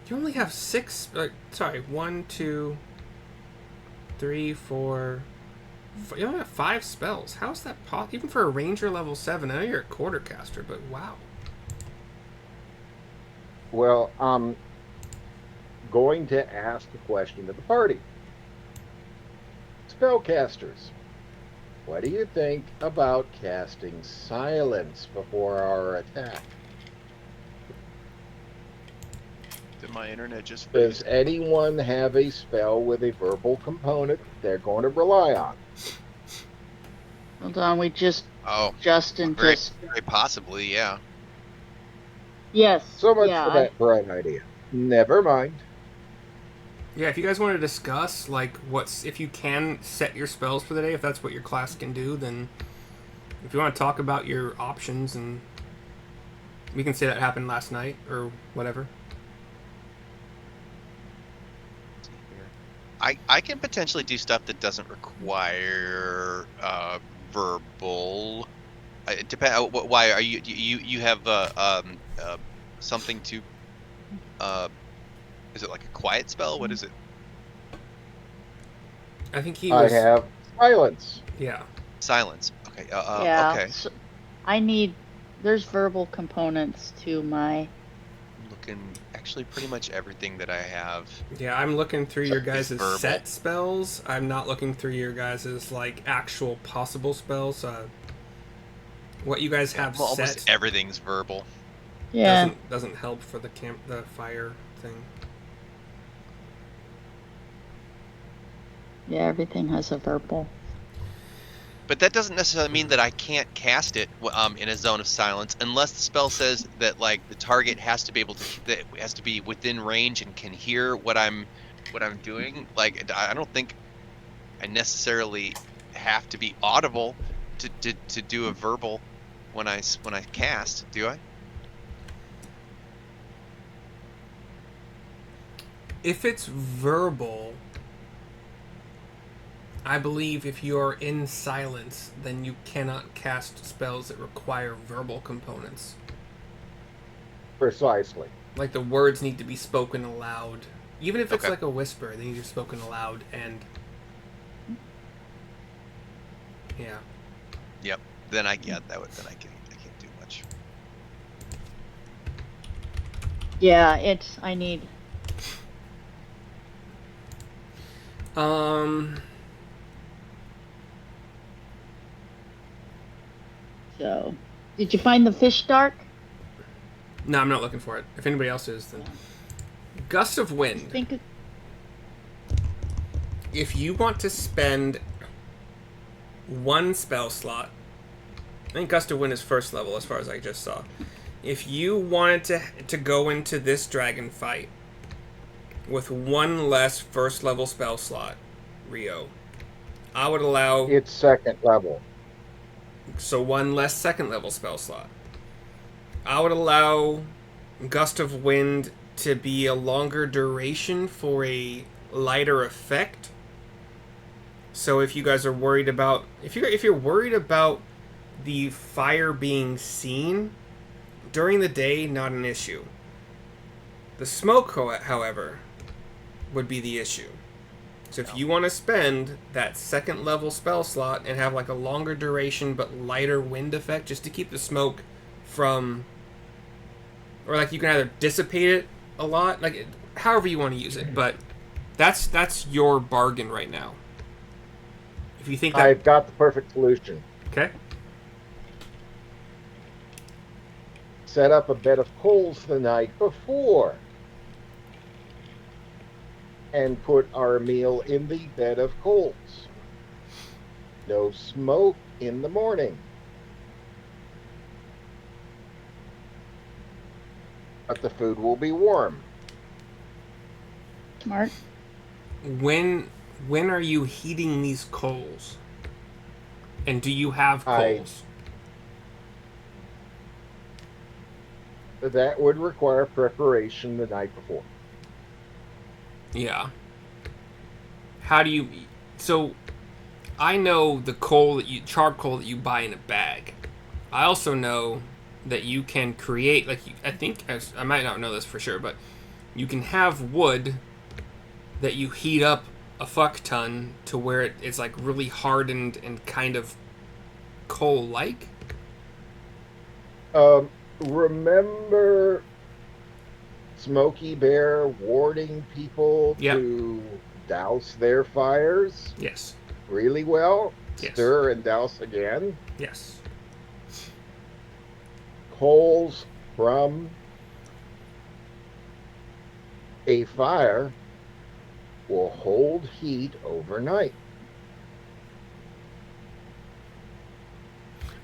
You only have 6. Sorry, 1, 2, 3, 4. You only have 5 spells. How is that possible? Even for a ranger level 7, I know you're a quartercaster, but wow. Well, I'm going to ask a question to the party. Spellcasters, what do you think about casting silence before our attack? Did my internet just Does freeze? anyone have a spell with a verbal component they're going to rely on? Hold on, Justin very, just very possibly, yeah. yes. So much yeah, for that bright idea. Never mind. Yeah, if you guys want to discuss, like, if you can set your spells for the day, if that's what your class can do, then if you want to talk about your options, and we can say that happened last night or whatever. I can potentially do stuff that doesn't require verbal. It depends. Why are you have something to? Is it like a quiet spell? What is it? I think he I was. have silence. Yeah. Silence. Okay. yeah. Okay. So there's verbal components to my. I'm looking. Actually, pretty much everything that I have. Yeah, I'm looking through your guys' verbal. set spells. I'm not looking through your guys' like actual possible spells. What you guys have Well, set almost everything's verbal. Yeah. doesn't help for the fire thing. Yeah, everything has a verbal. But that doesn't necessarily mean that I can't cast it in a zone of silence unless the spell says that like the target has to be able to has to be within range and can hear what I'm doing. Like I don't think I necessarily have to be audible to do a verbal when I cast, do I? If it's verbal, I believe if you're in silence, then you cannot cast spells that require verbal components. Precisely. Like the words need to be spoken aloud. Even if it's Okay. like a whisper, they need to be spoken aloud and... Yeah. Yep. Then I can't do much. Yeah, I need. So, did you find the fish dark? No, I'm not looking for it. If anybody else is, then... Gust of I Wind. think If you want to spend 1 spell slot... I think Gust of Wind is first level as far as I just saw. If you wanted to go into this dragon fight with 1 less first level spell slot, Rio, I would allow... It's second level. So 1 less second level spell slot. I would allow gust of wind to be a longer duration for a lighter effect. So if you guys are worried about if you're worried about the fire being seen during the day, not an issue. The smoke, however, would be the issue. So if you want to spend that second level spell slot and have like a longer duration but lighter wind effect just to keep the smoke from, or like you can either dissipate it a lot, like however you want to use it, but that's your bargain right now. If you think that I've got the perfect solution. okay, Set up a bed of coals the night before and put our meal in the bed of coals. No smoke in the morning. But the food will be warm. Smart. when are you heating these coals? And do you have coals? That would require preparation the night before. Yeah. How do you? So, I know the charcoal that you buy in a bag. I also know that you can create, like, I might not know this for sure, but you can have wood that you heat up a fuck ton to where it's like really hardened and kind of coal-like. Remember Smokey Bear warning people Yep. to douse their fires Yes. really well? Yes. Stir and douse again. Yes. Coals from a fire will hold heat overnight.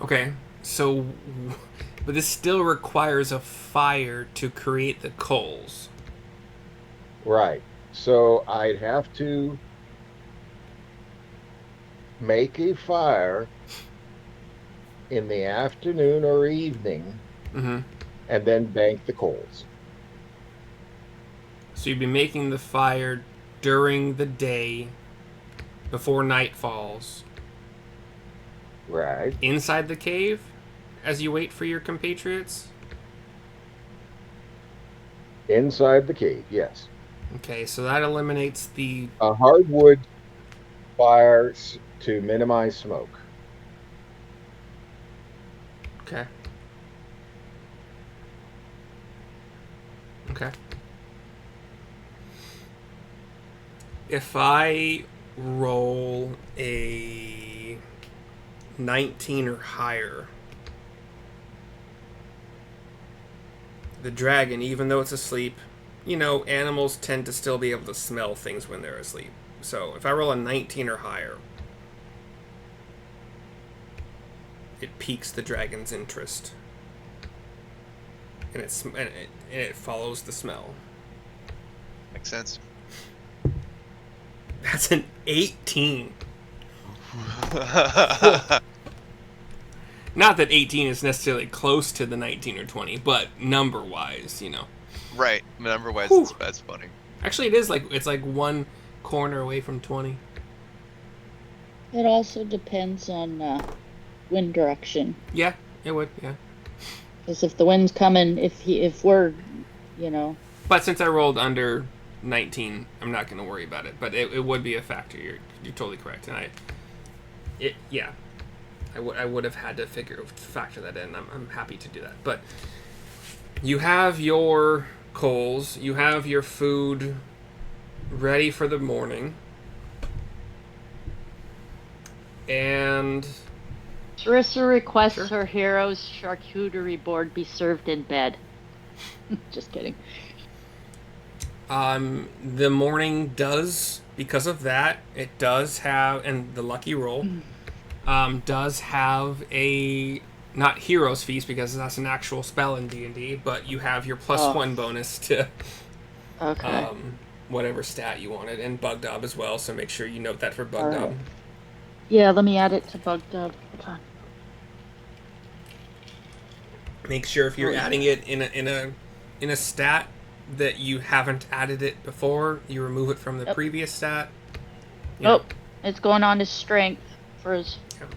Okay. So, but this still requires a fire to create the coals. Right. So I'd have to make a fire in the afternoon or evening Mm-hmm. and then bank the coals. So you'd be making the fire during the day before night falls Right. inside the cave as you wait for your compatriots? Inside the cave, yes. Okay, so that eliminates the... A hardwood fire to minimize smoke. Okay. Okay. If I roll a 19 or higher, the dragon, even though it's asleep, animals tend to still be able to smell things when they're asleep. So if I roll a 19 or higher, it piques the dragon's interest. And it follows the smell. Makes sense. That's an 18. Not that 18 is necessarily close to the 19 or 20, but number-wise, Right. Number-wise, Whew. that's funny. Actually, it's like one corner away from 20. It also depends on wind direction. Yeah, it would, yeah. Because if the wind's coming, if we're, But since I rolled under 19, I'm not going to worry about it. But it would be a factor. You're totally correct. And I would have had to factor that in. I'm happy to do that. But you have your coals. You have your food ready for the morning. And Sarissa requests Sure. her hero's charcuterie board be served in bed. Just kidding. the morning does, because of that, it does have, and the lucky roll, does have a, not hero's feast because that's an actual spell in D&D, but you have your +1 bonus to Okay. whatever stat you wanted, and Bugdob as well, so make sure you note that for Bugdob. Alright. Yeah, let me add it to Bugdob. Hold on. Make sure if you're adding it in a in a stat that you haven't added it before, you remove it from the Yep. previous stat. Oh, it's going on to strength for his. Yeah.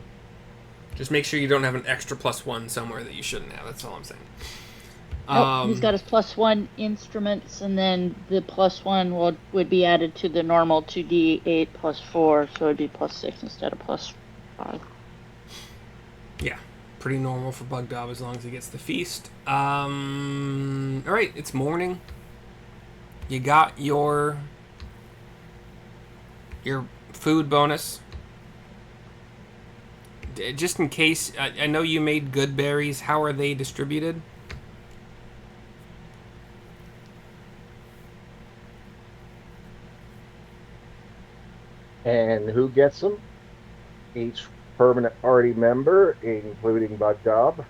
Just make sure you don't have an extra +1 somewhere that you shouldn't have. That's all I'm saying. Nope, he's got his +1 instruments, and then the +1 would be added to the normal 2d8 +4, so it'd be +6 instead of +5. Yeah, pretty normal for Bugdob as long as he gets the feast. All right, it's morning. You got your food bonus. Just in case, I know you made good berries. How are they distributed? And who gets them? Each permanent party member, including Bugdob.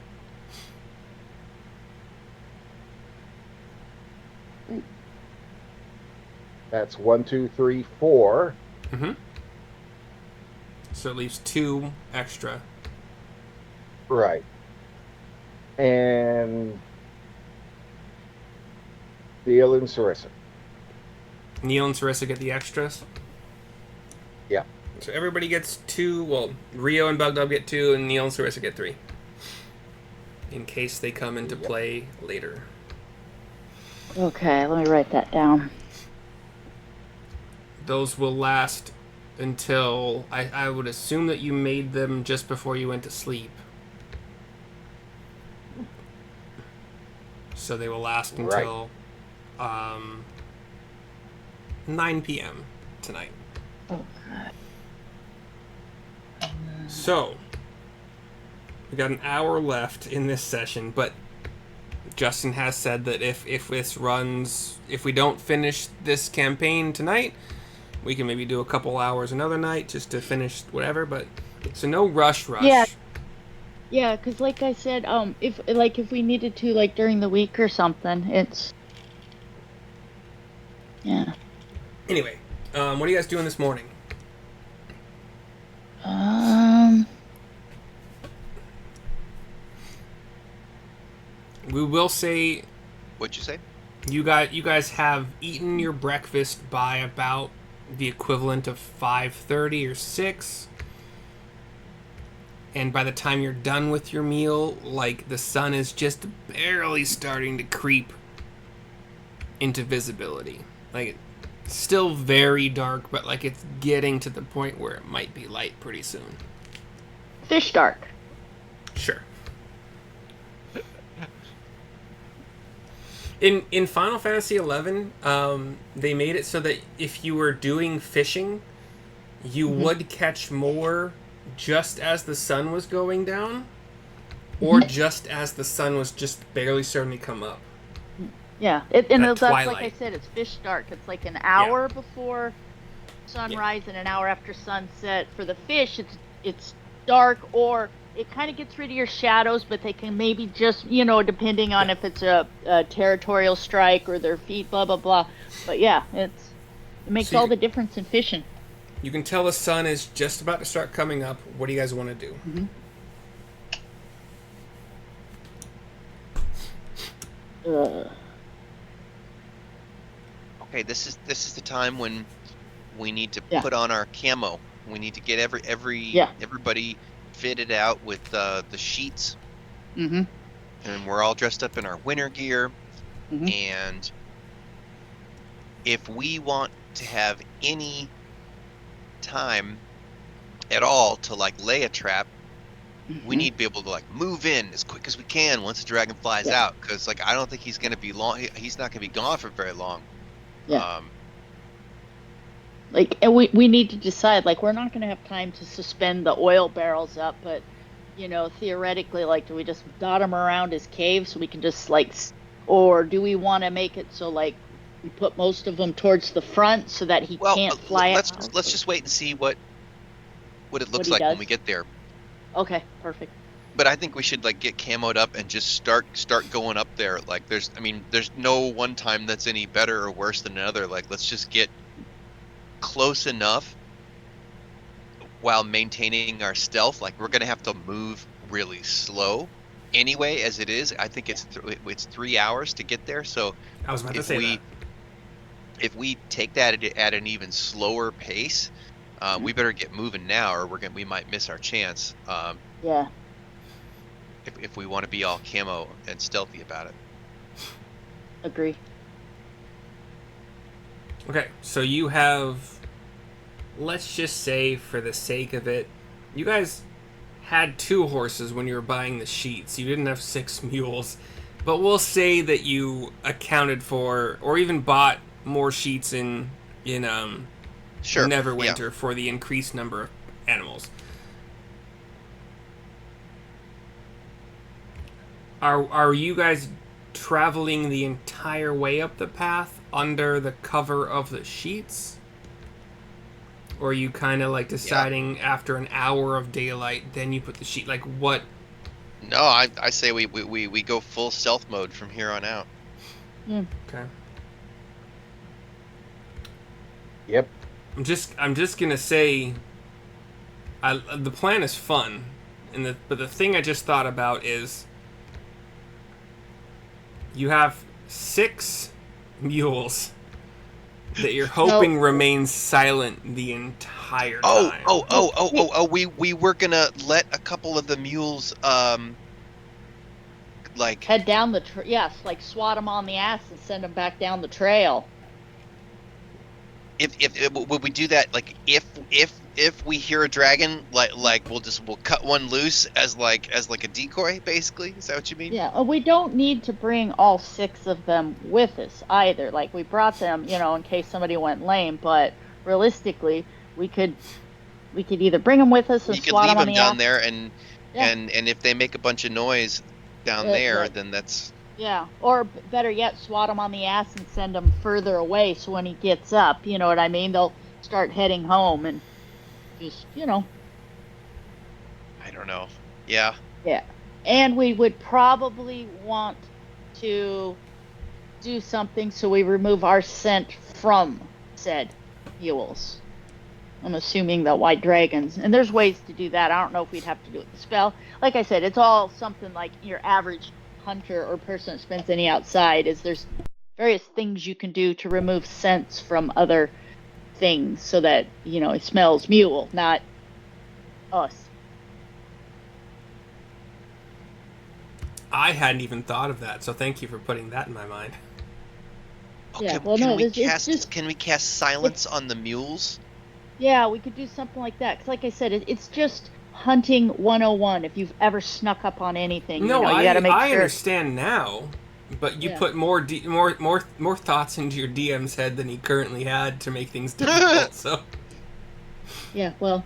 That's 1, 2, 3, 4. Mm-hmm. So it leaves 2 extra. Right. And Neil and Sarissa. Neil and Sarissa get the extras. Yeah. So everybody gets 2. Well, Rio and Bugdob get 2, and Neil and Sarissa get 3. In case they come into play later. Okay, let me write that down. Those will last until... I would assume that you made them just before you went to sleep. So they will last until 9 p.m. tonight. Okay. So, we got an hour left in this session, but Justin has said that if we don't finish this campaign tonight, we can maybe do a couple hours another night just to finish whatever, but so no rush. Yeah, because like I said, if we needed to, like during the week or something, it's Anyway, what are you guys doing this morning? We will say. What'd you say? You guys have eaten your breakfast by about the equivalent of 5:30 or 6. And by the time you're done with your meal, like, the sun is just barely starting to creep into visibility. Like, it's still very dark, but, like, it's getting to the point where it might be light pretty soon. fish dark. Sure. In Final Fantasy XI, they made it so that if you were doing fishing, you would catch more just as the sun was going down, or just as the sun was just barely starting to come up. Yeah, that's like twilight. I said, it's fish dark. It's like an hour before sunrise and an hour after sunset. For the fish, it's dark, or it kind of gets rid of your shadows, but they can maybe just, depending on if it's a territorial strike or their feet, blah, blah, blah. But yeah, it makes all the difference in fishing. You can tell the sun is just about to start coming up. What do you guys want to do? Okay, this is the time when we need to put on our camo. We need to get everybody fitted out with the sheets. And we're all dressed up in our winter gear. And if we want to have any time at all to like lay a trap, we need to be able to like move in as quick as we can once the dragon flies out, because like I don't think he's gonna be long. He's not gonna be gone for very long. And we need to decide, like, we're not going to have time to suspend the oil barrels up, but theoretically, like, do we just dot them around his cave so we can just or do we want to make it so like we put most of them towards the front so that he can't fly out? Let's just wait and see what it looks like when we get there. Okay, perfect. But I think we should like get camoed up and just start going up there. Like there's no one time that's any better or worse than another. Like let's just get close enough while maintaining our stealth. Like we're gonna have to move really slow anyway as it is. I think it's 3 hours to get there. So I was about to if say we that. if we take that at an even slower pace, we better get moving now, or we might miss our chance. Yeah. If we want to be all camo and stealthy about it. Agree. Okay, so you have, let's just say for the sake of it, you guys had 2 horses when you were buying the sheets. You didn't have 6 mules. But we'll say that you accounted for, or even bought more sheets in Sure. Neverwinter Yeah. for the increased number of animals. Are you guys traveling the entire way up the path under the cover of the sheets? Or are you kind of like deciding after an hour of daylight, then you put the sheet? Like what? No, I say we go full stealth mode from here on out. Okay. Yep. I'm just gonna say, the plan is fun, but the thing I just thought about is, you have 6 mules that you're hoping remain silent the entire time. We were gonna let a couple of the mules like head down the yes, like swat them on the ass and send them back down the trail. if would we do that, like if we hear a dragon, like we'll cut one loose as like a decoy, basically? Is that what you mean? Yeah, we don't need to bring all 6 of them with us either. Like we brought them, in case somebody went lame, but realistically, we could either bring them with us and You could swat leave them on them the down ass. there, and Yeah. and if they make a bunch of noise down there, Right. then that's Yeah, or better yet, swat him on the ass and send him further away. So when he gets up, you know what I mean? They'll start heading home and just, I don't know. Yeah. Yeah. And we would probably want to do something so we remove our scent from said mules. I'm assuming the white dragons. And there's ways to do that. I don't know if we'd have to do it with the spell. Like I said, it's all something like your average hunter or person that spends any outside. There's various things you can do to remove scents from other things so that, it smells mule, not us. I hadn't even thought of that, so thank you for putting that in my mind. Okay, Yeah, well, no, can we cast silence on the mules? Yeah, we could do something like that. Because like I said, it's just hunting 101. If you've ever snuck up on anything, No, you got to make sure. I understand now, but you put more thoughts into your DM's head than he currently had to make things difficult. So Yeah, well,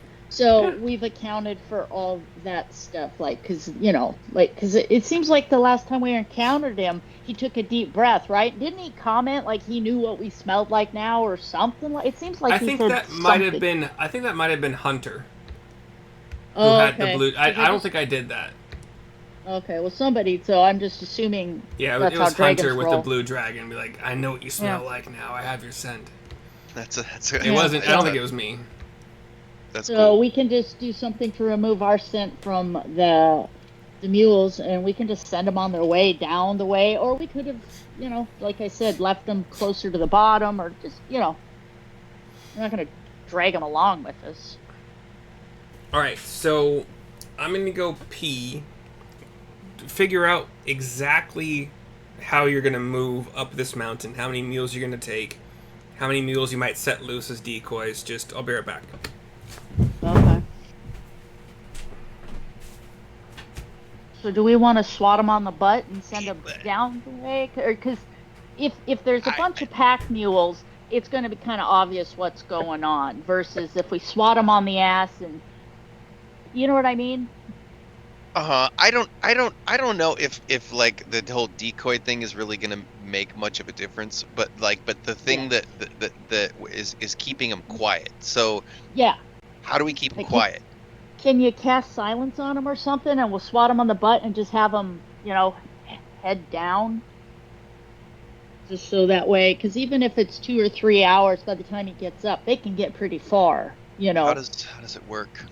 we've accounted for all that stuff, because it seems like the last time we encountered him, he took a deep breath, right? Didn't he comment like he knew what we smelled like now or something? Like it seems like I think that might have been Hunter who had the blue. I don't think I did that. Okay, well somebody. So I'm just assuming. Yeah, that's it was how Hunter with roll. the blue dragon. Be like, I know what you smell like now. I have your scent. That's It wasn't. I don't think it was me. That's so cool. We can just do something to remove our scent from the mules, and we can just send them on their way down the way, or we could have, like I said, left them closer to the bottom, or just, we're not going to drag them along with us. All right, so I'm going to go pee, figure out exactly how you're going to move up this mountain, how many mules you're going to take, how many mules you might set loose as decoys. I'll be right back. Okay. So do we want to swat them on the butt and send them down the way? Because if there's a bunch of pack mules, it's going to be kind of obvious what's going on. Versus if we swat them on the ass, and you know what I mean? I don't know if like the whole decoy thing is really gonna make much of a difference, but the thing that is keeping them quiet. So yeah, how do we keep them quiet? Can you cast silence on them or something, and we'll swat them on the butt and just have them, head down? Just so that way, because even if it's 2 or 3 hours, by the time he gets up, they can get pretty far, How does it work?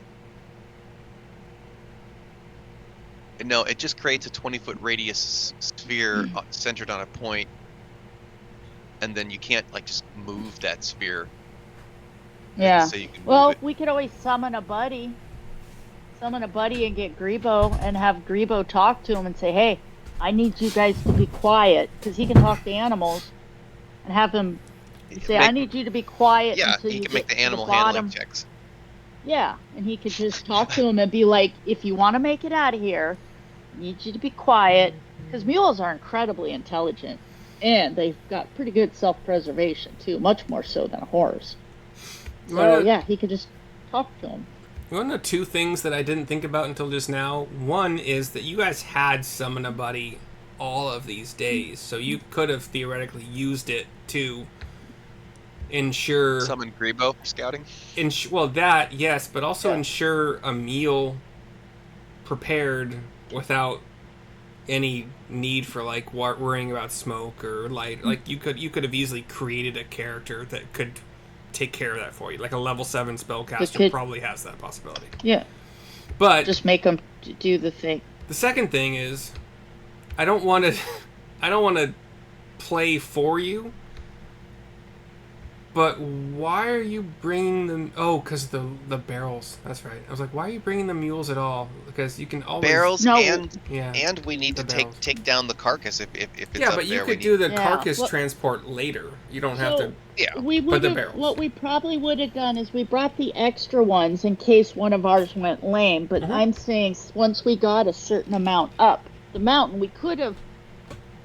No, it just creates a 20-foot radius sphere centered on a point, and then you can't like just move that sphere. Yeah. So you can move Well, it. we could always summon a buddy. Summon a buddy and get Grebo and have Grebo talk to him and say, hey, I need you guys to be quiet, because he can talk to animals, and have him say, I need you to be quiet Yeah, until he you can get make the to the animal handling bottom. checks. Yeah, and he could just talk to him and be like, if you want to make it out of here, I need you to be quiet, because mules are incredibly intelligent, and they've got pretty good self-preservation too, much more so than a horse. So yeah, he could just talk to him. You want to know two things that I didn't think about until just now? One is that you guys had Summon a Buddy all of these days, so you could have theoretically used it to ensure... Summon Grebo for scouting? Well, that, yes, but also Yeah. ensure a meal prepared without any need for, like, worrying about smoke or light. Like, you could have easily created a character that could take care of that for you. Like a level 7 spellcaster probably has that possibility. Yeah. But just make them do the thing. The second thing is, I don't want to play for you. But why are you bringing them? Oh, because the barrels. That's right. I was like, why are you bringing the mules at all? Because you can always barrels and we need to barrels. take down the carcass if it's yeah, up but you there. could do the carcass transport later. You don't have to. Yeah, we would have. What we probably would have done is we brought the extra ones in case one of ours went lame. But I'm saying once we got a certain amount up the mountain, we could have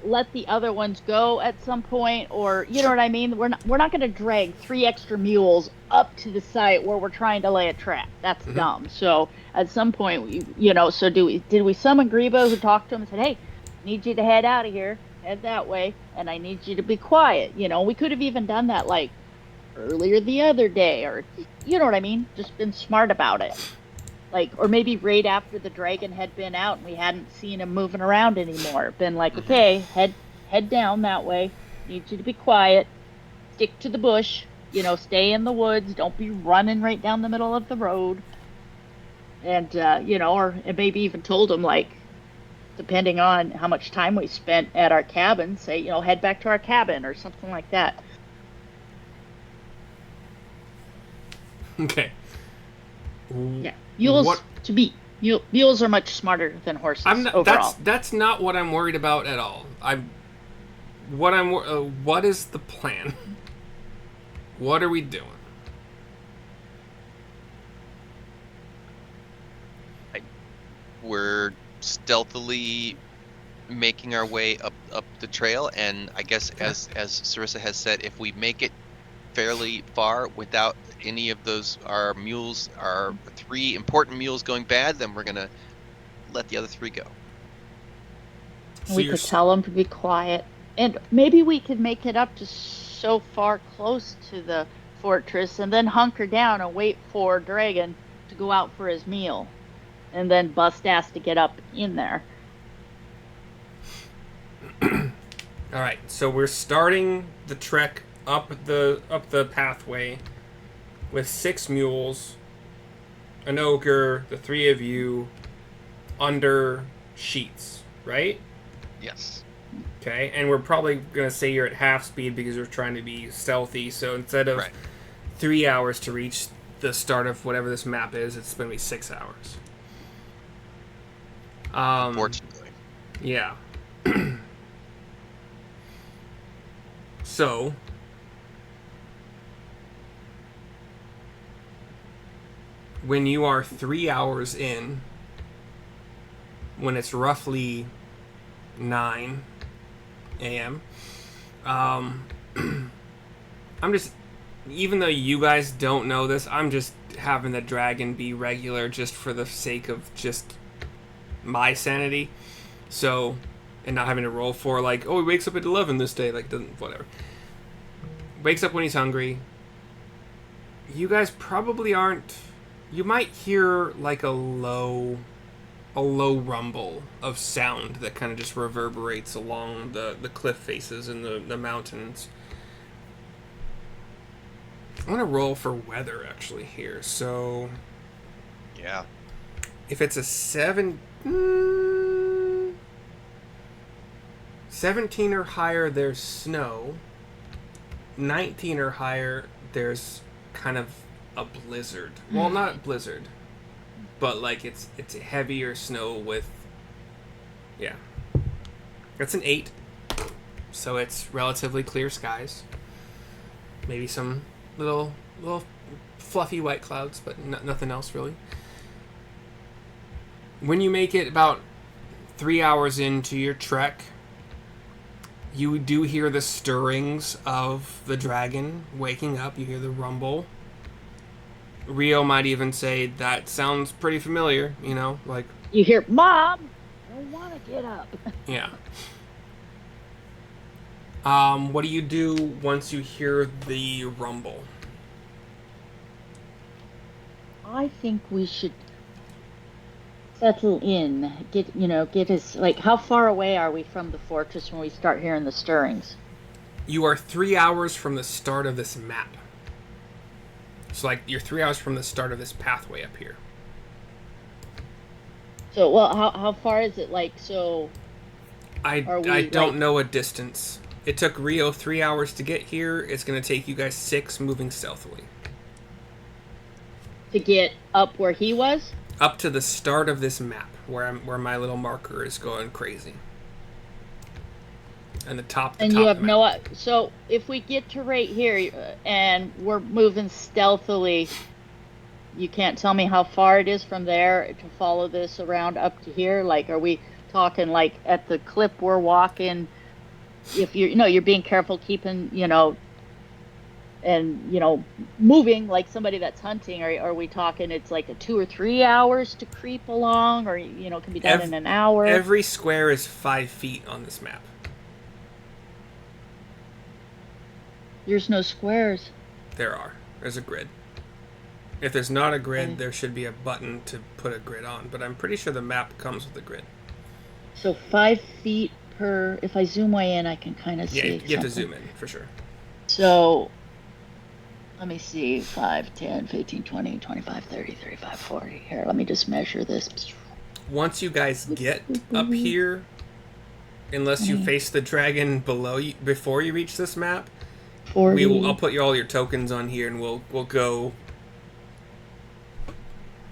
let the other ones go at some point, or you know what I mean. We're not going to drag 3 extra mules up to the site where we're trying to lay a trap. That's dumb. So at some point, so did we summon Grebo, who talked to him and said, hey, I need you to head out of here, head that way, and I need you to be quiet. We could have even done that like earlier the other day, or you know what I mean, just been smart about it. Like, or maybe right after the dragon had been out and we hadn't seen him moving around anymore. Been like, okay, head down that way. Need you to be quiet. Stick to the bush. Stay in the woods. Don't be running right down the middle of the road. And, or maybe even told him, like, depending on how much time we spent at our cabin, say, head back to our cabin or something like that. Okay. Yeah. Mules are much smarter than horses overall. That's not what I'm worried about at all. What is the plan? What are we doing? We're stealthily making our way up the trail, and I guess as Sarissa has said, if we make it fairly far without any of our 3 important mules going bad, then we're gonna let the other 3 go. So we could tell them to be quiet, and maybe we could make it up to so far close to the fortress and then hunker down and wait for Dragon to go out for his meal, and then bust ass to get up in there. All right, so we're starting the trek up the pathway with 6 mules, an ogre, the 3 of you, under sheets, right? Yes. Okay, and we're probably going to say you're at half speed because we're trying to be stealthy, so instead of 3 hours to reach the start of whatever this map is, it's going to be 6 hours. Unfortunately. Yeah. So... when you are 3 hours in, when it's roughly 9 a.m., I'm just, even though you guys don't know this, I'm just having the dragon be regular just for the sake of just my sanity. So, and not having to roll for, like, oh, he wakes up at 11 this day, like, doesn't, whatever. Wakes up when he's hungry. You guys probably aren't... You might hear like a low rumble of sound that kind of just reverberates along the cliff faces and the mountains. I'm going to roll for weather actually here. So... yeah. If it's a 7... 17 or higher, there's snow. 19 or higher, there's kind of a blizzard. Well, not blizzard, but like it's heavier snow with. Yeah, it's an 8, so it's relatively clear skies. Maybe some little fluffy white clouds, but nothing else really. When you make it about 3 hours into your trek, you do hear the stirrings of the dragon waking up. You hear the rumble. Rio might even say, that sounds pretty familiar, you know, like... You hear, Mom, I want to get up. Yeah. What do you do once you hear the rumble? I think we should settle in. Get us, like, how far away are we from the fortress when we start hearing the stirrings? You are 3 hours from the start of this map. So, like, you're 3 hours from the start of this pathway up here. So, well, how far is it, like, so... I don't know a distance. It took Rio 3 hours to get here. It's going to take you guys 6 moving stealthily. To get up where he was? Up to the start of this map, where my little marker is going crazy. And you have no... So, if we get to right here, and we're moving stealthily, you can't tell me how far it is from there to follow this around up to here? Like, are we talking, like, at the clip we're walking, if you're being careful, keeping, and, moving like somebody that's hunting, or are we talking it's like a 2 or 3 hours to creep along, or, can be done in an hour? Every square is 5 feet on this map. There's no squares. There are. There's a grid. If there's not a grid, there should be a button to put a grid on, but I'm pretty sure the map comes with a grid. So 5 feet per... If I zoom way in, I can kind of see. Yeah, you have to zoom in, for sure. So, let me see. 5, 10, 15, 20, 25, 30, 35, 40. Here, let me just measure this. Once you guys get up here, unless you face the dragon below you, before you reach this map, 40. I'll put all your tokens on here, and we'll go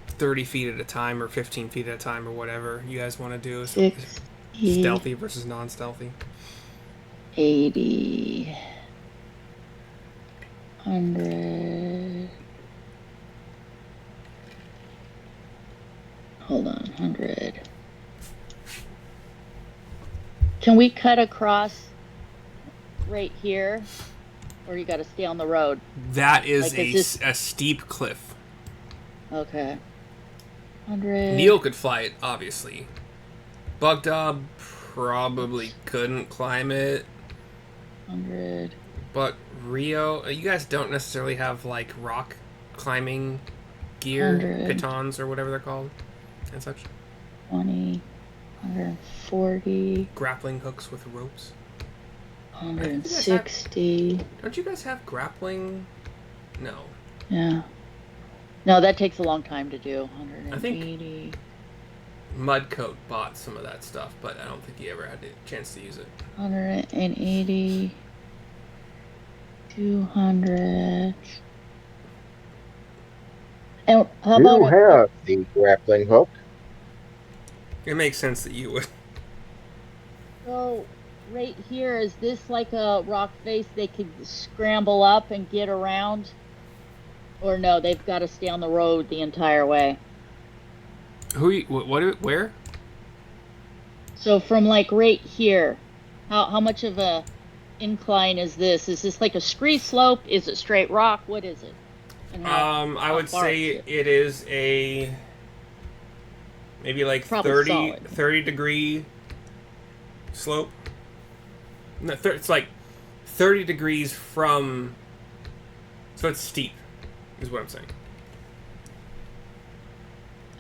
30 feet at a time, or 15 feet at a time, or whatever you guys want to do. 60, stealthy versus non-stealthy. 80, 100. Hold on, 100. Can we cut across right here? Or you got to stay on the road? That is a steep cliff. Okay. 100. Neil could fly it, obviously. Bugdob probably couldn't climb it. 100. But Rio, you guys don't necessarily have, like, rock climbing gear, 100. pitons, or whatever they're called, and such. 20. 140. Grappling hooks with ropes. 160. Don't you guys have grappling? No. Yeah. No, that takes a long time to do. 180. I think Mudcoat bought some of that stuff, but I don't think he ever had a chance to use it. 180. 200. And how about You have the grappling hook. It makes sense that you would. So, right here, is this like a rock face they could scramble up and get around? Or no, they've got to stay on the road the entire way? Where? So from like right here, how much of a incline is this? Is this like a scree slope? Is it straight rock? What is it? And I would say it is a maybe like 30 degree slope. No, it's like 30 degrees from, so it's steep, is what I'm saying.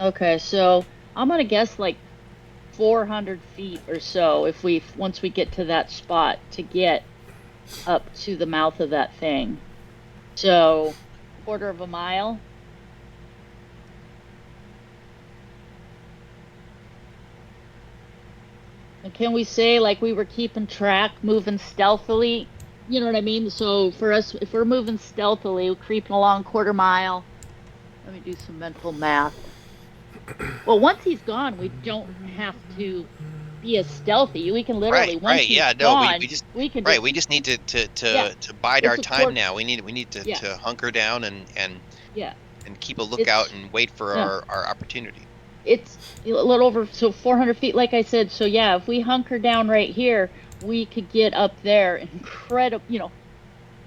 Okay, so I'm gonna guess like 400 feet or so once we get to that spot to get up to the mouth of that thing. So, quarter of a mile. Can we say, like, we were keeping track, moving stealthily? You know what I mean? So for us, if we're moving stealthily, we're creeping along 1/4 mile. Let me do some mental math. Well, once he's gone, we don't have to be as stealthy. We can literally, Right, once right, he's yeah, no, gone, we can right, just, we just need yeah, to bide our it's a time quarter, now. We need yeah, to hunker down yeah. and keep a lookout It's, and wait for yeah, our opportunity. it's a little over, so 400 feet, like I said. So yeah, if we hunker down right here, we could get up there incredible,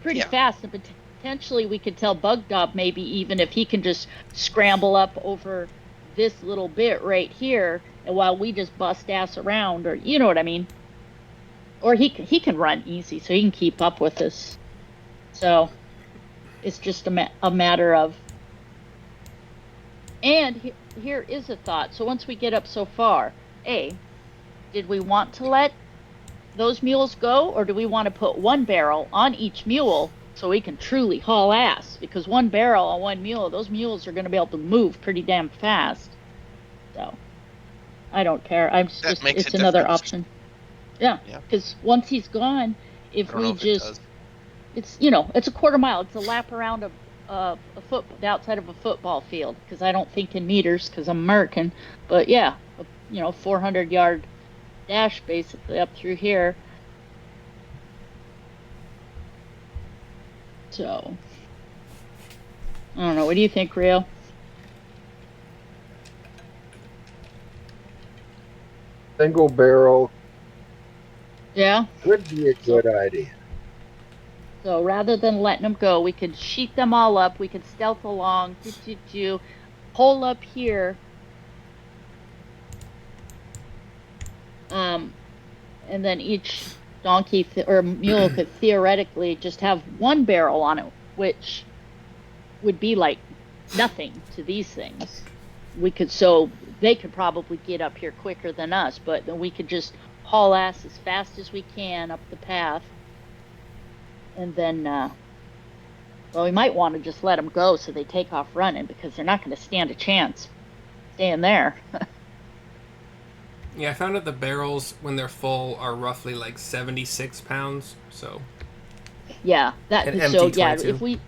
pretty Yeah, fast, and potentially we could tell Bugdob, maybe even if he can just scramble up over this little bit right here, and while we just bust ass around, or you know what I mean. Or he can run easy, so he can keep up with us. So it's just a matter of. And here is a thought. So once we get up so far, did we want to let those mules go, or do we want to put one barrel on each mule so we can truly haul ass? Because one barrel on one mule, those mules are going to be able to move pretty damn fast. So I don't care. that makes a it's another difference. option. Yeah, Yeah, because once he's gone, I if don't know we if it just, does. it's it's a 1/4 mile. It's a lap around the outside of a football field. Because I don't think in meters, because I'm American. But yeah, 400-yard dash basically up through here. So I don't know. What do you think, Rio? Single barrel Yeah. could be a good idea. So rather than letting them go, we could sheet them all up. We could stealth along, hole up here. And then each donkey or mule could theoretically just have one barrel on it, which would be like nothing to these things. So they could probably get up here quicker than us, but then we could just haul ass as fast as we can up the path. And then, well, we might want to just let them go so they take off running, because they're not going to stand a chance staying there. Yeah, I found out the barrels, when they're full, are roughly like 76 pounds. So Yeah, an empty 22.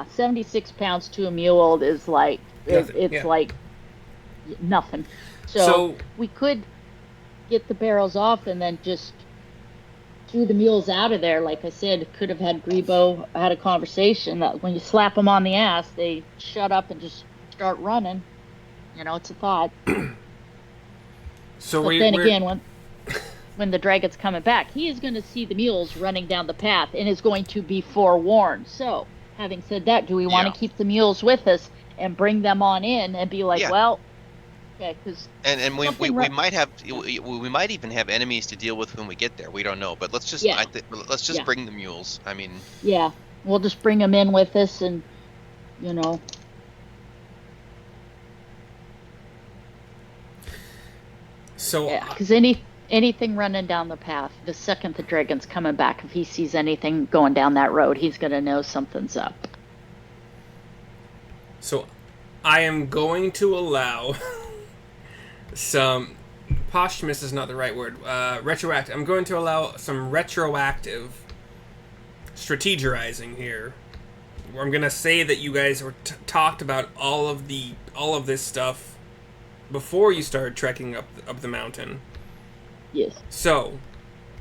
76 pounds to a mule is like, Nothing. it's Yeah. like nothing. So We could get the barrels off and then just threw the mules out of there. Like I said, could have had Grebo had a conversation that when you slap them on the ass, they shut up and just start running. It's a thought. so But we then we're again, when the dragon's coming back, he is going to see the mules running down the path and is going to be forewarned. So, having said that, do we want Yeah, to keep the mules with us and bring them on in and be like, yeah, well, okay, because and something, we might have we might even have enemies to deal with when we get there. We don't know, but yeah, let's just yeah, bring the mules. I mean, yeah, we'll just bring them in with us, and you know, so yeah, because anything running down the path, the second the dragon's coming back, if he sees anything going down that road, he's gonna know something's up. so I am going to allow some posthumous is not the right word. Retroactive. I'm going to allow some retroactive strategizing here. Where I'm gonna say that you guys were talked about all of this stuff before you started trekking up the mountain. Yes. So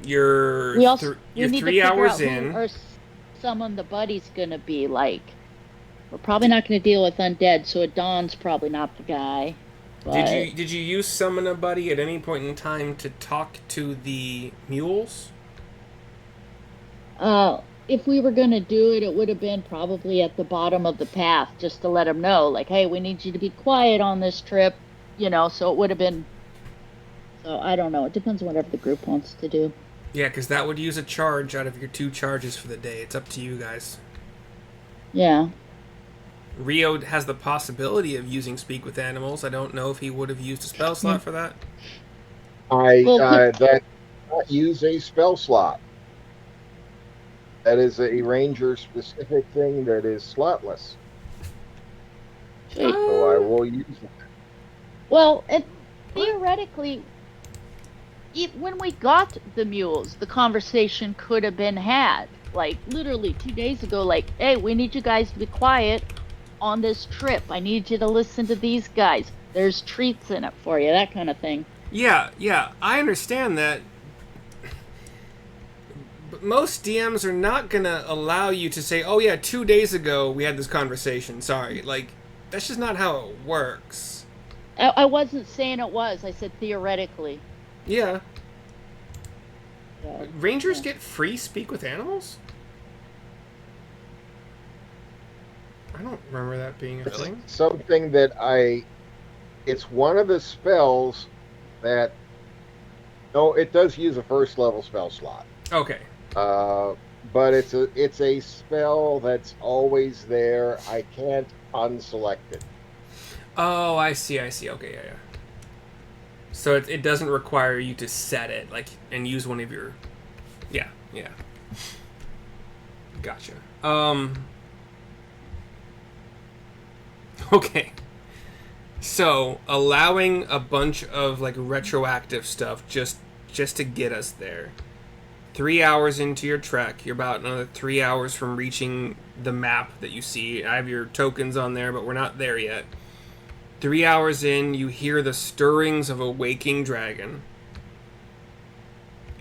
you're We also you're we need to 3 figure hours out who in. or someone the buddy's gonna be like. We're probably not gonna deal with undead, so Adon's probably not the guy. But Did you use summon a buddy at any point in time to talk to the mules? if we were gonna do it, it would have been probably at the bottom of the path, just to let them know, like, hey, we need you to be quiet on this trip, So it would have been. So I don't know. It depends on whatever the group wants to do. Yeah, because that would use a charge out of your 2 charges for the day. It's up to you guys. Yeah. Rio has the possibility of using Speak with Animals. I don't know if he would have used a spell slot for that. Well, That not use a spell slot. That is a ranger specific thing that is slotless. So I will use it. well, and theoretically, when we got the mules, the conversation could have been had. Like literally 2 days ago, like, hey, we need you guys to be quiet on this trip. I need you to listen to these guys. There's treats in it for you, that kind of thing. Yeah, I understand that. But most DMs are not gonna allow you to say, "Oh yeah, 2 days ago we had this conversation." Sorry, like that's just not how it works. I wasn't saying it was. I said theoretically. Yeah. So, Rangers yeah. get free speak with animals? I don't remember that being a Really? thing. Something that it's one of the spells that, no, it does use a first level spell slot. Okay. But it's a spell that's always there. I can't unselect it. Oh, I see. Okay, yeah. So it doesn't require you to set it, like, and use one of your... Yeah. Gotcha. Okay. So, allowing a bunch of, like, retroactive stuff just to get us there. 3 hours into your trek, you're about another 3 hours from reaching the map that you see. I have your tokens on there, but we're not there yet. 3 hours in, you hear the stirrings of a waking dragon.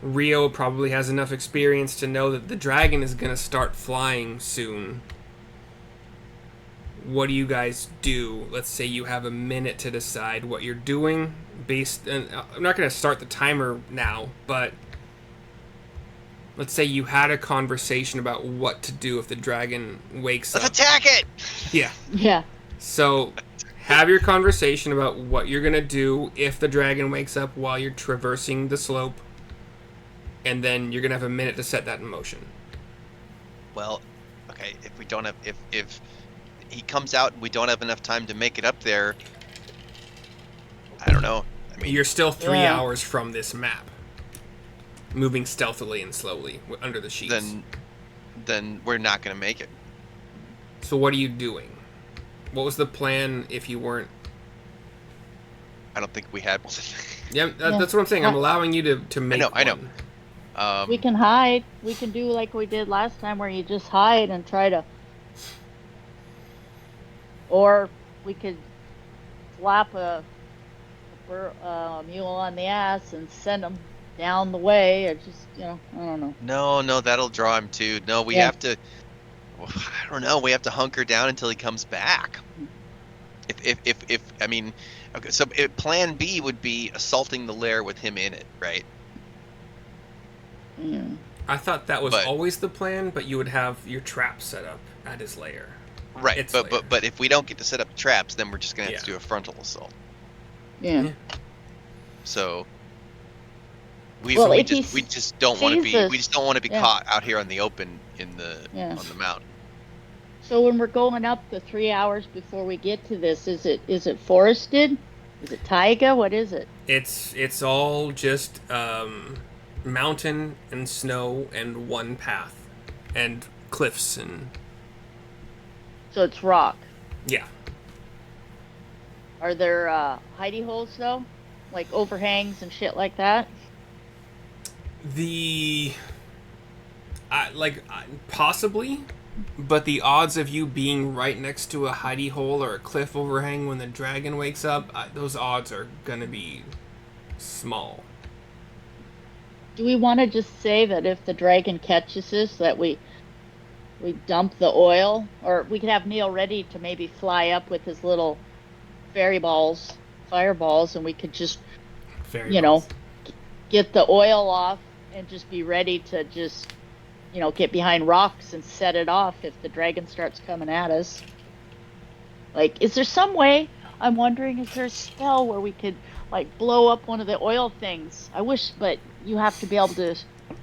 Rio probably has enough experience to know that the dragon is going to start flying soon. What do you guys do? Let's say you have a minute to decide what you're doing. I'm not going to start the timer now, but let's say you had a conversation about what to do if the dragon wakes up. Let's attack it! Yeah. Yeah. So, have your conversation about what you're going to do if the dragon wakes up while you're traversing the slope. And then you're going to have a minute to set that in motion. Well, okay, if we don't have... If he comes out and we don't have enough time to make it up there, I don't know. I mean, You're still 3 Yeah. hours from this map. Moving stealthily and slowly under the sheets. then we're not going to make it. So what are you doing? What was the plan if you weren't... I don't think we had one. Yeah, that's what I'm saying. I'm allowing you to make I know. one. We can hide. We can do like we did last time where you just hide and try to... Or we could slap a mule on the ass and send him down the way, or just, I don't know. No, that'll draw him too. No, we Yeah. have to... I don't know. We have to hunker down until he comes back. If I mean... Okay, so plan B would be assaulting the lair with him in it, right? Yeah. I thought that was But- always the plan, but you would have your trap set up at his lair. Right, It's but lair. but if we don't get to set up traps, then we're just gonna have to Yeah. do a frontal assault. Yeah. So we Well, we if he just don't want to be sees us- we just don't want to be yeah. caught out here on the open on Yeah. the mountain. So when we're going up the 3 hours before we get to this, is it forested? Is it taiga? What is it? It's all just mountain and snow and one path and cliffs and So it's rock. yeah. Are there hidey holes though, like overhangs and shit like that? Possibly, but the odds of you being right next to a hidey hole or a cliff overhang when the dragon wakes up, those odds are gonna be small. Do we want to just say that if the dragon catches us, that we dump the oil, or we could have Neil ready to maybe fly up with his little fireballs, and we could just, Very get the oil off and just be ready to just, get behind rocks and set it off if the dragon starts coming at us. Like, is there some way? I'm wondering, is there a spell where we could, like, blow up one of the oil things? I wish, but you have to be able to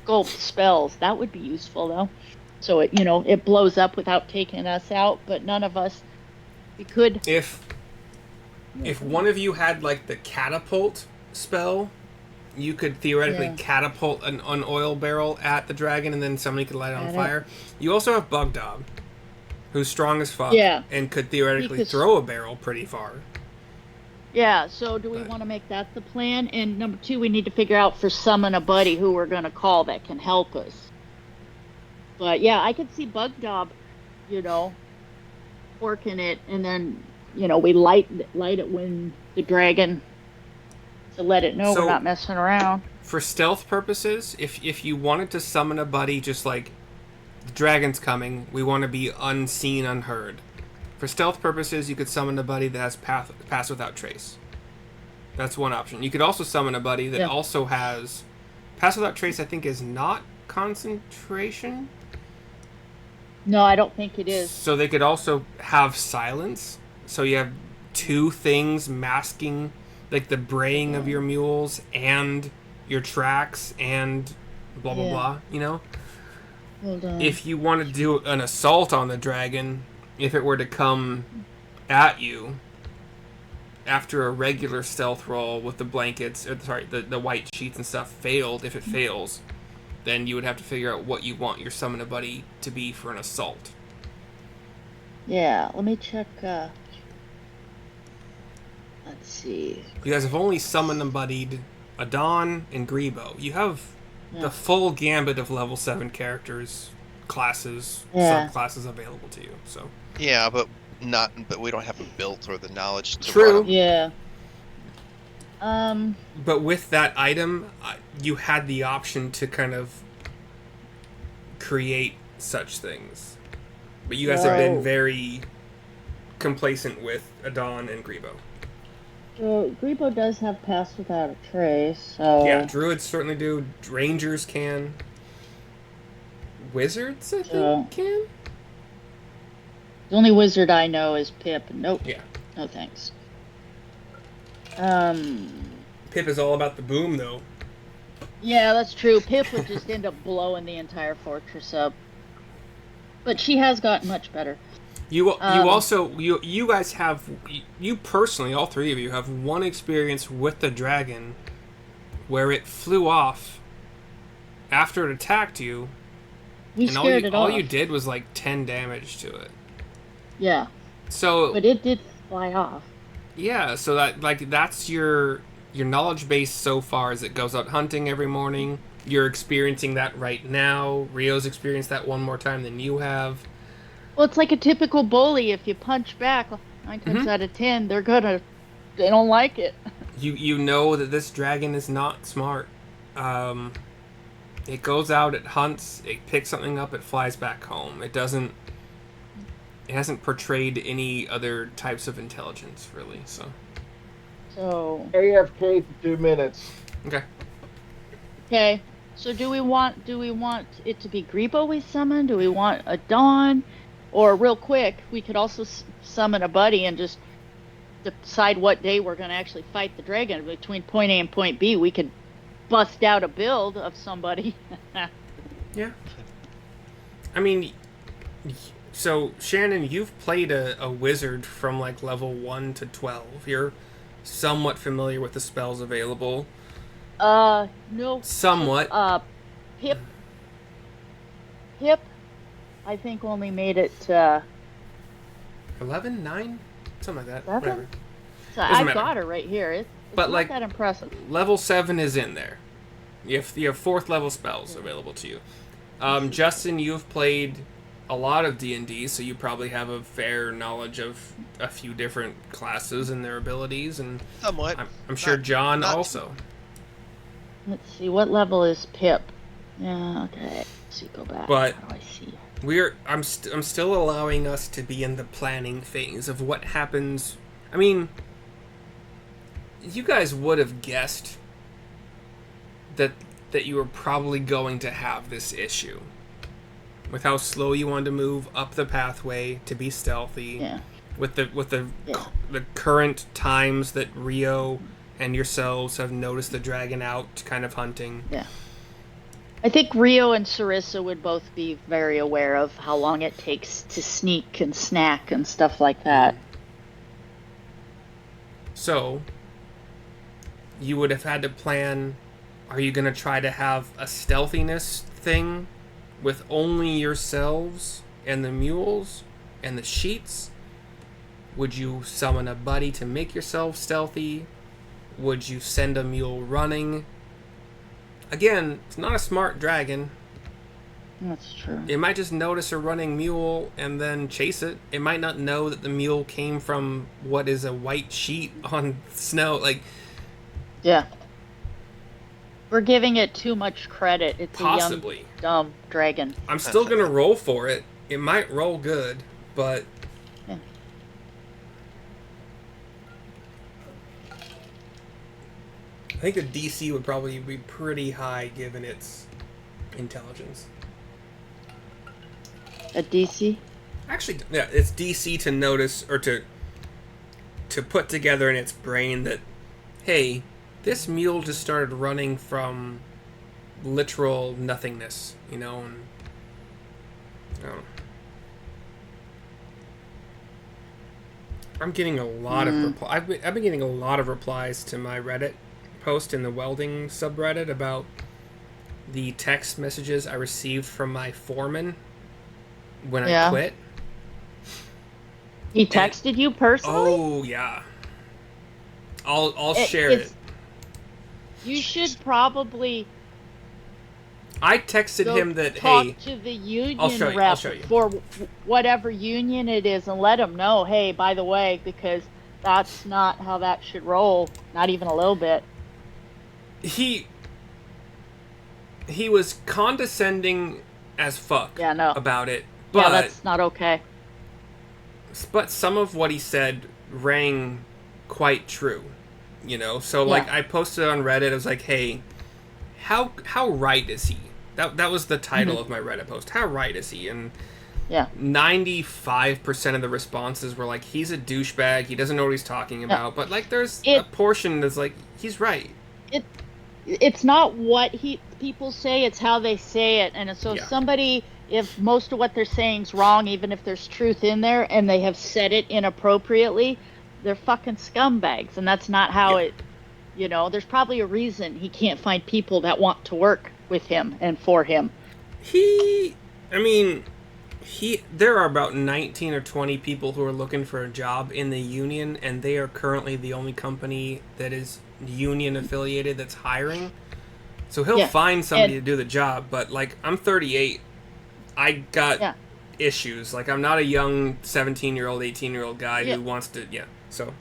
sculpt spells. That would be useful, though. So it blows up without taking us out, but none of us. We could. If one of you had like the catapult spell, you could theoretically Yeah. catapult an oil barrel at the dragon, and then somebody could light it on Got it. fire. You also have Bugdob, who's strong as fuck, Yeah. and could theoretically Because- throw a barrel pretty far. Yeah, so do we But- want to make that the plan? And number 2, we need to figure out for summon a buddy who we're going to call that can help us. But yeah, I could see Bugdob, working it, and then, we light it when the dragon, to let it know So- we're not messing around. For stealth purposes, if you wanted to summon a buddy, just like the dragon's coming, we want to be unseen, unheard. For stealth purposes, you could summon a buddy that has pass without trace. That's one option. You could also summon a buddy that also has pass without trace. I think is not concentration. No, I don't think it is. So they could also have silence. So you have 2 things masking, like the braying of your mules and your tracks and blah blah blah. Hold on. If you want to do an assault on the dragon, if it were to come at you after a regular stealth roll with the blankets, the white sheets and stuff failed, if it fails, then you would have to figure out what you want your summon a buddy to be for an assault. Yeah, let me check. Let's see. You guys have only summoned and buddied Adon and Grebo. You have the full gambit of level 7 characters, classes, subclasses available to you. So Yeah, but we don't have them built or the knowledge to True. run 'em. Yeah. But with that item, you had the option to kind of create such things. But you guys have been very complacent with Adon and Grebo. So Grebo does have pass without a trace, so... Yeah, druids certainly do. Rangers can. Wizards, I think, can? The only wizard I know is Pip. Nope. Yeah. No thanks. Pip is all about the boom, though. Yeah, that's true. Pip would just end up blowing the entire fortress up. But she has gotten much better. You guys have, you personally, all 3 of you, have one experience with the dragon where it flew off after it attacked you, We and scared it all off. you did was like 10 damage to it. Yeah, So but it did fly off. yeah, so that's your knowledge base so far as it goes out hunting every morning. You're experiencing that right now. Rio's experienced that one more time than you have. Well, it's like a typical bully. If you punch back 9 times out of 10, they don't like it. You know that this dragon is not smart. It goes out, it hunts, it picks something up, it flies back home. It hasn't portrayed any other types of intelligence, really. So AFK for 2 minutes. Okay. So do we want it to be Grebo we summon? Do we want a Dawn? Or real quick, we could also summon a buddy and just decide what day we're going to actually fight the dragon. Between point A and point B, we could bust out a build of somebody. yeah. I mean, so Shannon, you've played a wizard from like level 1 to 12. You're somewhat familiar with the spells available. No. Somewhat. Pip, I think only made it, 11, 9, something like that. 11? Whatever. So Doesn't I've matter. got her right here. It's But, not like, that impressive. Level 7 is in there. You have 4th level spells available to you. Justin, you've played a lot of D&D, so you probably have a fair knowledge of a few different classes and their abilities, and Somewhat. I'm sure John not- also. Let's see, what level is Pip? Yeah, okay. Let's see, go back. But- How do I see? I'm still allowing us to be in the planning phase of what happens. I mean, you guys would have guessed that you were probably going to have this issue with how slow you wanted to move up the pathway to be stealthy. Yeah. With the Yeah. the current times that Rio and yourselves have noticed the dragon out kind of hunting. Yeah. I think Rio and Sarissa would both be very aware of how long it takes to sneak and snack and stuff like that. So, you would have had to plan, are you going to try to have a stealthiness thing with only yourselves and the mules and the sheets? Would you summon a buddy to make yourself stealthy? Would you send a mule running? Again, it's not a smart dragon. That's true. It might just notice a running mule and then chase it. It might not know that the mule came from what is a white sheet on snow. Like, Yeah. We're giving it too much credit. It's possibly. a young, dumb dragon. I'm still going to roll for it. It might roll good, but... Yeah. I think the DC would probably be pretty high given its intelligence. A DC? Actually, yeah, it's DC to notice or to put together in its brain that, hey, this mule just started running from literal nothingness, you know, and I'm getting a lot of I've been getting a lot of replies to my Reddit post in the welding subreddit about the text messages I received from my foreman when I quit. He texted you personally? Oh yeah. I'll share it. You should probably I texted him that, talk hey, to the union I'll show rep you. for whatever union it is and let him know, hey, by the way, because that's not how that should roll, not even a little bit. He was condescending as fuck about it. But, yeah, that's not okay. But some of what he said rang quite true, you know? So, like, I posted on Reddit, I was like, hey, how right is he? That was the title of my Reddit post. How right is he? And 95% of the responses were like, he's a douchebag, he doesn't know what he's talking about. But, like, there's a portion that's like, he's right. It's not what people say, it's how they say it. And so if most of what they're saying is wrong, even if there's truth in there, and they have said it inappropriately, they're fucking scumbags. And that's not how it, you know, there's probably a reason he can't find people that want to work with him and for him. There are about 19 or 20 people who are looking for a job in the union, and they are currently the only company that is union affiliated that's hiring. So he'll find somebody to do the job, but, like, I'm 38. I got issues. Like, I'm not a young 17-year-old, 18-year-old guy who wants to, so...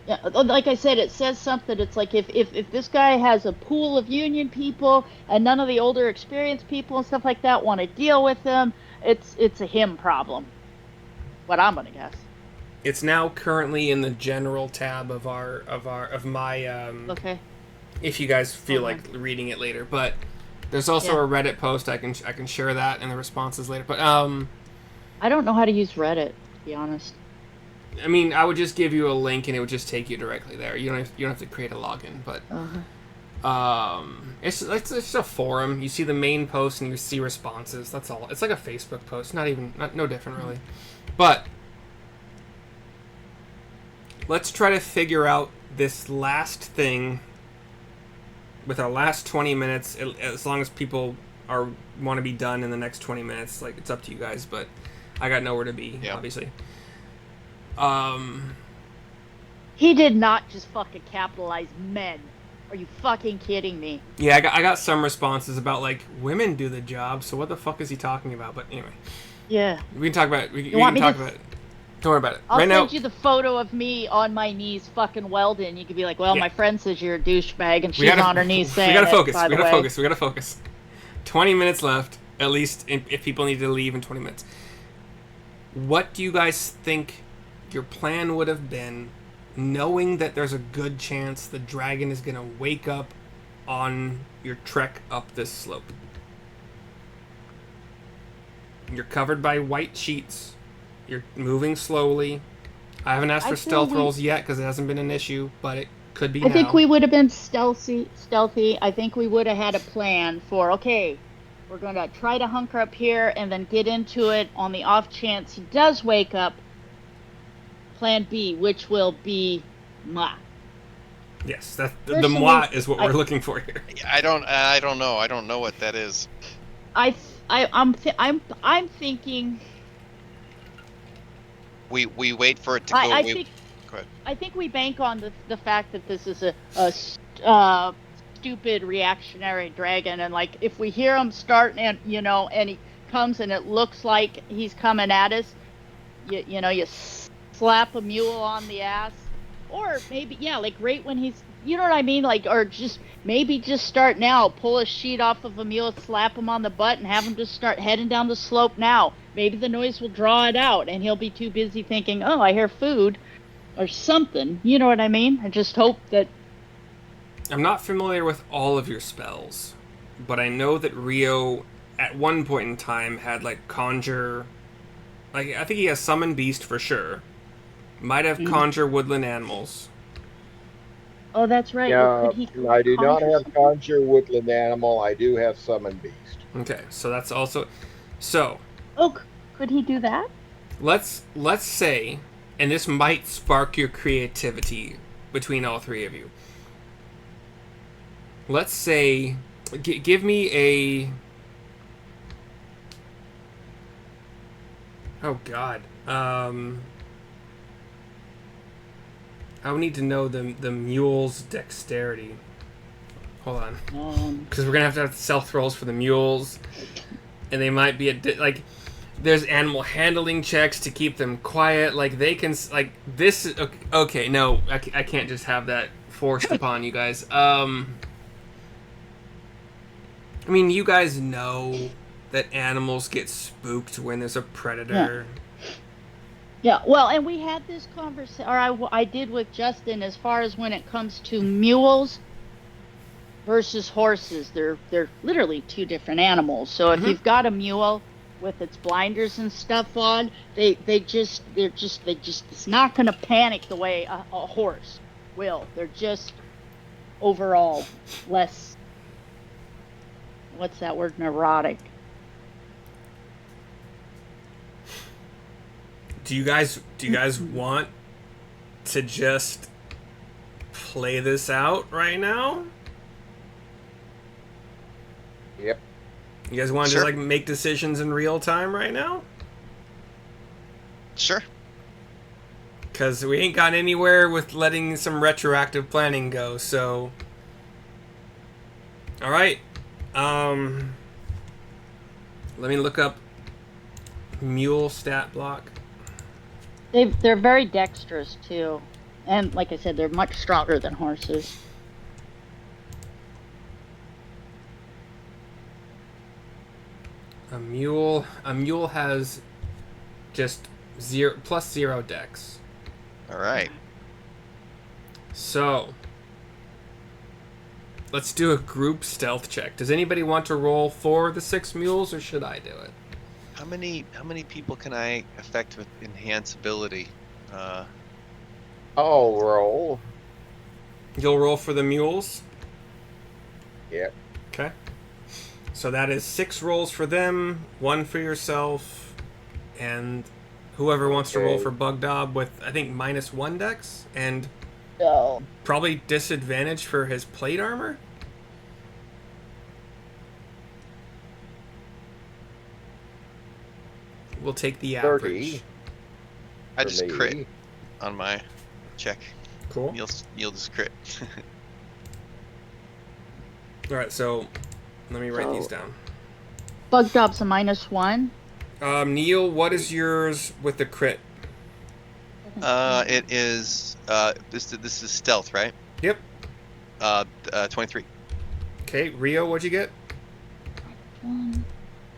Yeah, like I said, it says something. It's like if this guy has a pool of union people and none of the older experienced people and stuff like that want to deal with him, it's a him problem. What I'm gonna guess. It's now currently in the general tab of my okay. If you guys feel like reading it later, but there's also a Reddit post I can share that and the responses later. But I don't know how to use Reddit, to be honest. I mean, I would just give you a link and it would just take you directly there. You don't have to create a login, but it's just a forum. You see the main post and you see responses. That's all. It's like a Facebook post, no different really. But let's try to figure out this last thing with our last 20 minutes. As long as people want to be done in the next 20 minutes, like, it's up to you guys. But I got nowhere to be, obviously. He did not just fucking capitalize men. Are you fucking kidding me? Yeah, I got some responses about, like, women do the job, so what the fuck is he talking about? But anyway. Yeah. We can talk about it. We can talk about it. Don't worry about it. I'll send you the photo of me on my knees fucking welding. You could be like, well, my friend says you're a douchebag, and she's on her knees saying we gotta focus. We gotta focus. 20 minutes left, at least, if people need to leave in 20 minutes. What do you guys think your plan would have been, knowing that there's a good chance the dragon is going to wake up on your trek up this slope? You're covered by white sheets. You're moving slowly. I haven't asked for stealth rolls yet because it hasn't been an issue, but it could be now. I think we would have been stealthy. I think we would have had a plan for, okay, we're going to try to hunker up here and then get into it on the off chance he does wake up. Plan B, which will be moi. Yes, the moi is what we're looking for here. I don't know. I don't know what that is. I'm thinking We wait for it to go. I Go ahead. I think we bank on the fact that this is a stupid reactionary dragon, and like if we hear him start and and he comes and it looks like he's coming at us, you slap a mule on the ass, or maybe like right when he's what I mean, like, or just maybe just start now, pull a sheet off of a mule, slap him on the butt, and have him just start heading down the slope now. Maybe the noise will draw it out, and he'll be too busy thinking, oh, I hear food or something. You know what I mean? I just hope that. I'm not familiar with all of your spells, but I know that Rio, at one point in time, had like conjure. Like I think he has summon beast for sure. Might have conjure woodland animals. Oh, that's right. Yeah, Could he I do not conjure have something? conjure woodland animal. I do have summon beast. Okay, so that's also. So Oh, could he do that? let's say, and this might spark your creativity between all three of you. Let's say, give me a. Oh God. I would need to know the mule's dexterity. Hold on, because we're gonna have stealth rolls for the mules, and they might be like. There's animal handling checks to keep them quiet. Like they can like this. Okay, no, I can't just have that forced upon you guys. I mean, you guys know that animals get spooked when there's a predator. Yeah, well, and we had this conversation, or I did with Justin, as far as when it comes to mules versus horses. They're literally two different animals. So if you've got a mule with its blinders and stuff on, they're just it's not going to panic the way a horse will. They're just overall less. What's that word? Neurotic. Do you guys want to just play this out right now? Yep. You guys want to just like make decisions in real time right now? Sure. Because we ain't got anywhere with letting some retroactive planning go. So, all right. Let me look up mule stat block. They're very dexterous too, and like I said, they're much stronger than horses. A mule has just +0 dex. All right. So, let's do a group stealth check. Does anybody want to roll for the 6 mules, or should I do it? How many people can I affect with enhance ability? I'll roll. You'll roll for the mules? Yep. Okay. So that is 6 rolls for them, 1 for yourself, and whoever wants to roll for Bugdob with, I think, -1 dex, and probably disadvantage for his plate armor? We'll take the average. 30. I just me. crit on my check. Cool. You'll just crit. Alright, so let me write these down. Bugdob's a -1. Neil, what is yours with the crit? It is this is stealth, right? Yep. 23. Okay, Rio, what'd you get?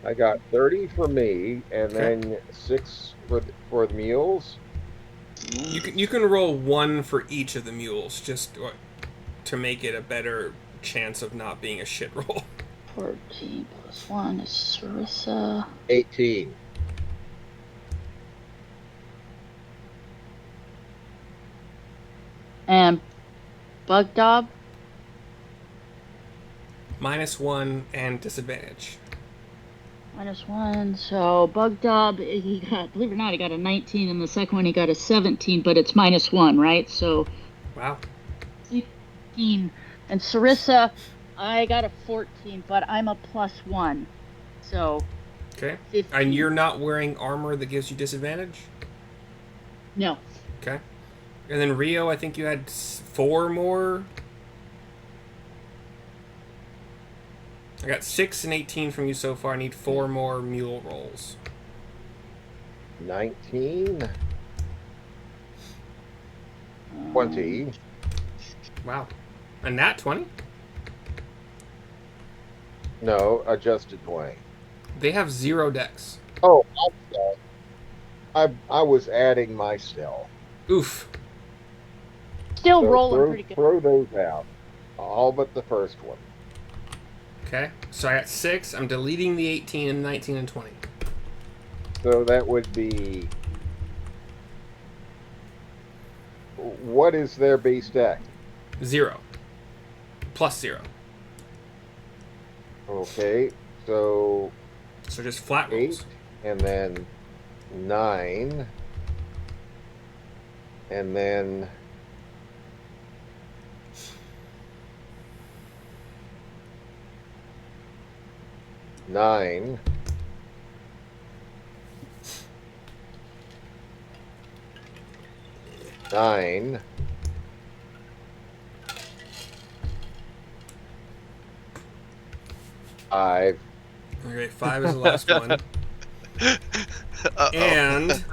I got 30 for me, and then 6 for the mules. You can roll 1 for each of the mules, just to make it a better chance of not being a shit roll. 14 + 1 is Sarissa. 18. And Bugdob? -1 and disadvantage. -1. So Bugdob, he got, believe it or not, he got a 19, and the second one he got a 17, but it's -1, right? So. Wow. 16. And Sarissa, I got a 14, but I'm a +1. So. Okay. 15. And you're not wearing armor that gives you disadvantage? No. Okay. And then Rio, I think you had 4 more. I got 6 and 18 from you so far. I need 4 more mule rolls. 19. 20. Wow. A nat 20? No, adjusted 20. They have 0 decks. Oh, I'm sorry. I was adding my stealth. Oof. Still So rolling pretty good. throw those out. All but the first one. Okay. So I got 6. I'm deleting the 18 and 19 and 20. So that would be. What is their base deck? 0. Plus 0. Okay, so So just flat 8 rolls. and then 9 and then 9 9 5 Okay, 5 is the last one. Uh-oh. And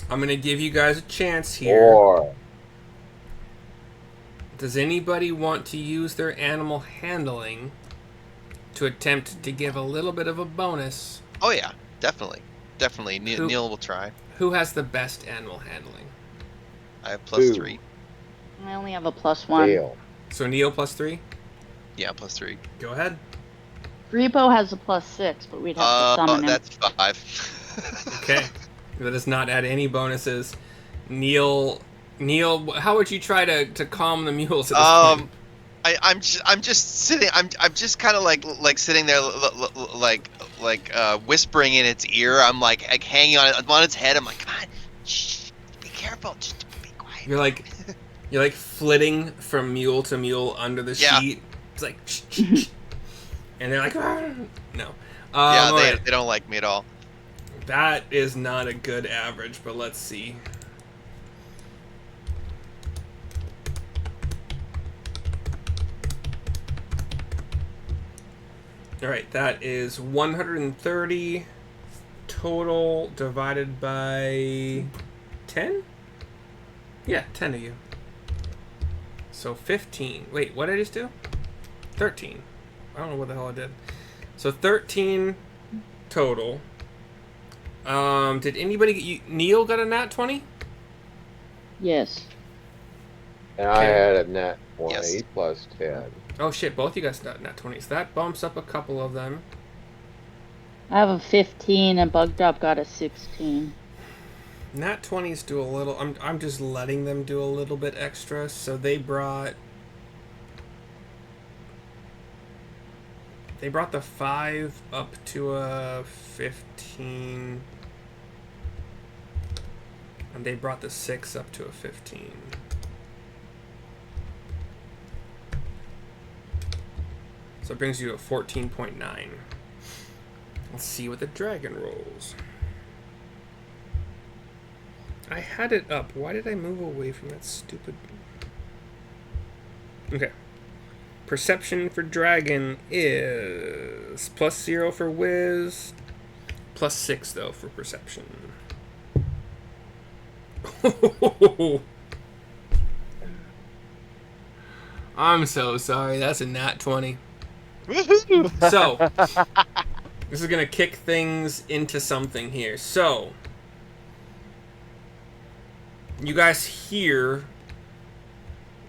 I'm going to give you guys a chance here. 4. Does anybody want to use their animal handling to attempt to give a little bit of a bonus? Oh yeah, definitely. Definitely. Who- Neil will try. Who has the best animal handling? I have plus 2. 3. I only have a +1. Neil. So Neil plus 3? Yeah, plus 3. Go ahead. Repo has a +6, but we'd have to summon him. That's 5. Okay. That does not add any bonuses. Neil, how would you try to calm the mules at this point? I'm just sitting. I'm just kind of like sitting there like whispering in its ear. I'm like hanging on it. I'm on its head. I'm like, come on, shh, be careful, just be quiet. You're like flitting from mule to mule under the Yeah. sheet. It's like, shh, shh, shh. And they're like, "Ah." No. Yeah, All right. they don't like me at all. That is not a good average, but let's see. Alright, that is 130 total divided by 10? Yeah, 10 of you. So 15. Wait, what did I just do? 13. I don't know what the hell I did. So 13 total. Did anybody get you? Neil got a nat 20? Yes. And I Okay. had a nat 20 Yes. plus 10. Oh shit, both you guys got nat 20s. That bumps up a couple of them. I have a 15 and Bugdob got a 16. Nat 20s do a little. I'm just letting them do a little bit extra. So they brought the 5 up to a 15, and they brought the 6 up to a 15. So it brings you to a 14.9. Let's see what the dragon rolls. I had it up. Why did I move away from that stupid... Okay. Perception for dragon is +0 for whiz, +6 though for perception. I'm so sorry. That's a nat 20. Woohoo! So, this is going to kick things into something here. So, you guys hear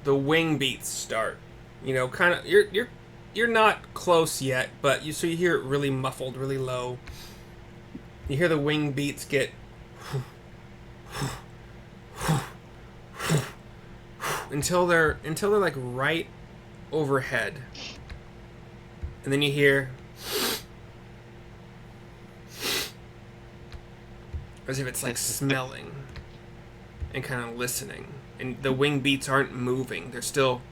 the wing beats start. You know, kind of you're not close yet, but you hear it really muffled, really low. You hear the wing beats get until they're like right overhead. And then you hear as if it's like smelling and kind of listening. And the wing beats aren't moving. They're still...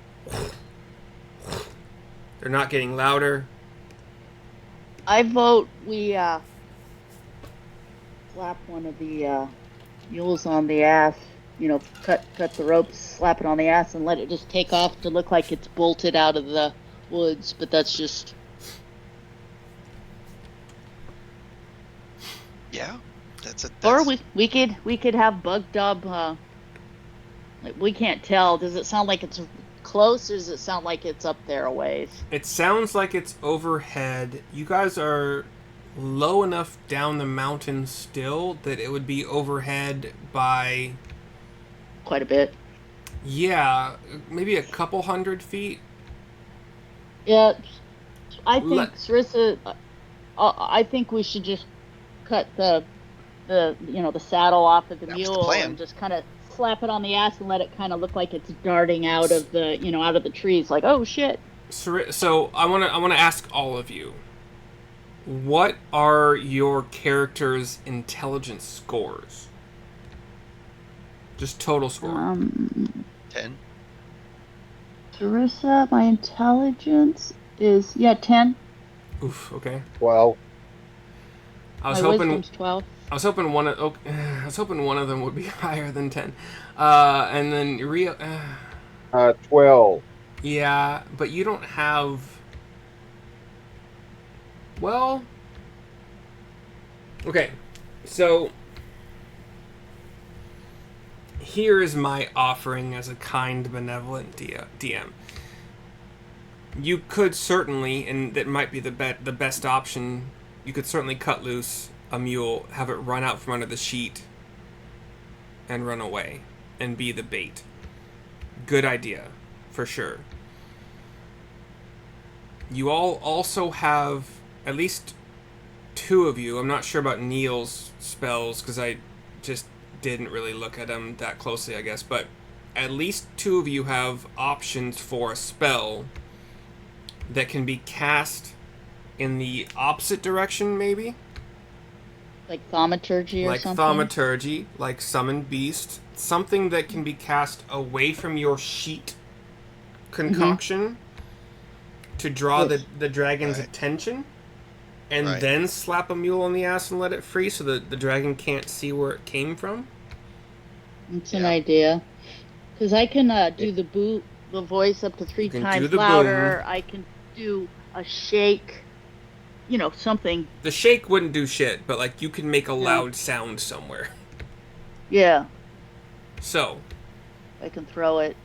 They're not getting louder. I vote we slap one of the mules on the ass. Cut the ropes, slap it on the ass, and let it just take off to look like it's bolted out of the woods. But that's just Yeah, that's. Or we could have Bugdob. We can't tell. Does it sound like it's close, or does it sound like it's up there a ways? It sounds like it's overhead. You guys are low enough down the mountain still that it would be overhead by, Quite a bit. yeah, maybe a couple 100 feet. Yeah, I think Sarissa. I think we should just cut the saddle off of the That was the mule plan. and just kind of slap it on the ass and let it kind of look like it's darting out of the trees, like, oh shit. So I want to ask all of you, what are your characters' intelligence scores? Just total score. 10. Sarissa, my intelligence is 10. Oof. Okay. 12. I was My hoping. wisdom's 12. I was hoping one of them would be higher than 10. And then Rio. 12. Yeah, but you don't have. Well. Okay, so here is my offering as a kind, benevolent DM. You could certainly, and that might be the best option. You could certainly cut loose a mule, have it run out from under the sheet, and run away, and be the bait. Good idea, for sure. You all also have at least 2 of you. I'm not sure about Neil's spells because I just didn't really look at them that closely, I guess. But at least 2 of you have options for a spell that can be cast in the opposite direction, maybe. Like thaumaturgy or like something? thaumaturgy, like summon beast, something that can be cast away from your sheet concoction to draw the dragon's attention, and then slap a mule on the ass and let it free so that the dragon can't see where it came from. It's an idea. Because I can do the voice up to 3 times louder. Boom. I can do a shake. Something. The shake wouldn't do shit, but like you can make a loud sound somewhere. Yeah. So, I can throw it.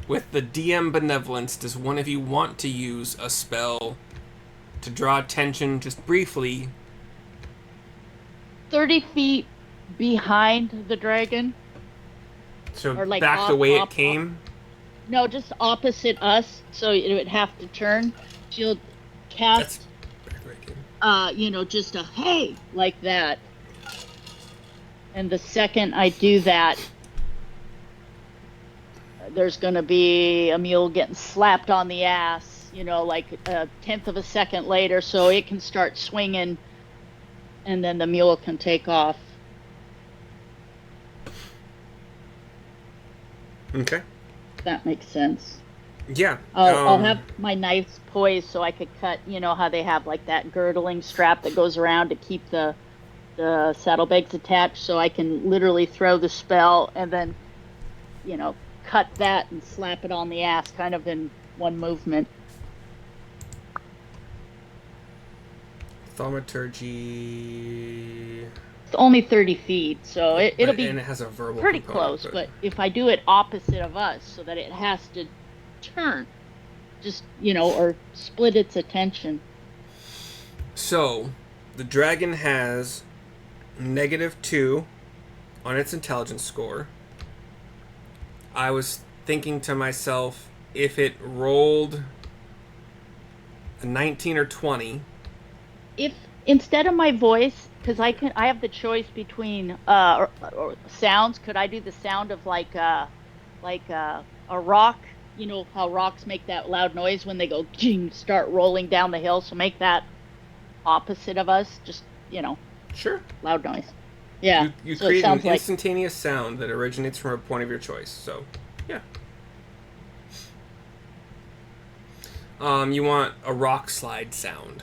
with the DM benevolence, does one of you want to use a spell to draw attention just briefly? 30 feet behind the dragon. So Or like back the way it came? No, just opposite us, so it would have to turn. She'll cast, just a hey, like that. And the second I do that, there's going to be a mule getting slapped on the ass, like a 1/10 of a second later, so it can start swinging, and then the mule can take off. Okay. If that makes sense. Yeah. I'll have my knives poised so I could cut, how they have like that girdling strap that goes around to keep the saddlebags attached, so I can literally throw the spell and then, cut that and slap it on the ass kind of in one movement. Thaumaturgy. It's only 30 feet, so it'll be and it has a verbal pretty component, close, but if I do it opposite of us so that it has to turn, just, or split its attention. So, the dragon has -2 on its intelligence score. I was thinking to myself, if it rolled a 19 or 20... If instead of my voice, because I have the choice between or sounds. Could I do the sound of like a rock? You know how rocks make that loud noise when they go start rolling down the hill. So make that opposite of us. Just Sure. Loud noise. Yeah. You so create an instantaneous sound that originates from a point of your choice. So, yeah. You want a rock slide sound.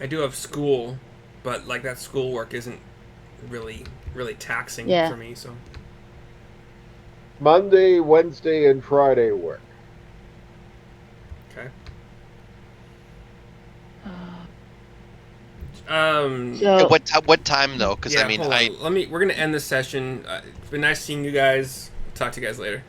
I do have school, but like that schoolwork isn't really taxing Yeah. for me. So Monday, Wednesday, and Friday work. okay. So What time though? Because yeah, I mean, hold on. We're gonna end this session. It's been nice seeing you guys. Talk to you guys later.